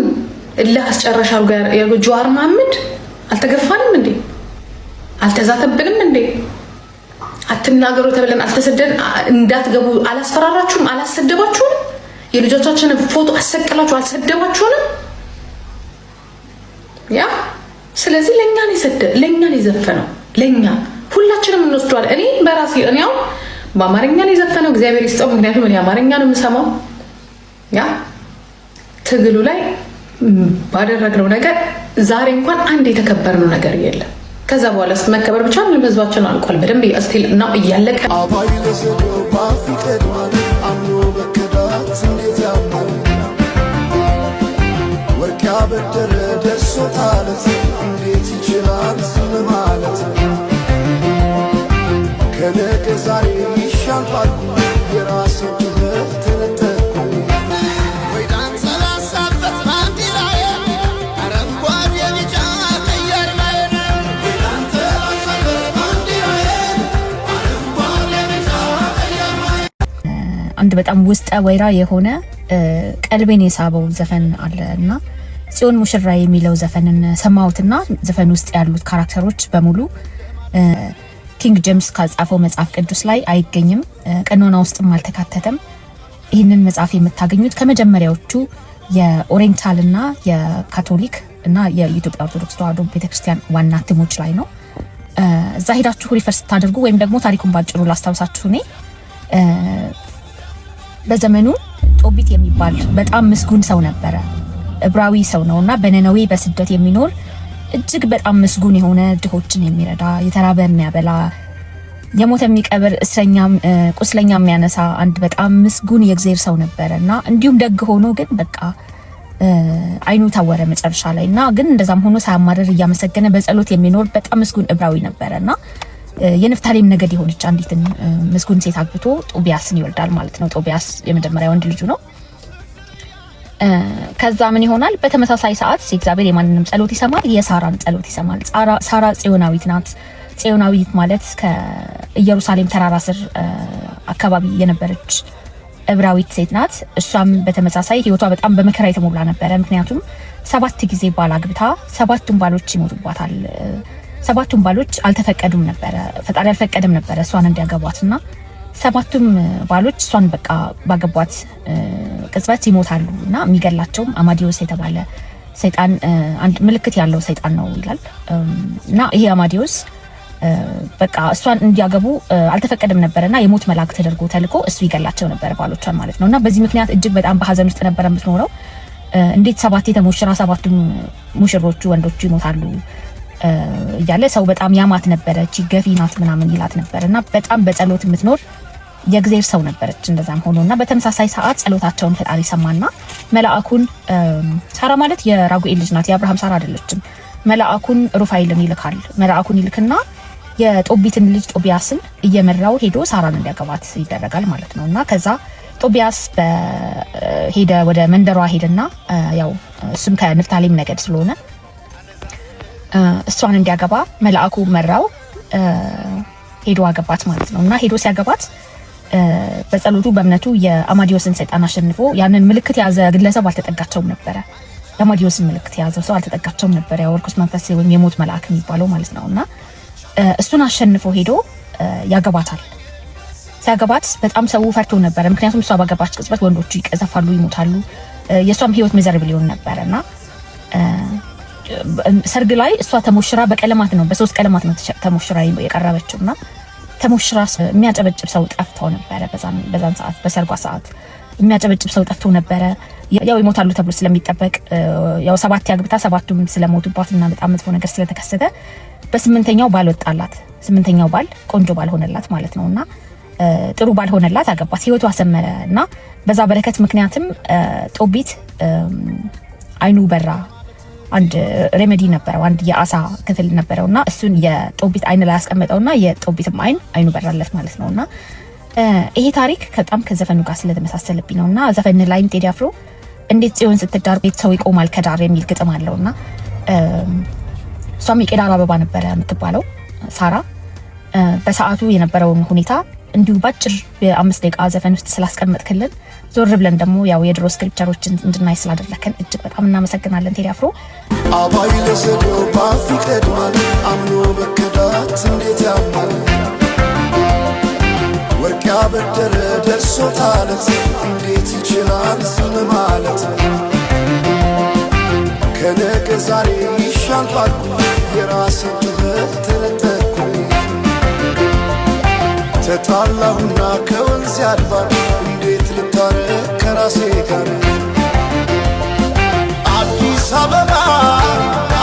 እልህ አስጨረሻው ጋር ያለው ጀዋር መሐመድ አልተገፋንም እንዴ? አልተዛተብንም እንዴ? አትናገሩ ተብለን አልተሰደን እንዳትገቡ አላስፈራራችሁም? አላሰደባችሁም? የልጆቻችንን ፎቶ አሰቀላችሁ አልሰደባችሁንም? ያ ስለዚህ ለኛ ነው የዘፈነው። ለኛ ሁላችንም እንወስደዋለን። እኔ በራሴ እኔው በአማርኛ ነው የዘፈነው። እግዚአብሔር ይስጠው። ምክንያቱም እኔ አማርኛ ነው የምሰማው። ያ ትግሉ ላይ ባደረግነው ነገር ዛሬ እንኳን አንድ የተከበርነው ነገር የለም። ከዛ በኋላ መከበር ብቻ ምንም ህዝባችን አልቋል። በደንብ ስቲል እና እያለቀ አባይ ለሰደው ባፍቀድ ማለት አምኖ በከዳት እንዴት ያምናል ወርቅ ያበደረ ደርሶታለት እንዴት ይችላል ዝም ማለት ከነገ ዛሬ ይሻል ባልኩ የራሴ ትምህርት ተነጠቅኩ ወይ ዳንስ ላሳበት ባንዲራዬ አረንጓዴ ቢጫ ቀይ አርማዬ ወይ ዳንስ ላሳበት ባንዲራዬ አረንጓዴ ቢጫ ቀይ አርማዬ። አንድ በጣም ውስጠ ወይራ የሆነ ቀልቤን የሳበው ዘፈን አለ እና ጽዮን ሙሽራ የሚለው ዘፈንን ሰማሁትና ዘፈን ውስጥ ያሉት ካራክተሮች በሙሉ ኪንግ ጄምስ ካጻፈው መጽሐፍ ቅዱስ ላይ አይገኝም፣ ቀኖና ውስጥም አልተካተተም። ይህንን መጽሐፍ የምታገኙት ከመጀመሪያዎቹ የኦሪየንታልና የካቶሊክ እና የኢትዮጵያ ኦርቶዶክስ ተዋሕዶ ቤተክርስቲያን ዋና እትሞች ላይ ነው። እዛ ሄዳችሁ ሪፈር ስታደርጉ ወይም ደግሞ ታሪኩን ባጭሩ ላስታውሳችሁ። እኔ በዘመኑ ጦቢት የሚባል በጣም ምስጉን ሰው ነበረ። ዕብራዊ ሰው ነውና በነነዌ በስደት የሚኖር እጅግ በጣም ምስጉን የሆነ ድሆችን የሚረዳ የተራበ የሚያበላ የሞተ የሚቀብር እስረኛም ቁስለኛ የሚያነሳ አንድ በጣም ምስጉን የእግዚአብሔር ሰው ነበረና እንዲሁም ደግ ሆኖ ግን በቃ አይኑ ታወረ መጨረሻ ላይና ግን እንደዛም ሆኖ ሳያማርር እያመሰገነ በጸሎት የሚኖር በጣም ምስጉን ዕብራዊ ነበረና የንፍታሌም ነገድ የሆነች አንዲትን ምስጉን ሴት አግብቶ ጦቢያስን ይወልዳል ማለት ነው። ጦቢያስ የመጀመሪያ ወንድ ልጁ ነው። ከዛ ምን ይሆናል? በተመሳሳይ ሰዓት እግዚአብሔር የማንንም ጸሎት ይሰማል፣ የሳራን ጸሎት ይሰማል። ሳራ ጽዮናዊት ናት። ጽዮናዊት ማለት ከኢየሩሳሌም ተራራ ስር አካባቢ የነበረች ዕብራዊት ሴት ናት። እሷም በተመሳሳይ ህይወቷ በጣም በመከራ የተሞላ ነበረ። ምክንያቱም 7 ጊዜ ባል አግብታ 7ቱም ባሎች ይሞቱባታል። 7ቱም ባሎች አልተፈቀዱም ነበረ፣ ፈጣሪ አልፈቀደም ነበረ እሷን እንዲያገቧትና 7ቱም ባሎች እሷን በቃ ባገቧት ቅጽበት ይሞታሉ እና የሚገላቸውም አማዲዮስ የተባለ ሰይጣን አንድ ምልክት ያለው ሰይጣን ነው ይላል እና ይሄ አማዲዮስ በቃ እሷን እንዲያገቡ አልተፈቀደም ነበርና የሞት መልአክ ተደርጎ ተልኮ እሱ ይገላቸው ነበር ባሎቿን ማለት ነውና በዚህ ምክንያት እጅግ በጣም በሐዘን ውስጥ ነበር የምትኖረው። እንዴት 7 ተሞሽራ 7ቱም ሙሽሮቹ ወንዶቹ ይሞታሉ እያለ ሰው በጣም ያማት ነበረ። እቺ ገፊ ናት ምናምን ይላት ነበርና በጣም በጸሎት የምትኖር የእግዚአብሔር ሰው ነበረች። እንደዛም ሆኖና በተመሳሳይ ሰዓት ጸሎታቸውን ፈጣሪ ሰማና መልአኩን ሳራ ማለት የራጉኤል ልጅ ናት፣ የአብርሃም ሳራ አይደለችም። መልአኩን ሩፋኤልን ይልካል። መልአኩን ይልክና የጦቢትን ልጅ ጦቢያስን እየመራው ሄዶ ሳራን እንዲያገባት ይደረጋል ማለት ነውና ከዛ ጦቢያስ ሄደ ወደ መንደሯ ሄደና ያው እሱም ከንፍታሌም ነገድ ስለሆነ እሷን እንዲያገባ መልአኩ መራው። ሄዶ አገባት ማለት ነውና ሄዶ ሲያገባት በጸሎቱ በእምነቱ የአማዲዮስን ሰይጣን አሸንፎ ያንን ምልክት የያዘ ግለሰብ አልተጠጋቸውም ነበረ። የአማዲዮስን ምልክት የያዘ ሰው አልተጠጋቸውም ነበረ። ያው ርኩስ መንፈስ ወይም የሞት መልአክ የሚባለው ማለት ነውና እሱን አሸንፎ ሄዶ ያገባታል። ሲያገባት በጣም ሰው ፈርቶ ነበር። ምክንያቱም እሷ ባገባች ቅጽበት ወንዶቹ ይቀዘፋሉ፣ ይሞታሉ። የሷም ህይወት ሚዘርብል ሊሆን ነበርና ሰርግ ላይ እሷ ተሞሽራ በቀለማት ነው በ3 ቀለማት ነው ተሞሽራ የቀረበችውና ተሞሽራ የሚያጨበጭብ ሰው ጠፍቶ ነበር። በዛን ሰዓት በሰርጓ ሰዓት የሚያጨበጭብ ሰው ጠፍቶ ነበር። ያው ይሞታሉ ተብሎ ስለሚጠበቅ ያው 7 ያግብታ 7ቱም ስለሞቱባትና በጣም መጥፎ ነገር ስለተከሰተ በ8ኛው ባል ወጣላት። 8ኛው ባል ቆንጆ ባል ሆነላት ማለት ነውና ጥሩ ባል ሆነላት፣ አገባት፣ ህይወቷ አሰመረና በዛ በረከት ምክንያትም ጦቢት አይኑ በራ። አንድ ሬሜዲ ነበረው፣ አንድ የአሳ ክፍል ነበረውና እሱን የጦቢት አይን ላይ ያስቀመጠውና የጦቢትም አይኑ በራለት ማለት ነውና ይሄ ታሪክ በጣም ከዘፈኑ ጋር ስለተመሳሰለብኝ ነውና ዘፈን ላይም ቴዲ አፍሮ እንዴት ጽዮን ስትዳር ቤት ሰው ይቆማል ከዳር የሚል ግጥም አለውና እሷም የቄዳር አበባ ነበረ የምትባለው ሳራ በሰዓቱ የነበረውን ሁኔታ እንዲሁ ባጭር የ5 ደቂቃ ዘፈን ውስጥ ስላስቀመጥክልን ዞር ብለን ደግሞ ያው የድሮ ስክሪፕቸሮችን እንድናይ ስላደረከን እጅግ በጣም እናመሰግናለን ቴዲ አፍሮ። አባይ ለሰደው ባፍ ይቀድማል አምኖ በከዳት እንዴት ያማል ወርቅ ያበደረ ደርሶታለት እንዴት ይችላል ዝም ማለት ከነገ ዛሬ ይሻል ባልኩ የራሴን ጥበት ተነጠቅኩ ተጣላሁና ከወንዝ ያድባል እንዴት ልታረቅ ከራሴ ጋር አዲስ አበባ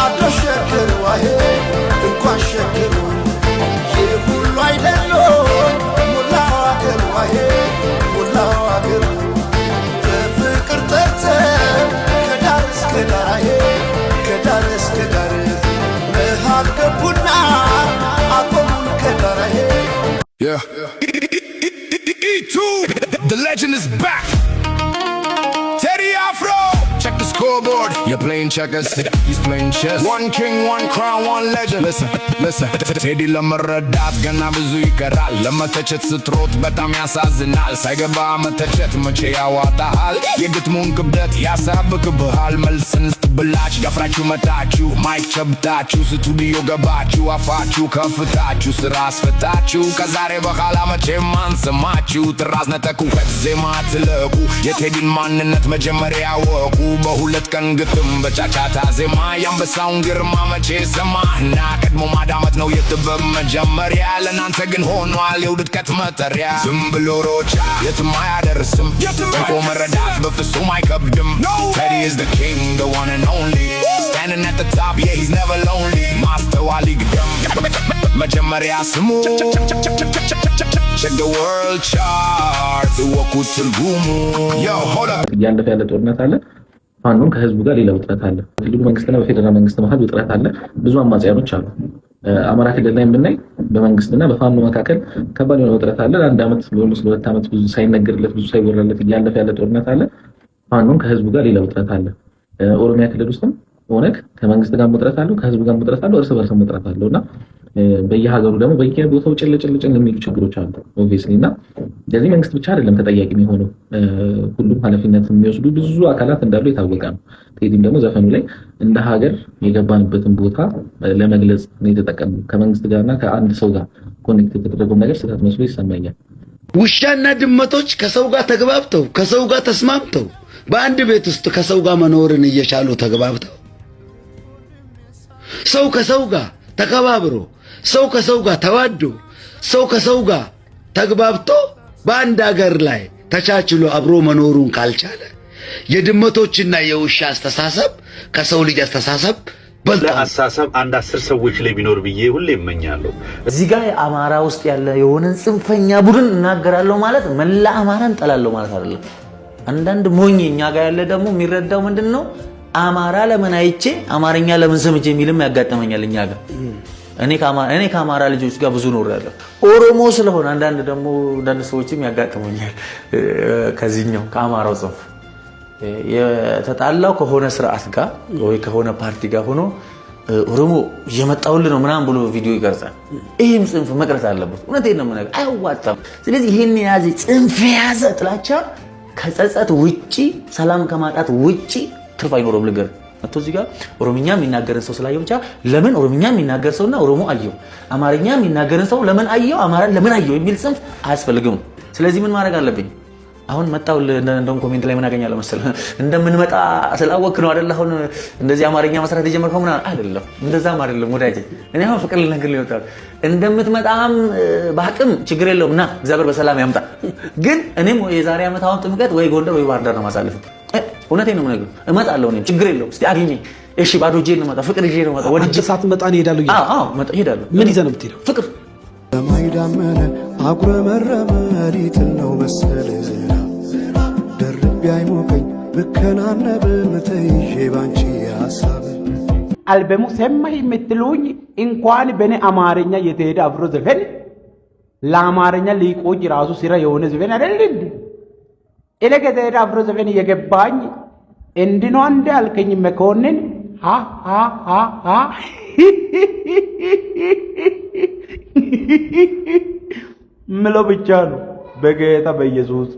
አደሸገር ዋሄ እንኳን ሸገር ይህ ሁሉ አይደሎ ሙላው አገር ዋሄ ሙላው አገር በፍቅር ጠርተ ከዳር እስከ ዳር ከዳር እስከ ዳር መሃል ገቡና አቆሙን ከዳር Yeah. E2, the legend is back. Teddy Afro. Check the scoreboard. You're playing checkers. He's playing chess. One king, one crown, one legend. Listen. Teddy ለመረዳት ገና ብዙ ይቀራል። ለመተቸት ስትሮጥ በጣም ያሳዝናል። ሳይገባ መተቸት መቼ ያዋጣሃል? የግጥሙን ክብደት ያሳብቅብሃል። መልስን ስትብላች ደፍራችሁ መታችሁ ማይክ ጨብጣችሁ ስቱዲዮ ገባችሁ አፋችሁ ከፍታችሁ ስራ አስፈታችሁ ከዛሬ በኋላ መቼም አንሰማችሁ ጥራዝ ነጠቁ ዜማ ትለቁ የቴዲን ማንነት መጀመሪያ ያወቁ በሁለት ቀን ግጥም በጫጫታ ዜማ የአንበሳውን ግርማ መቼ ሰማህና ቀድሞ ማዳመጥ ነው የጥበብ መጀመሪያ ለናንተ ግን ሆኗል የውድቀት መጠሪያ ዝም ብሎ ሮጫ የትም አያደርስም ጠንቆ መረዳት በፍጹም አይከብድም Teddy is the king the one and only standing at the top yeah he's never lonely ማስተዋል ይግደም መጀመሪያ ስሙ check the world chart ወቁት ትርጉሙ yo hold up ያለፈ ያለ ጦርነት አለ ፋኖም ከህዝቡ ጋር ሌላ ውጥረት አለ ክልሉ መንግስትና በፌደራል መንግስት መሃል ውጥረት አለ ብዙ አማጽያኖች አሉ አማራ ክልል ላይ ብናይ በመንግስትና በፋኖ መካከል ከባድ የሆነ ውጥረት አለ አንድ አመት ወይም 2 አመት ብዙ ሳይነገርለት ብዙ ሳይወራለት ያለፈ ያለ ጦርነት አለ ፋኖም ከህዝቡ ጋር ሌላ ውጥረት አለ ኦሮሚያ ክልል ውስጥም ኦነግ ከመንግስት ጋር ውጥረት አለው ከህዝቡ ጋር ውጥረት አለው እርስ በርስ ውጥረት አለውና በየሀገሩ ደግሞ በየቦታው ጭልጭልጭል የሚሉ ችግሮች አሉ ኦብቪየስሊ እና ለዚህ መንግስት ብቻ አይደለም ተጠያቂ የሚሆነው ሁሉም ኃላፊነት የሚወስዱ ብዙ አካላት እንዳሉ የታወቀ ነው ቴዲም ደግሞ ዘፈኑ ላይ እንደ ሀገር የገባንበትን ቦታ ለመግለጽ ነው የተጠቀመው ከመንግስት ጋርና ከአንድ ሰው ጋር ኮኔክት የተደረገው ነገር ስህተት መስሎ ይሰማኛል ውሻና ድመቶች ከሰው ጋር ተግባብተው ከሰው ጋር ተስማምተው በአንድ ቤት ውስጥ ከሰው ጋር መኖርን እየቻሉ ተግባብተው ሰው ከሰው ጋር ተከባብሮ ሰው ከሰው ጋር ተዋዶ ሰው ከሰው ጋር ተግባብቶ በአንድ ሀገር ላይ ተቻችሎ አብሮ መኖሩን ካልቻለ የድመቶችና የውሻ አስተሳሰብ ከሰው ልጅ አስተሳሰብ አስተሳሰብ አንድ 10 ሰዎች ላይ ቢኖር ብዬ ሁሌ እመኛለሁ እዚህ ጋር አማራ ውስጥ ያለ የሆነን ጽንፈኛ ቡድን እናገራለሁ ማለት መላ አማራን ጠላለሁ ማለት አይደለም አንዳንድ ሞኝ እኛ ጋር ያለ ደግሞ የሚረዳው ምንድነው አማራ ለምን አይቼ አማርኛ ለምን ሰምቼ የሚልም ያጋጠመኛል እኛ ጋር እኔ ከአማራ ልጆች ጋር ብዙ ኖሬያለሁ ኦሮሞ ስለሆነ አንዳንድ ሰዎችም ያጋጠመኛል ከዚህኛው ከአማራው ጽንፍ የተጣላው ከሆነ ስርዓት ጋር ወይ ከሆነ ፓርቲ ጋር ሆኖ ኦሮሞ እየመጣውልህ ነው ምናምን ብሎ ቪዲዮ ይቀርጻል ይሄም ጽንፍ መቅረት አለበት እውነቴን ነው የምነግርህ አይዋጣም ስለዚህ ይሄን ያዘ ጽንፍ ያዘ ጥላቻ ከጸጸት ውጪ ሰላም ከማጣት ውጪ ትርፍ አይኖርም ልገር መጥቶ እዚህ ጋር ኦሮምኛ የሚናገርን ሰው ስላየው ብቻ ለምን ኦሮምኛ የሚናገር ሰውና ኦሮሞ አየው፣ አማርኛ የሚናገርን ሰው ለምን አየው፣ አማራን ለምን አየው የሚል ጽንፍ አያስፈልግም። ስለዚህ ምን ማድረግ አለብኝ? አሁን መጣው እንደውም ኮሜንት ላይ ምን አገኛለሁ መሰለህ እንደምንመጣ ስላወቅ ነው አይደል? አሁን እንደዚህ አማርኛ መስራት የጀመርከው ምን አይደለም፣ እንደዛም አይደለም ወዳጄ። እኔ አሁን ፍቅር ልነግርህ ይወጣል እንደምትመጣም በአቅም ችግር የለውም እና እግዚአብሔር በሰላም ያምጣ። ግን እኔም የዛሬ ዓመት አሁን ጥምቀት ወይ ጎንደር ወይ ባህር ዳር ነው ማሳለፍ። እውነቴን ነው የምነግርህ፣ እመጣለሁ እኔም ችግር የለውም። እስቲ አግኘኝ እሺ። ባዶ እጄን ነው የምመጣው፣ ፍቅር ይዤ ነው የምመጣው። ወድጄ ሳትመጣ ነው እሄዳለሁ። አዎ እሄዳለሁ። ምን ይዘህ ነው የምትሄደው? ፍቅር ለማይዳመነ አጉረመረመ ሊጥል ነው መሰለ ደርቤ አይሞቀኝ ብከናነብ ምትይዤ ባንቺ ሀሳብ አልበሙ ሰማህ የምትሉኝ እንኳን በእኔ አማርኛ የቴዲ አፍሮ ዘፈን ለአማርኛ ሊቆጅ ራሱ ስራ የሆነ ዘፈን አይደል እንዴ? እኔ ከቴዲ አፍሮ ዘፈን የገባኝ እንዲህ ነው አንድ አልከኝ መኮንን ምለው ብቻ ነው በጌታ በኢየሱስ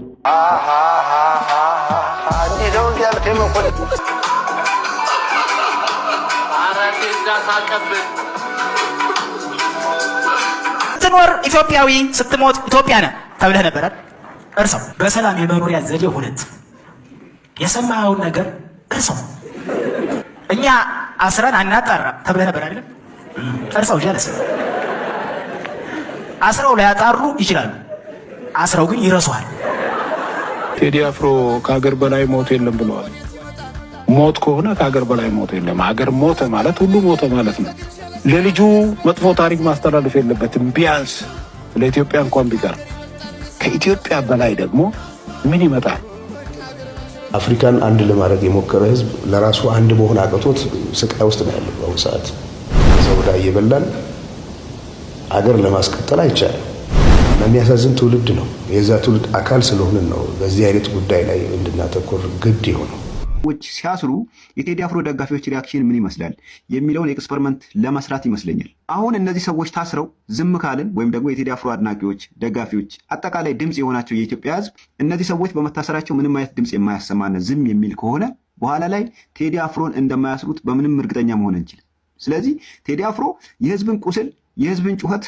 ስትኖር ኢትዮጵያዊ ስትሞት ኢትዮጵያ ነህ ተብለህ ነበር አይደል? እርሰው በሰላም የመኖሪያ ዘዴ ሁለት የሰማኸውን ነገር እርሰው። እኛ አስረን አናጣራም ተብለህ ነበር አይደል? እርሰው ጀለስ አስረው ሊያጣሩ ይችላሉ፣ አስረው ግን ይረሷል። ቴዲ አፍሮ ከሀገር በላይ ሞት የለም ብለዋል። ሞት ከሆነ ከሀገር በላይ ሞት የለም። ሀገር ሞተ ማለት ሁሉ ሞተ ማለት ነው። ለልጁ መጥፎ ታሪክ ማስተላለፍ የለበትም። ቢያንስ ለኢትዮጵያ እንኳን ቢቀር ከኢትዮጵያ በላይ ደግሞ ምን ይመጣል? አፍሪካን አንድ ለማድረግ የሞከረ ህዝብ ለራሱ አንድ መሆን አቅቶት ስቃይ ውስጥ ነው ያለው። በአሁኑ ሰዓት ሰውዳ እየበላን አገር ለማስቀጠል አይቻልም። የሚያሳዝን ትውልድ ነው። የዛ ትውልድ አካል ስለሆንን ነው በዚህ አይነት ጉዳይ ላይ እንድናተኮር ግድ የሆነው። ሰዎች ሲያስሩ የቴዲ አፍሮ ደጋፊዎች ሪያክሽን ምን ይመስላል የሚለውን ኤክስፐሪመንት ለመስራት ይመስለኛል። አሁን እነዚህ ሰዎች ታስረው ዝም ካልን ወይም ደግሞ የቴዲ አፍሮ አድናቂዎች፣ ደጋፊዎች፣ አጠቃላይ ድምፅ የሆናቸው የኢትዮጵያ ህዝብ እነዚህ ሰዎች በመታሰራቸው ምንም አይነት ድምፅ የማያሰማነ ዝም የሚል ከሆነ በኋላ ላይ ቴዲ አፍሮን እንደማያስሩት በምንም እርግጠኛ መሆን እንችል። ስለዚህ ቴዲ አፍሮ የህዝብን ቁስል የህዝብን ጩኸት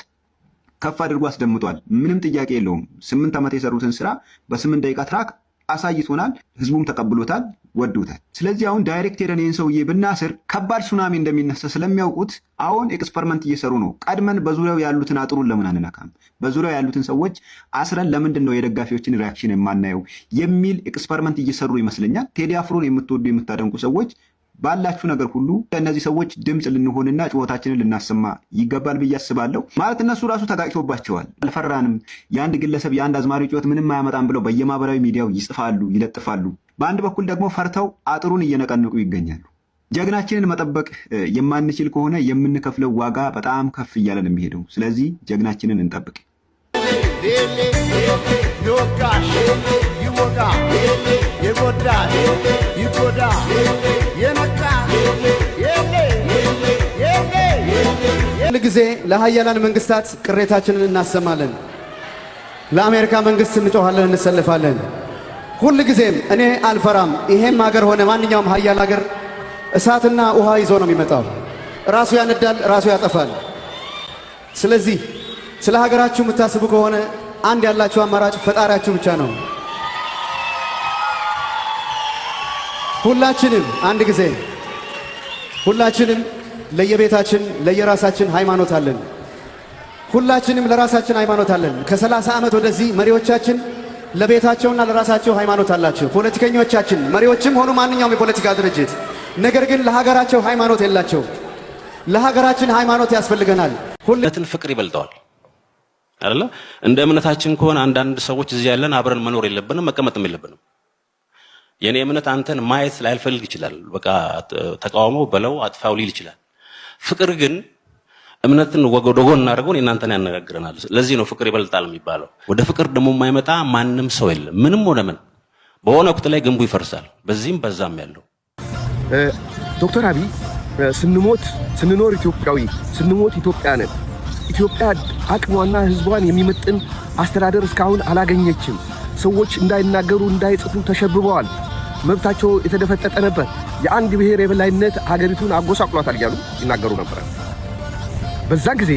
ከፍ አድርጎ አስደምጧል። ምንም ጥያቄ የለውም። 8 ዓመት የሰሩትን ስራ በ8 ደቂቃ ትራክ አሳይቶናል። ህዝቡም ተቀብሎታል፣ ወዶታል። ስለዚህ አሁን ዳይሬክት ሄደን ይህን ሰውዬ ብናስር ከባድ ሱናሚ እንደሚነሳ ስለሚያውቁት አሁን ኤክስፐሪመንት እየሰሩ ነው። ቀድመን በዙሪያው ያሉትን አጥሩን ለምን አንነካም? በዙሪያው ያሉትን ሰዎች አስረን ለምንድን ነው የደጋፊዎችን ሪያክሽን የማናየው የሚል ኤክስፐሪመንት እየሰሩ ይመስለኛል። ቴዲ አፍሮን የምትወዱ የምታደንቁ ሰዎች ባላችሁ ነገር ሁሉ ለእነዚህ ሰዎች ድምፅ ልንሆንና ጩኸታችንን ልናሰማ ይገባል ብዬ አስባለሁ። ማለት እነሱ ራሱ ተጋጭቶባቸዋል። አልፈራንም፣ የአንድ ግለሰብ የአንድ አዝማሪ ጩኸት ምንም አያመጣም ብለው በየማህበራዊ ሚዲያው ይጽፋሉ፣ ይለጥፋሉ። በአንድ በኩል ደግሞ ፈርተው አጥሩን እየነቀነቁ ይገኛሉ። ጀግናችንን መጠበቅ የማንችል ከሆነ የምንከፍለው ዋጋ በጣም ከፍ እያለ ነው የሚሄደው። ስለዚህ ጀግናችንን እንጠብቅ። ሁል ጊዜ ለሀያላን መንግስታት ቅሬታችንን እናሰማለን። ለአሜሪካ መንግስት እንጮኻለን፣ እንሰልፋለን። ሁል ጊዜም እኔ አልፈራም። ይሄም ሀገር ሆነ ማንኛውም ሀያል ሀገር እሳትና ውሃ ይዞ ነው የሚመጣው። ራሱ ያነዳል፣ ራሱ ያጠፋል። ስለዚህ ስለ ሀገራችሁ የምታስቡ ከሆነ አንድ ያላችሁ አማራጭ ፈጣሪያችሁ ብቻ ነው። ሁላችንም አንድ ጊዜ ሁላችንም ለየቤታችን ለየራሳችን ሃይማኖት አለን። ሁላችንም ለራሳችን ሃይማኖት አለን። ከ30 ዓመት ወደዚህ መሪዎቻችን ለቤታቸውና ለራሳቸው ሃይማኖት አላቸው። ፖለቲከኞቻችን መሪዎችም ሆኑ ማንኛውም የፖለቲካ ድርጅት ነገር ግን ለሀገራቸው ሃይማኖት የላቸው። ለሀገራችን ሃይማኖት ያስፈልገናል። ሁለትን ፍቅር ይበልጠዋል አይደለ? እንደ እምነታችን ከሆነ አንዳንድ ሰዎች እዚህ ያለን አብረን መኖር የለብንም መቀመጥም የለብንም። የኔ እምነት አንተን ማየት ላይፈልግ ይችላል። በቃ ተቃውሞ በለው አጥፋው ሊል ይችላል። ፍቅር ግን እምነትን ወደ ጎን እናደርገው እናንተን ያነጋግረናል። ለዚህ ነው ፍቅር ይበልጣል የሚባለው። ወደ ፍቅር ደግሞ የማይመጣ ማንም ሰው የለም። ምንም ሆነ ምን በሆነ ወቅት ላይ ግንቡ ይፈርሳል። በዚህም በዛም ያለው ዶክተር አብይ ስንኖር ኢትዮጵያዊ ስንሞት ኢትዮጵያ ነን። ኢትዮጵያ አቅሟና ህዝቧን የሚመጥን አስተዳደር እስካሁን አላገኘችም። ሰዎች እንዳይናገሩ እንዳይጽፉ ተሸብበዋል። መብታቸው የተደፈጠጠ ነበር። የአንድ ብሔር የበላይነት ሀገሪቱን አጎሳቅሏታል እያሉ ይናገሩ ነበር። በዛን ጊዜ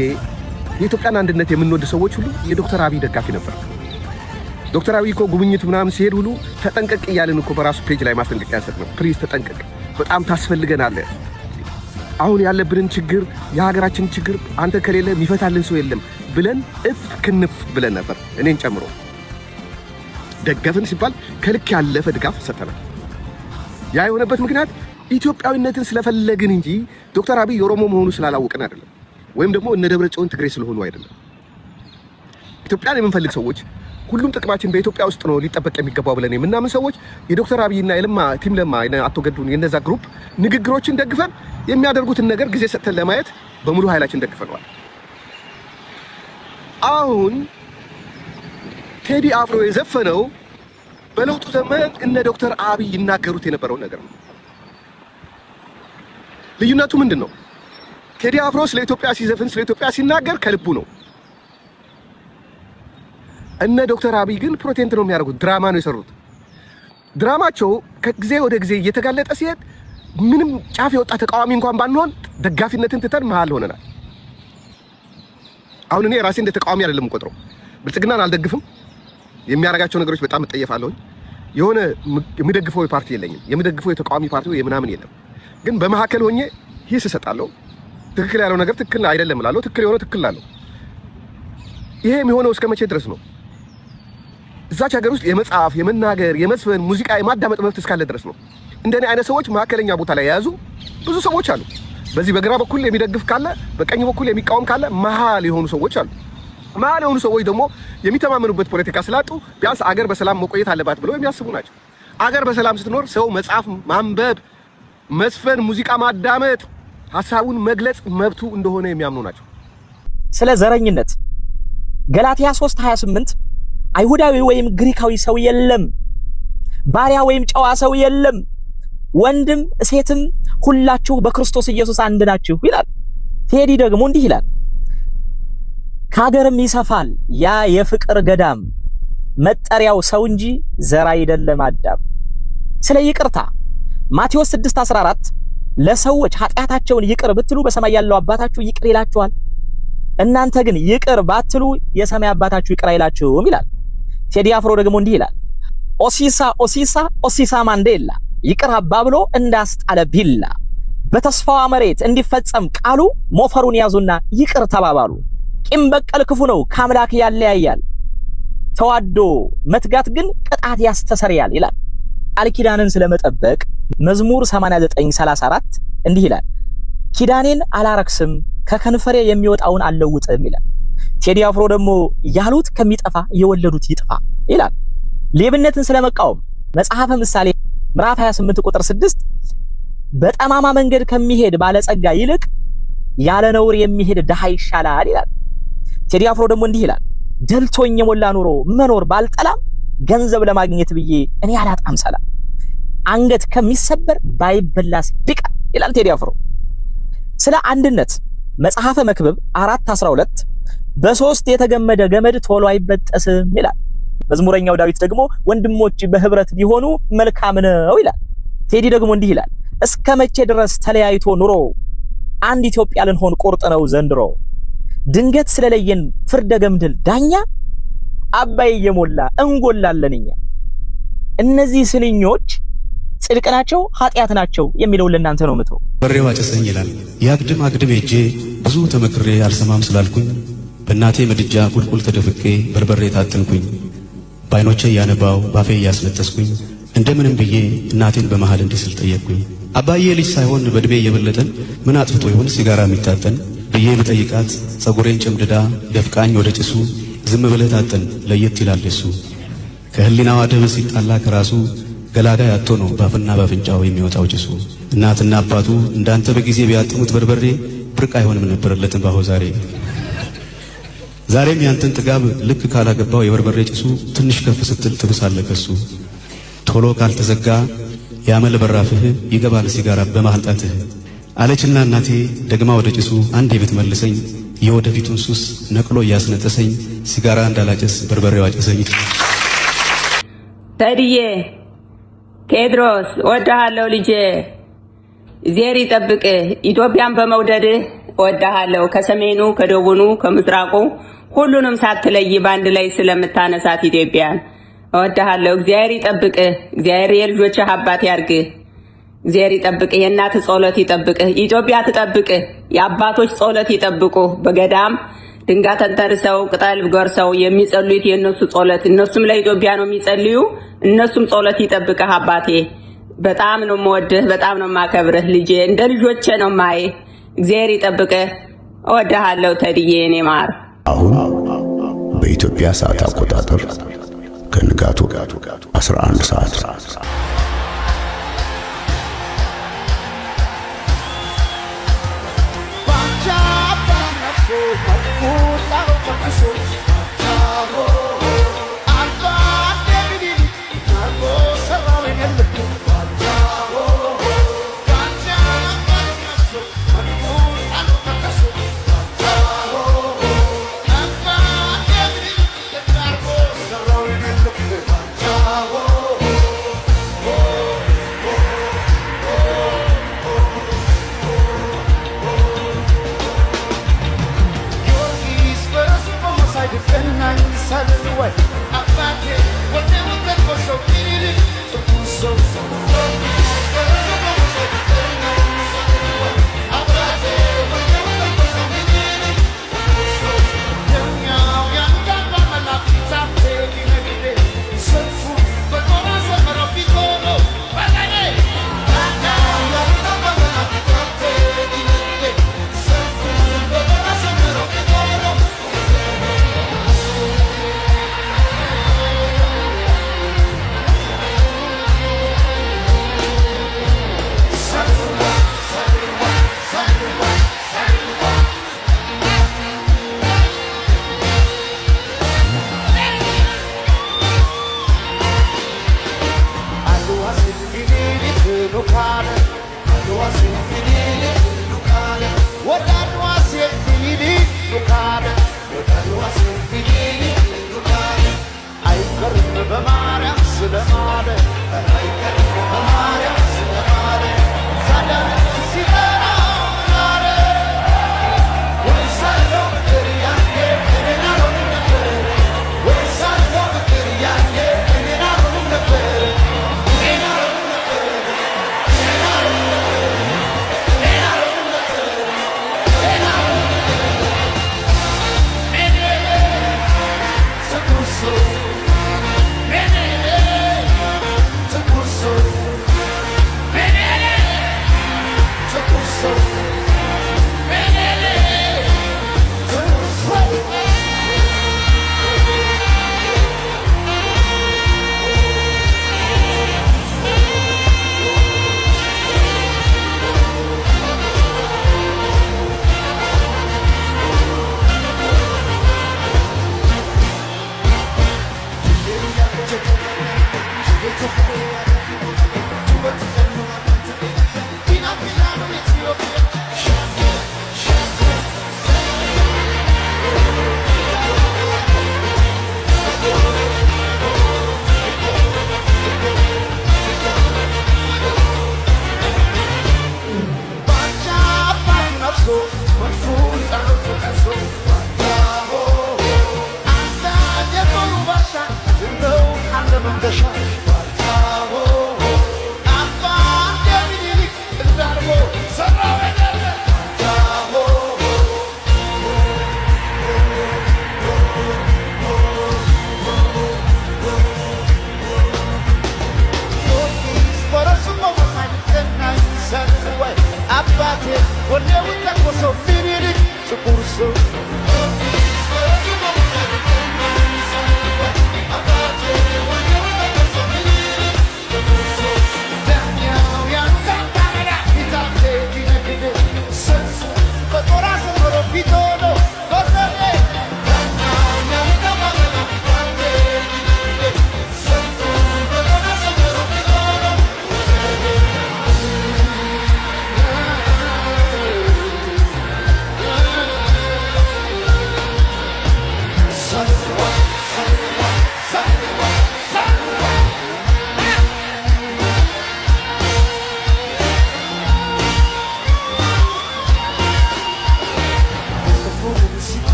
የኢትዮጵያን አንድነት የምንወድ ሰዎች ሁሉ የዶክተር አብይ ደጋፊ ነበር። ዶክተር አብይ እኮ ጉብኝት ምናምን ሲሄድ ሁሉ ተጠንቀቅ እያልን እኮ በራሱ ፔጅ ላይ ማስጠንቀቂያ ያሰጥ ነው። ፕሊዝ ተጠንቀቅ፣ በጣም ታስፈልገናለህ። አሁን ያለብንን ችግር የሀገራችን ችግር አንተ ከሌለ የሚፈታልን ሰው የለም ብለን እፍ ክንፍ ብለን ነበር። እኔን ጨምሮ ደገፍን ሲባል ከልክ ያለፈ ድጋፍ ሰጥተናል። ያ የሆነበት ምክንያት ኢትዮጵያዊነትን ስለፈለግን እንጂ ዶክተር አብይ የኦሮሞ መሆኑ ስላላወቅን አይደለም፣ ወይም ደግሞ እነ ደብረጽዮን ትግሬ ስለሆኑ አይደለም። ኢትዮጵያን የምንፈልግ ሰዎች ሁሉም ጥቅማችን በኢትዮጵያ ውስጥ ነው ሊጠበቅ የሚገባው ብለን የምናምን ሰዎች የዶክተር አብይና የለማ ቲም ለማ አቶ ገዱን የነዛ ግሩፕ ንግግሮችን ደግፈን የሚያደርጉትን ነገር ጊዜ ሰጥተን ለማየት በሙሉ ኃይላችን ደግፈናል። አሁን ቴዲ አፍሮ የዘፈነው በለውጡ ዘመን እነ ዶክተር አብይ ይናገሩት የነበረው ነገር ነው። ልዩነቱ ምንድን ነው? ቴዲ አፍሮ ስለ ኢትዮጵያ ሲዘፍን ስለ ኢትዮጵያ ሲናገር ከልቡ ነው። እነ ዶክተር አብይ ግን ፕሮቴንት ነው የሚያደርጉት፣ ድራማ ነው የሰሩት። ድራማቸው ከጊዜ ወደ ጊዜ እየተጋለጠ ሲሄድ ምንም ጫፍ የወጣ ተቃዋሚ እንኳን ባንሆን ደጋፊነትን ትተን መሃል ሆነናል። አሁን እኔ ራሴ እንደ ተቃዋሚ አይደለም ቆጥረው ብልጽግናን አልደግፍም። የሚያረጋቸው ነገሮች በጣም እጠየፋለሁ። የሆነ የሚደግፈው ፓርቲ የለኝም፣ የሚደግፈው የተቃዋሚ ፓርቲ የምናምን የለም። ግን በመሐከል ሆኜ ሂስ እሰጣለሁ። ትክክል ያለው ነገር ትክክል አይደለም እላለሁ፣ ትክክል የሆነው ትክክል እላለሁ። ይሄ የሚሆነው እስከ መቼ ድረስ ነው? እዛች ሀገር ውስጥ የመጻፍ የመናገር የመስፈን ሙዚቃ የማዳመጥ መብት እስካለ ድረስ ነው። እንደኔ አይነት ሰዎች መሐከለኛ ቦታ ላይ የያዙ ብዙ ሰዎች አሉ። በዚህ በግራ በኩል የሚደግፍ ካለ፣ በቀኝ በኩል የሚቃወም ካለ መሃል የሆኑ ሰዎች አሉ። መሃል የሆኑ ሰዎች ደግሞ የሚተማመኑበት ፖለቲካ ስላጡ ቢያንስ አገር በሰላም መቆየት አለባት ብለው የሚያስቡ ናቸው። አገር በሰላም ስትኖር ሰው መጻፍ፣ ማንበብ፣ መስፈን፣ ሙዚቃ ማዳመጥ፣ ሐሳቡን መግለጽ መብቱ እንደሆነ የሚያምኑ ናቸው። ስለ ዘረኝነት ገላትያ 3:28 አይሁዳዊ ወይም ግሪካዊ ሰው የለም፣ ባሪያ ወይም ጨዋ ሰው የለም፣ ወንድም ሴትም ሁላችሁ በክርስቶስ ኢየሱስ አንድ ናችሁ ይላል። ቴዲ ደግሞ እንዲህ ይላል፣ ከሀገርም ይሰፋል ያ የፍቅር ገዳም፣ መጠሪያው ሰው እንጂ ዘር አይደለም አዳም። ስለ ይቅርታ ማቴዎስ 6:14 ለሰዎች ኃጢአታቸውን ይቅር ብትሉ በሰማይ ያለው አባታችሁ ይቅር ይላችኋል፣ እናንተ ግን ይቅር ባትሉ የሰማይ አባታችሁ ይቅር አይላችሁም ይላል። ቴዲ አፍሮ ደግሞ እንዲህ ይላል፣ ኦሲሳ ኦሲሳ ኦሲሳ ማንዴላ ይቅር አባብሎ እንዳስጣለ ቢላ፣ በተስፋዋ መሬት እንዲፈጸም ቃሉ ሞፈሩን ያዙና ይቅር ተባባሉ። ቂም በቀል ክፉ ነው ከአምላክ ያለያያል፣ ተዋዶ መትጋት ግን ቅጣት ያስተሰርያል ይላል። ቃል ኪዳንን ስለመጠበቅ መዝሙር 89:34 እንዲህ ይላል፣ ኪዳኔን አላረክስም ከከንፈሬ የሚወጣውን አልለውጥም ይላል። ቴዲ አፍሮ ደግሞ ያሉት ከሚጠፋ የወለዱት ይጥፋ ይላል። ሌብነትን ስለመቃወም መጽሐፈ ምሳሌ ምዕራፍ 28:6 በጠማማ መንገድ ከሚሄድ ባለጸጋ ይልቅ ያለ ነውር የሚሄድ ድሃ ይሻላል ይላል። ቴዲ አፍሮ ደግሞ እንዲህ ይላል፣ ደልቶኝ የሞላ ኑሮ መኖር ባልጠላም ገንዘብ ለማግኘት ብዬ እኔ አላጣም ሰላም፣ አንገት ከሚሰበር ባይበላስ ቢቀር ይላል ቴዲ አፍሮ። ስለ አንድነት መጽሐፈ መክብብ 4:12 በሶስት የተገመደ ገመድ ቶሎ አይበጠስም ይላል። መዝሙረኛው ዳዊት ደግሞ ወንድሞች በህብረት ቢሆኑ መልካም ነው ይላል። ቴዲ ደግሞ እንዲህ ይላል፣ እስከ መቼ ድረስ ተለያይቶ ኑሮ አንድ ኢትዮጵያ ልንሆን ቁርጥ ነው ዘንድሮ፣ ድንገት ስለለየን ፍርደ ገምድል ዳኛ አባይ እየሞላ እንጎላለንኛ። እነዚህ ስንኞች ጽድቅ ናቸው ኃጢአት ናቸው የሚለው ለእናንተ ነው ምተው። በሬው አጨሰኝ ይላል ያግድም አግድም ሄጄ ብዙ ተመክሬ አልሰማም ስላልኩኝ በእናቴ ምድጃ ቁልቁል ተደፍቄ በርበሬ ታጠንኩኝ። በዓይኖቼ ያነባው ባፌ እያስነጠስኩኝ እንደምንም ብዬ እናቴን በመሃል እንዲህ ስል ጠየቅኩኝ። አባዬ ልጅ ሳይሆን በእድሜ እየበለጠን ምን አጥፍቶ ይሆን ሲጋራ የሚታጠን ብዬ ብጠይቃት ጸጉሬን ጨምድዳ ደፍቃኝ ወደ ጭሱ ዝም ብለህ ታጠን ለየት ይላል እሱ። ከህሊናዋ ደም ሲጣላ ከራሱ ገላጋይ አጥቶ ነው ባፍና ባፍንጫው የሚወጣው ጭሱ። እናትና አባቱ እንዳንተ በጊዜ ቢያጥሙት በርበሬ ብርቅ አይሆንም ነበር ለትንባሆ ዛሬ። ዛሬም ያንተን ጥጋብ ልክ ካላገባው የበርበሬ ጭሱ ትንሽ ከፍ ስትል ትብሳለህ ከሱ። ቶሎ ካልተዘጋ ያመል በራፍህ ይገባል ሲጋራ በመሃል ጣትህ አለችና እናቴ ደግማ ወደ ጭሱ አንዴ ብትመልሰኝ የወደፊቱን ሱስ ነቅሎ እያስነጠሰኝ ሲጋራ እንዳላጨስ በርበሬው አጨሰኝ። ቴዲዬ ቴድሮስ እወድሃለሁ ልጄ። ዜሪ ጠብቅ ኢትዮጵያን በመውደድህ እወድሃለሁ። ከሰሜኑ ከደቡኑ ከምስራቁ ሁሉንም ሳትለይ ባንድ ላይ ስለምታነሳት ኢትዮጵያን እወድሃለሁ። እግዚአብሔር ይጠብቅህ። እግዚአብሔር የልጆችህ አባት ያርግህ። እግዚአብሔር ይጠብቅህ። የእናትህ ጸሎት ይጠብቅህ። ኢትዮጵያ ትጠብቅህ። የአባቶች ጸሎት ይጠብቁህ። በገዳም ድንጋይ ተንተርሰው ቅጠል ጎርሰው የሚጸልዩት የእነሱ ጸሎት፣ እነሱም ለኢትዮጵያ ነው የሚጸልዩ። እነሱም ጸሎት ይጠብቅህ አባቴ። በጣም ነው የምወድህ፣ በጣም ነው የማከብርህ ልጄ። እንደ ልጆቼ ነው ማየ። እግዚአብሔር ይጠብቅህ። እወድሃለሁ ተድዬ እኔ ማር። አሁን በኢትዮጵያ ሰዓት አቆጣጠር ከንጋቱ 11 ሰዓት So